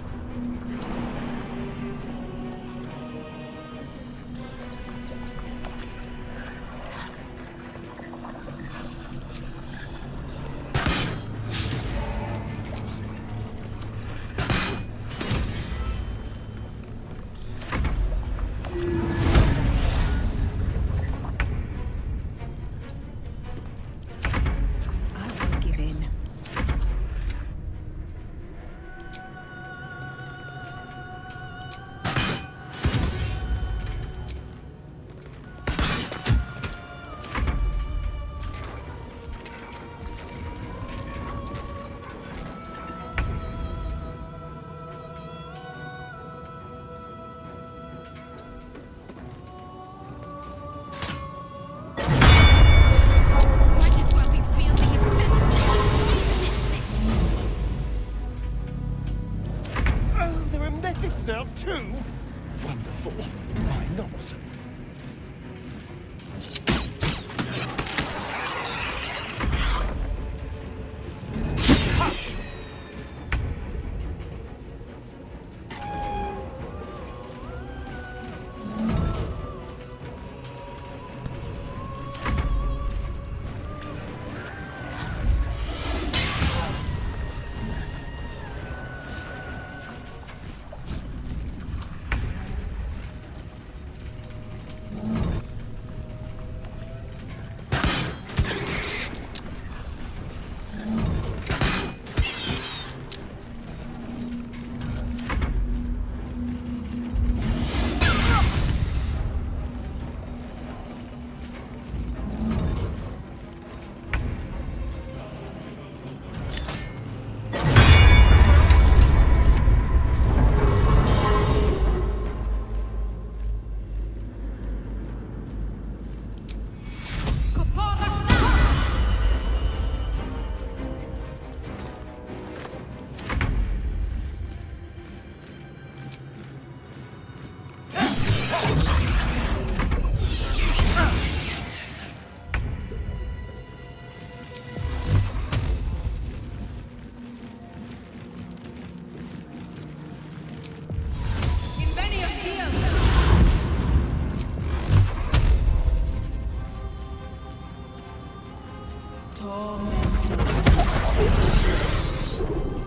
I won't give in. Might as well be wielding a Oh, there are methods now too. Wonderful. Why not?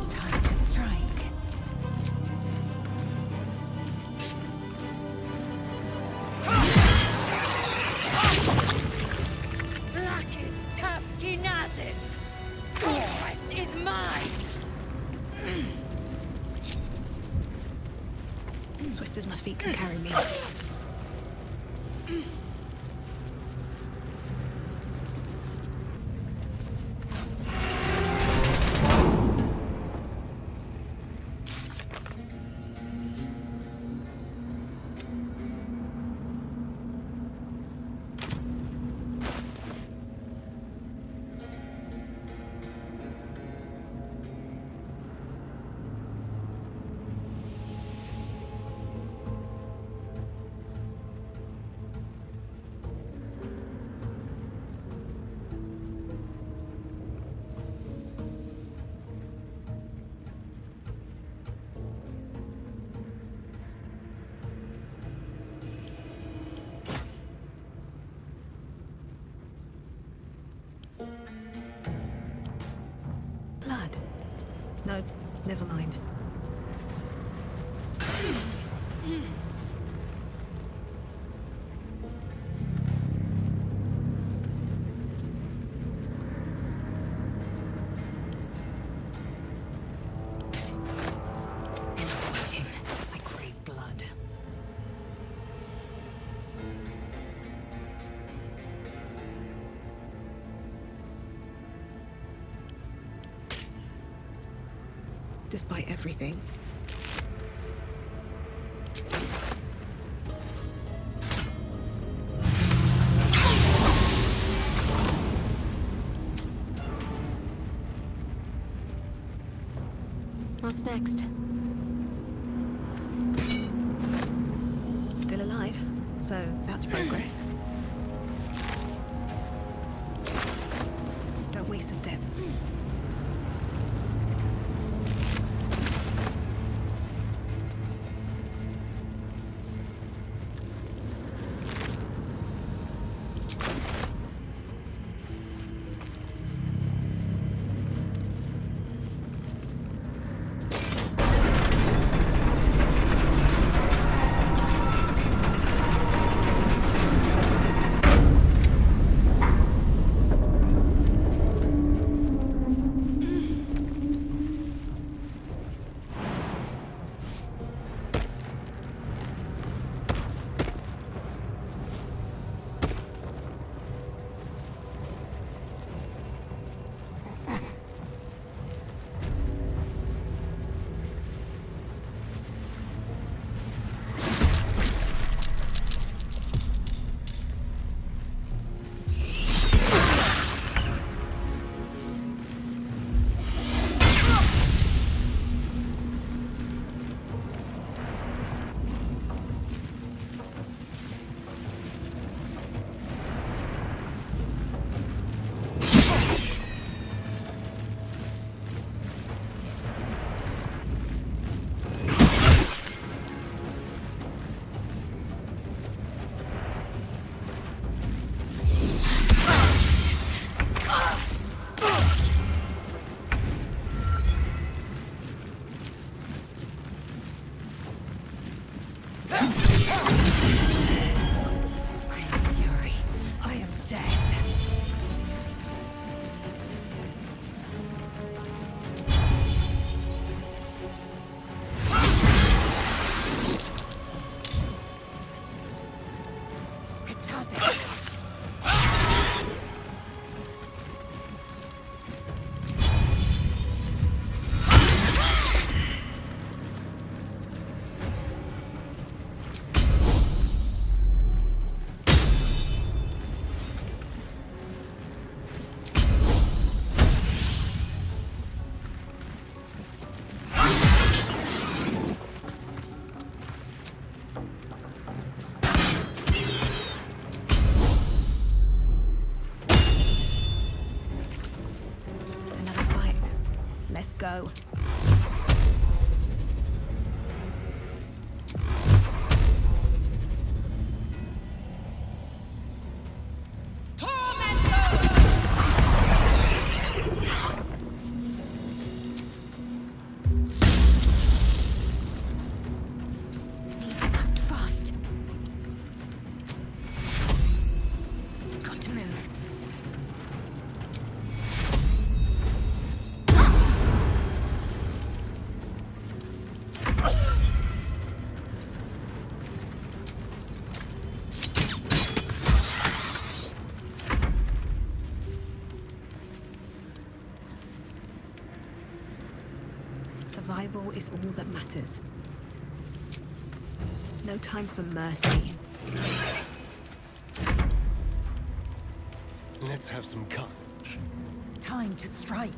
Time to strike. Flakin, Tafki Nazin! Quest is mine! Swift as my feet can carry me. Never mind. I crave blood. Despite everything, What's next? still alive, so that's progress. Don't waste a step. Go. Survival is all that matters. No time for mercy. Let's have some courage. Time to strike.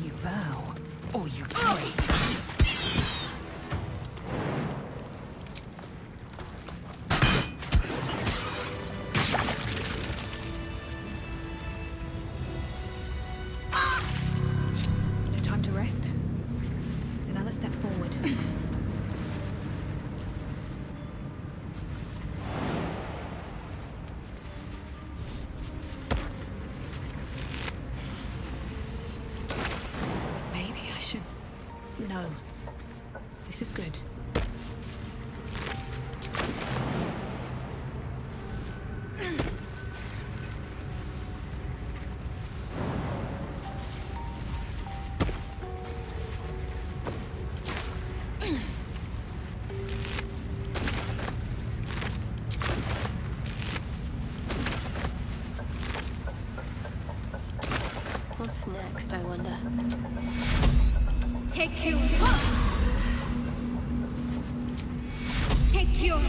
You bow, or you pray. No time to rest. Another step forward. Maybe I No. This is good. What's next, I wonder? Take you up. Take you up.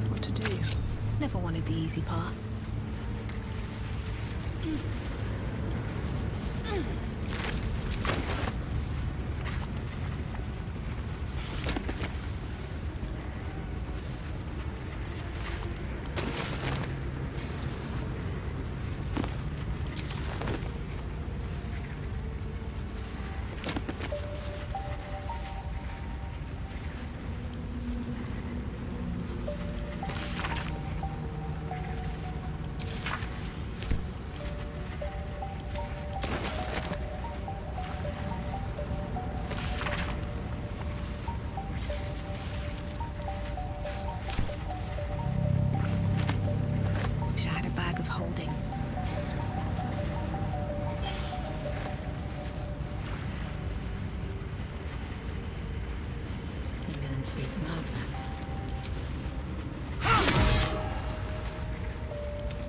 What to do? Never wanted the easy path.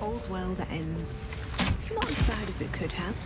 All's well that ends not as bad as it could have.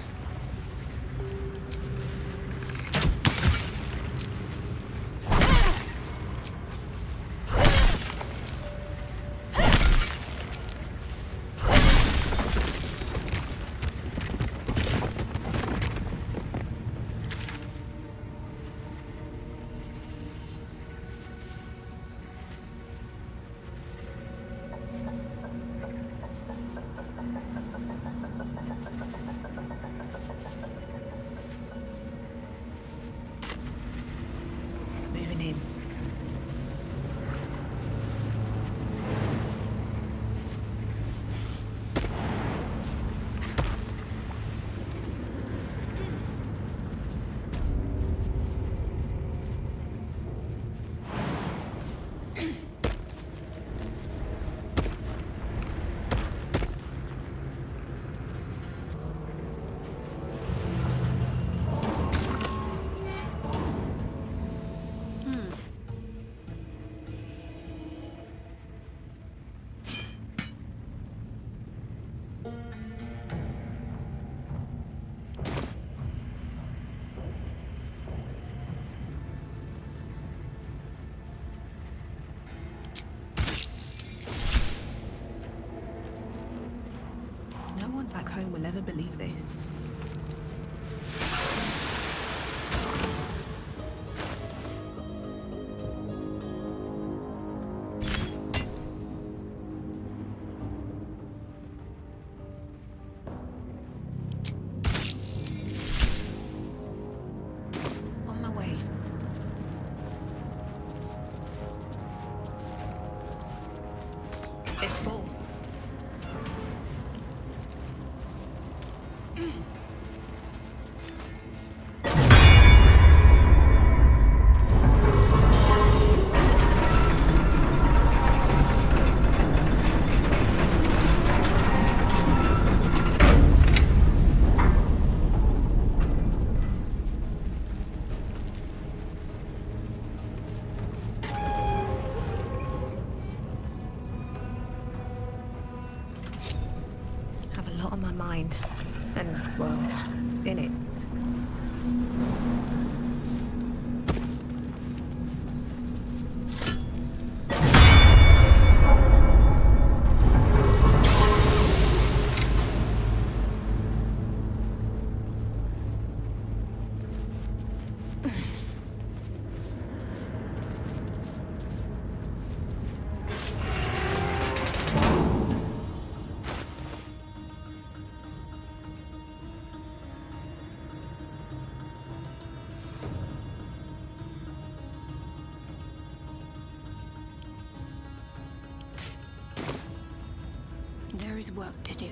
Back home will ever believe this. On my way. It's full. On my mind, and, well, in it. There is work to do.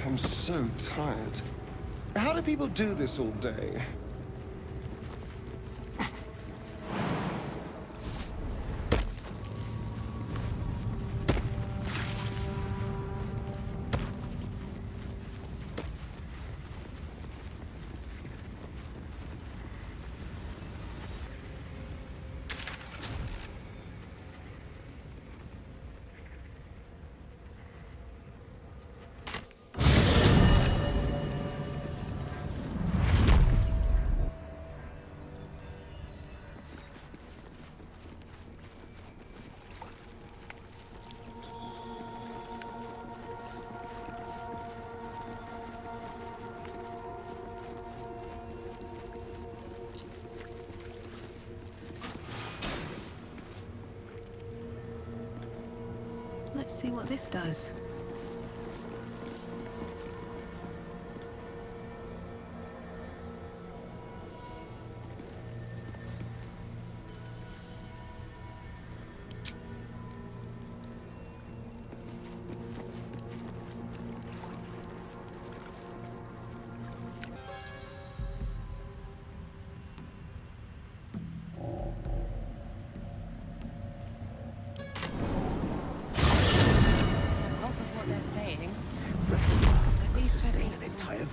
I'm so tired. How do people do this all day? Let's see what this does.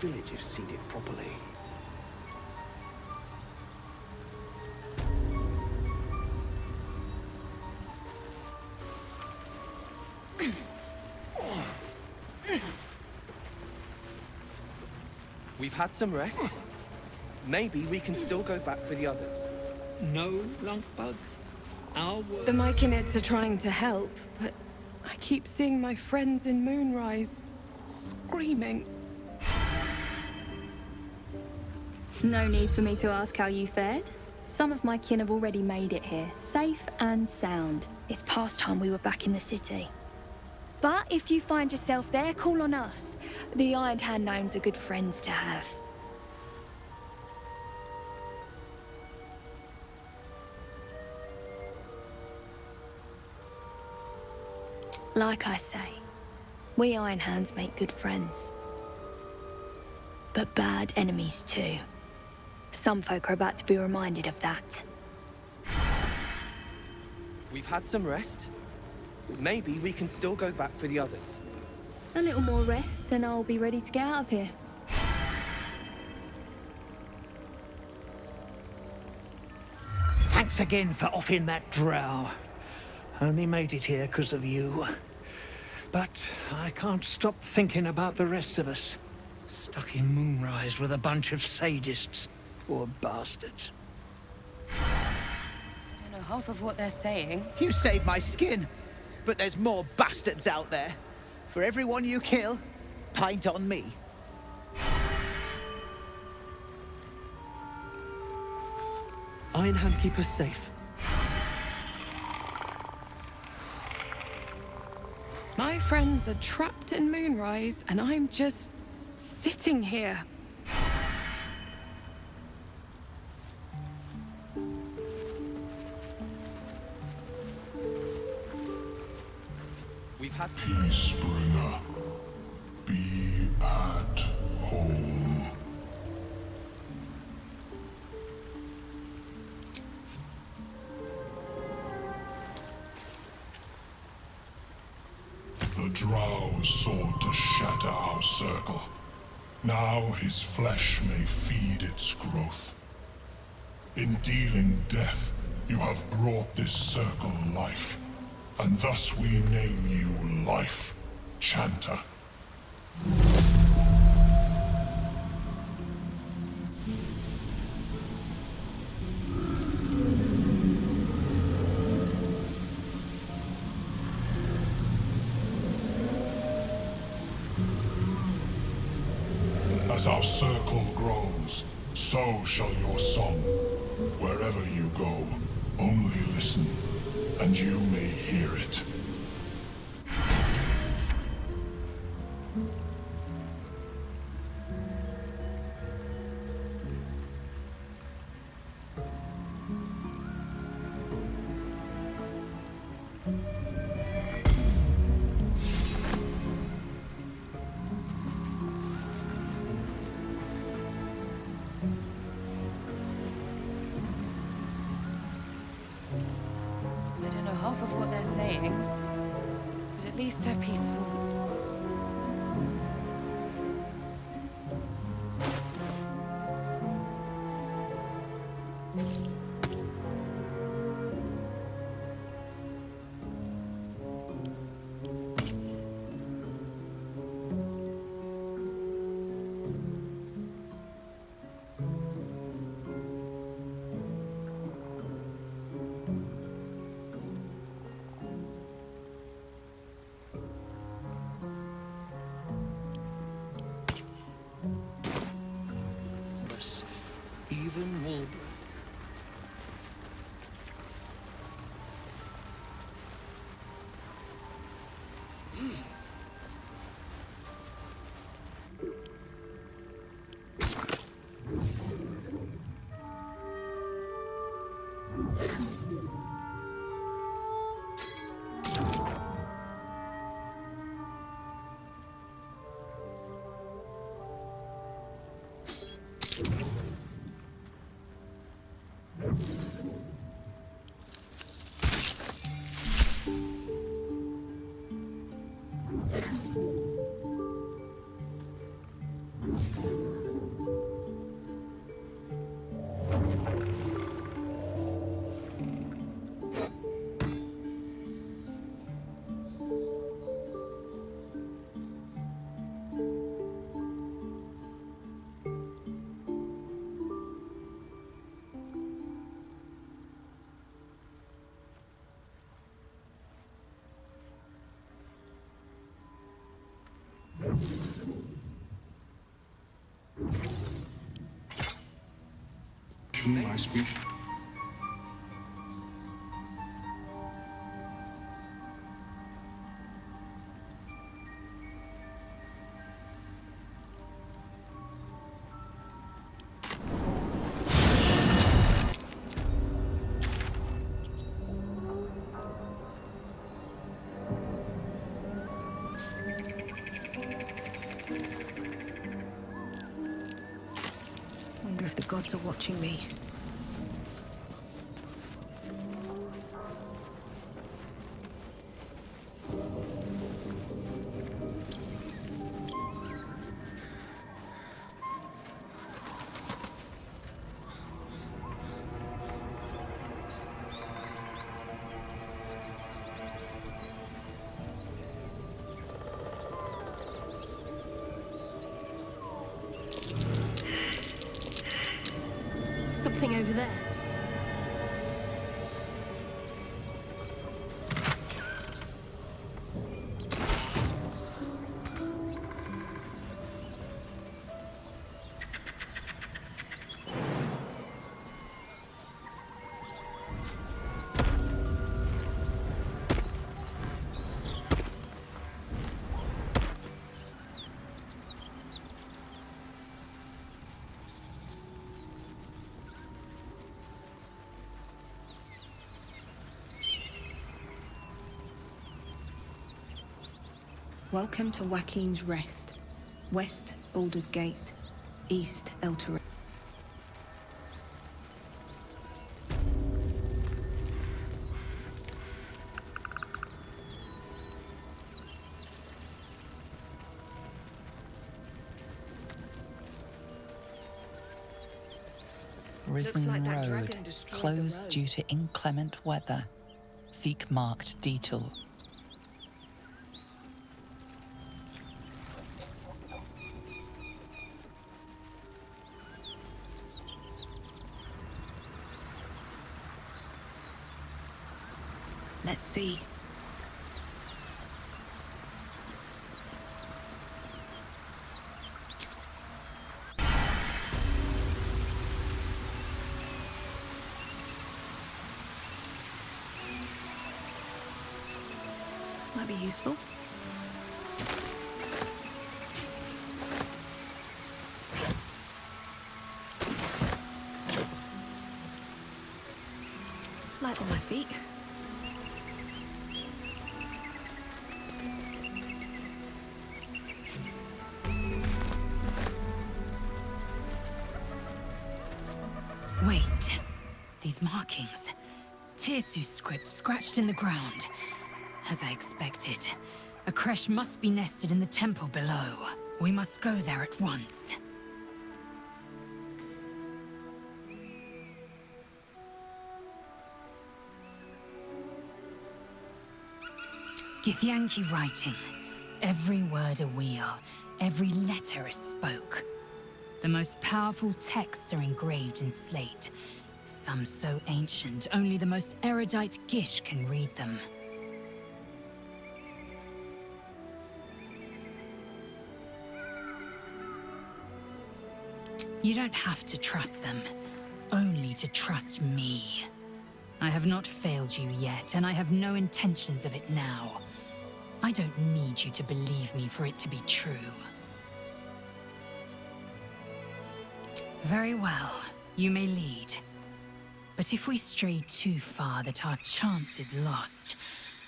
village if seeded properly. We've had some rest. Maybe we can still go back for the others. No, Lunkbug? Our work... The Myconheads are trying to help, but I keep seeing my friends in Moonrise screaming. No need for me to ask how you fared. Some of my kin have already made it here, safe and sound. It's past time we were back in the city. But if you find yourself there, call on us. The Iron Hand gnomes are good friends to have. Like I say, we Iron Hands make good friends. But bad enemies too. Some folk are about to be reminded of that. We've had some rest. Maybe we can still go back for the others. A little more rest and I'll be ready to get out of here. Thanks again for offing that drow. Only made it here because of you. But I can't stop thinking about the rest of us. Stuck in Moonrise with a bunch of sadists. Poor bastards. I don't know half of what they're saying. You saved my skin, but there's more bastards out there. For everyone you kill, pint on me. Iron Hand, keep us safe. My friends are trapped in Moonrise, and I'm just sitting here. We've had Peace, bringer. Be at home. The drow sought to shatter our circle. Now his flesh may feed its growth. In dealing death, you have brought this circle life. And thus we name you Life, Chanter. As our circle grows, so shall your song. Wherever you go, only listen, and you may hear it. I don't know half of what they're saying, but at least they're peaceful. Even Wolverine. Listen, my speech. Wonder if the gods are watching me. Something over there. Welcome to Joaquin's Rest. West, Baldur's Gate. East, Elter. Risen like that road, dragon destroyed the closed road. due to inclement weather. Seek marked detour. Let's see. Might be useful. Light on my feet. Wait. These markings. Tirsu's script scratched in the ground. As I expected. A creche must be nested in the temple below. We must go there at once. Githyanki writing. Every word a wheel. Every letter a spoke. The most powerful texts are engraved in slate. Some so ancient, only the most erudite Gish can read them. You don't have to trust them, only to trust me. I have not failed you yet, and I have no intentions of it now. I don't need you to believe me for it to be true. Very well, you may lead. But if we stray too far that our chance is lost,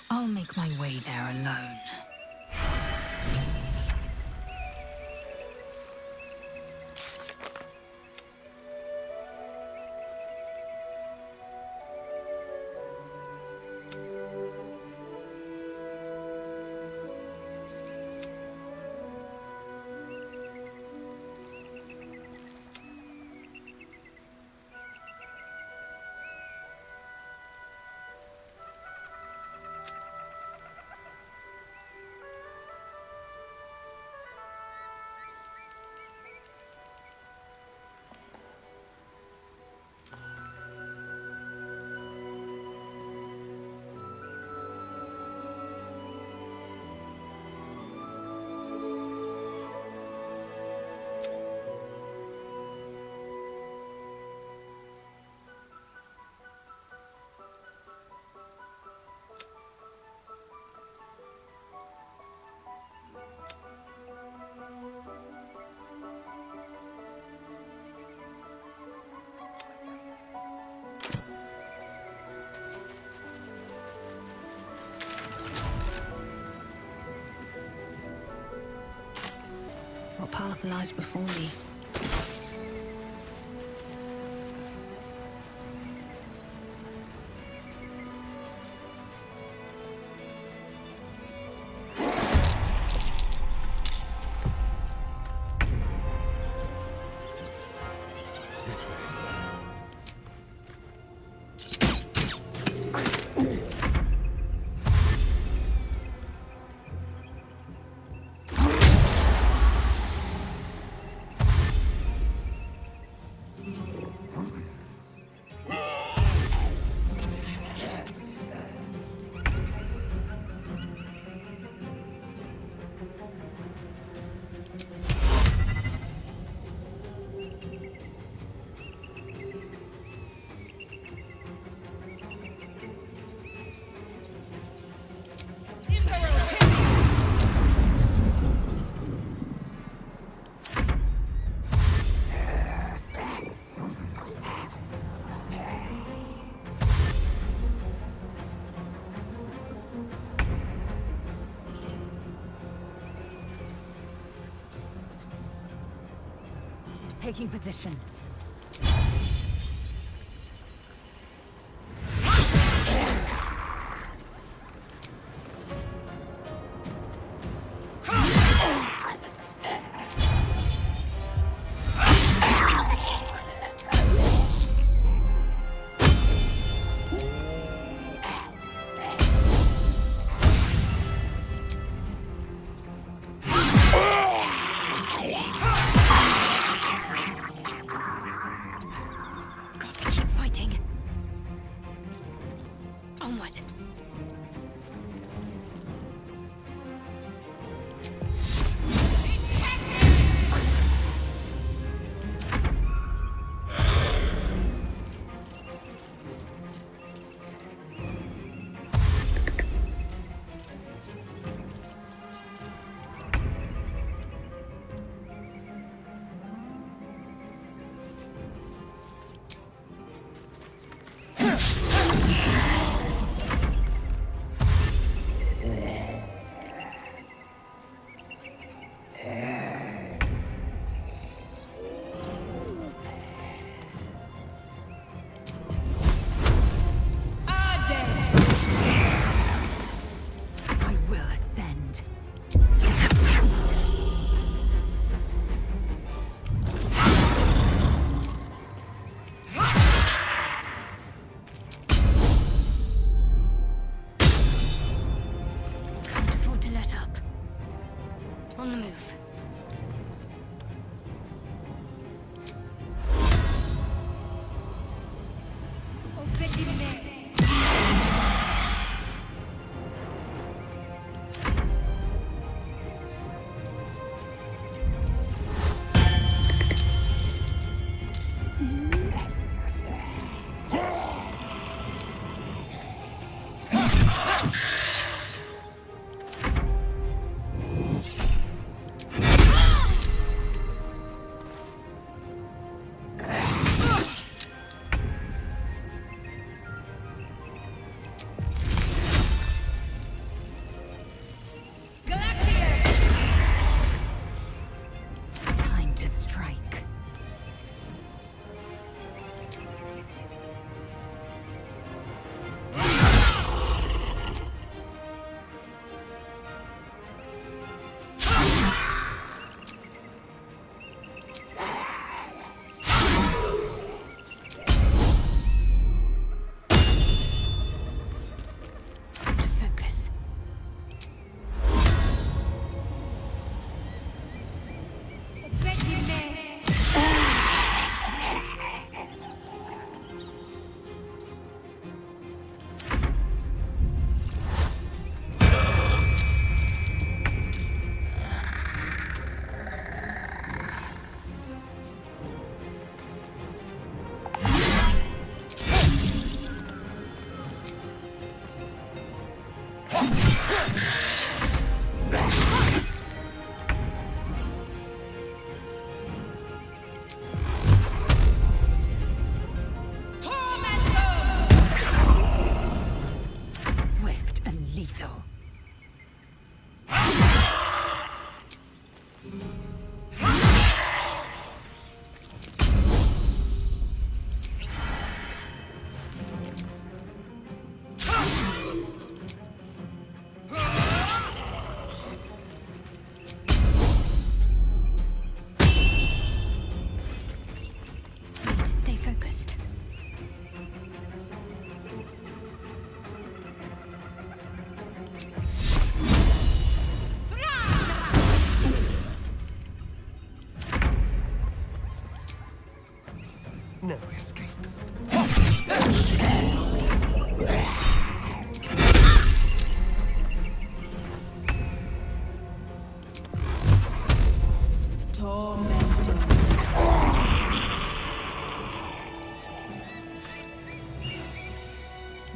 I'll make my way there alone. path lies before me. Taking position.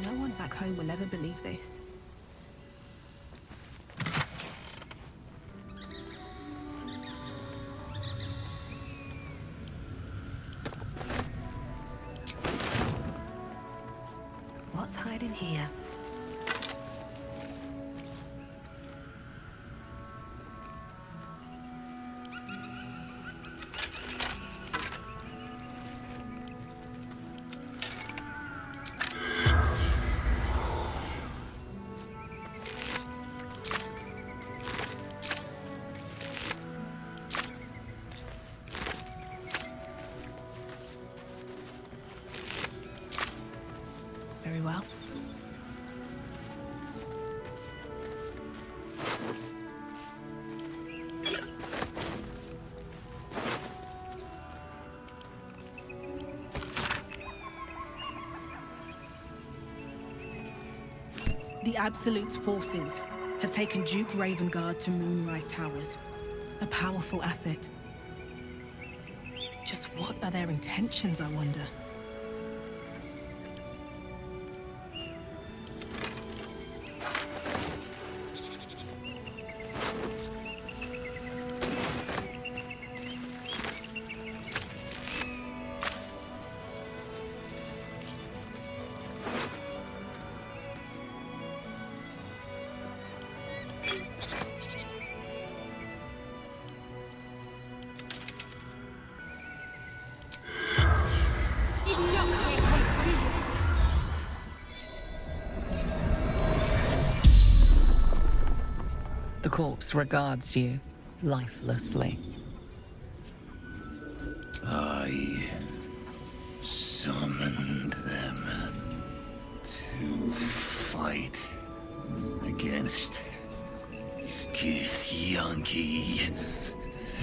No one back home will ever believe this. What's hiding here? Very well. The Absolute's forces have taken Duke Ravengard to Moonrise Towers. A powerful asset. Just what are their intentions, I wonder? The corpse regards you lifelessly. I summoned them to fight against Githeonki.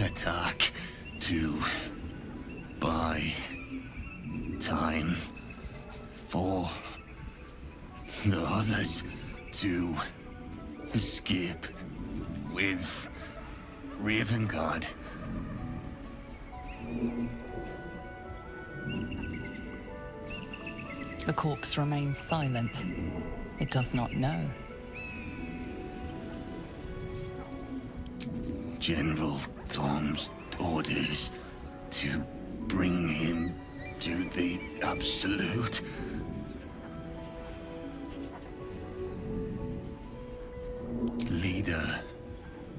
Attack to buy time for the others to escape with Ravengard. The corpse remains silent. It does not know. General Tom's orders to bring him to the Absolute. Leader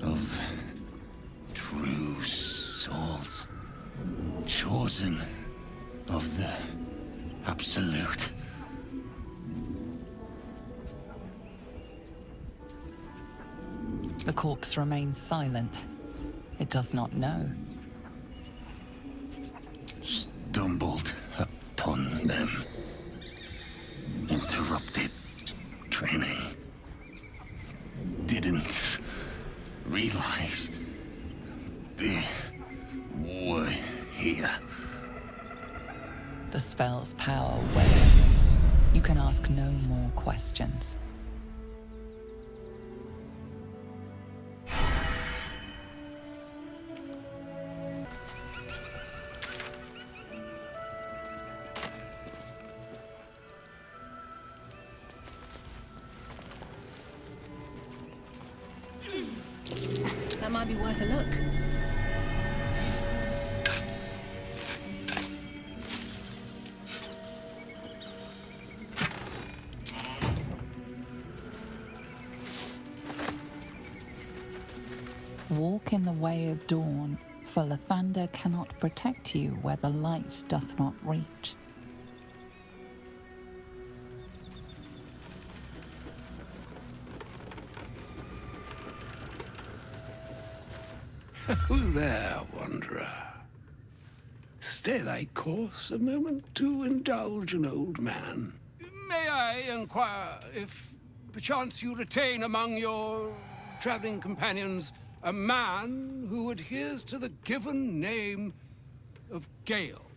of true souls, chosen of the Absolute. The corpse remains silent. It does not know. Stumbled upon them. Interrupted training. Didn't realize they were here. The spell's power wanes. You can ask no more questions. That might be worth a look. Walk in the way of dawn, for Lathander cannot protect you where the light doth not reach. Who there, wanderer? Stay thy course a moment to indulge an old man. May I inquire if perchance you retain among your traveling companions a man who adheres to the given name of Gale?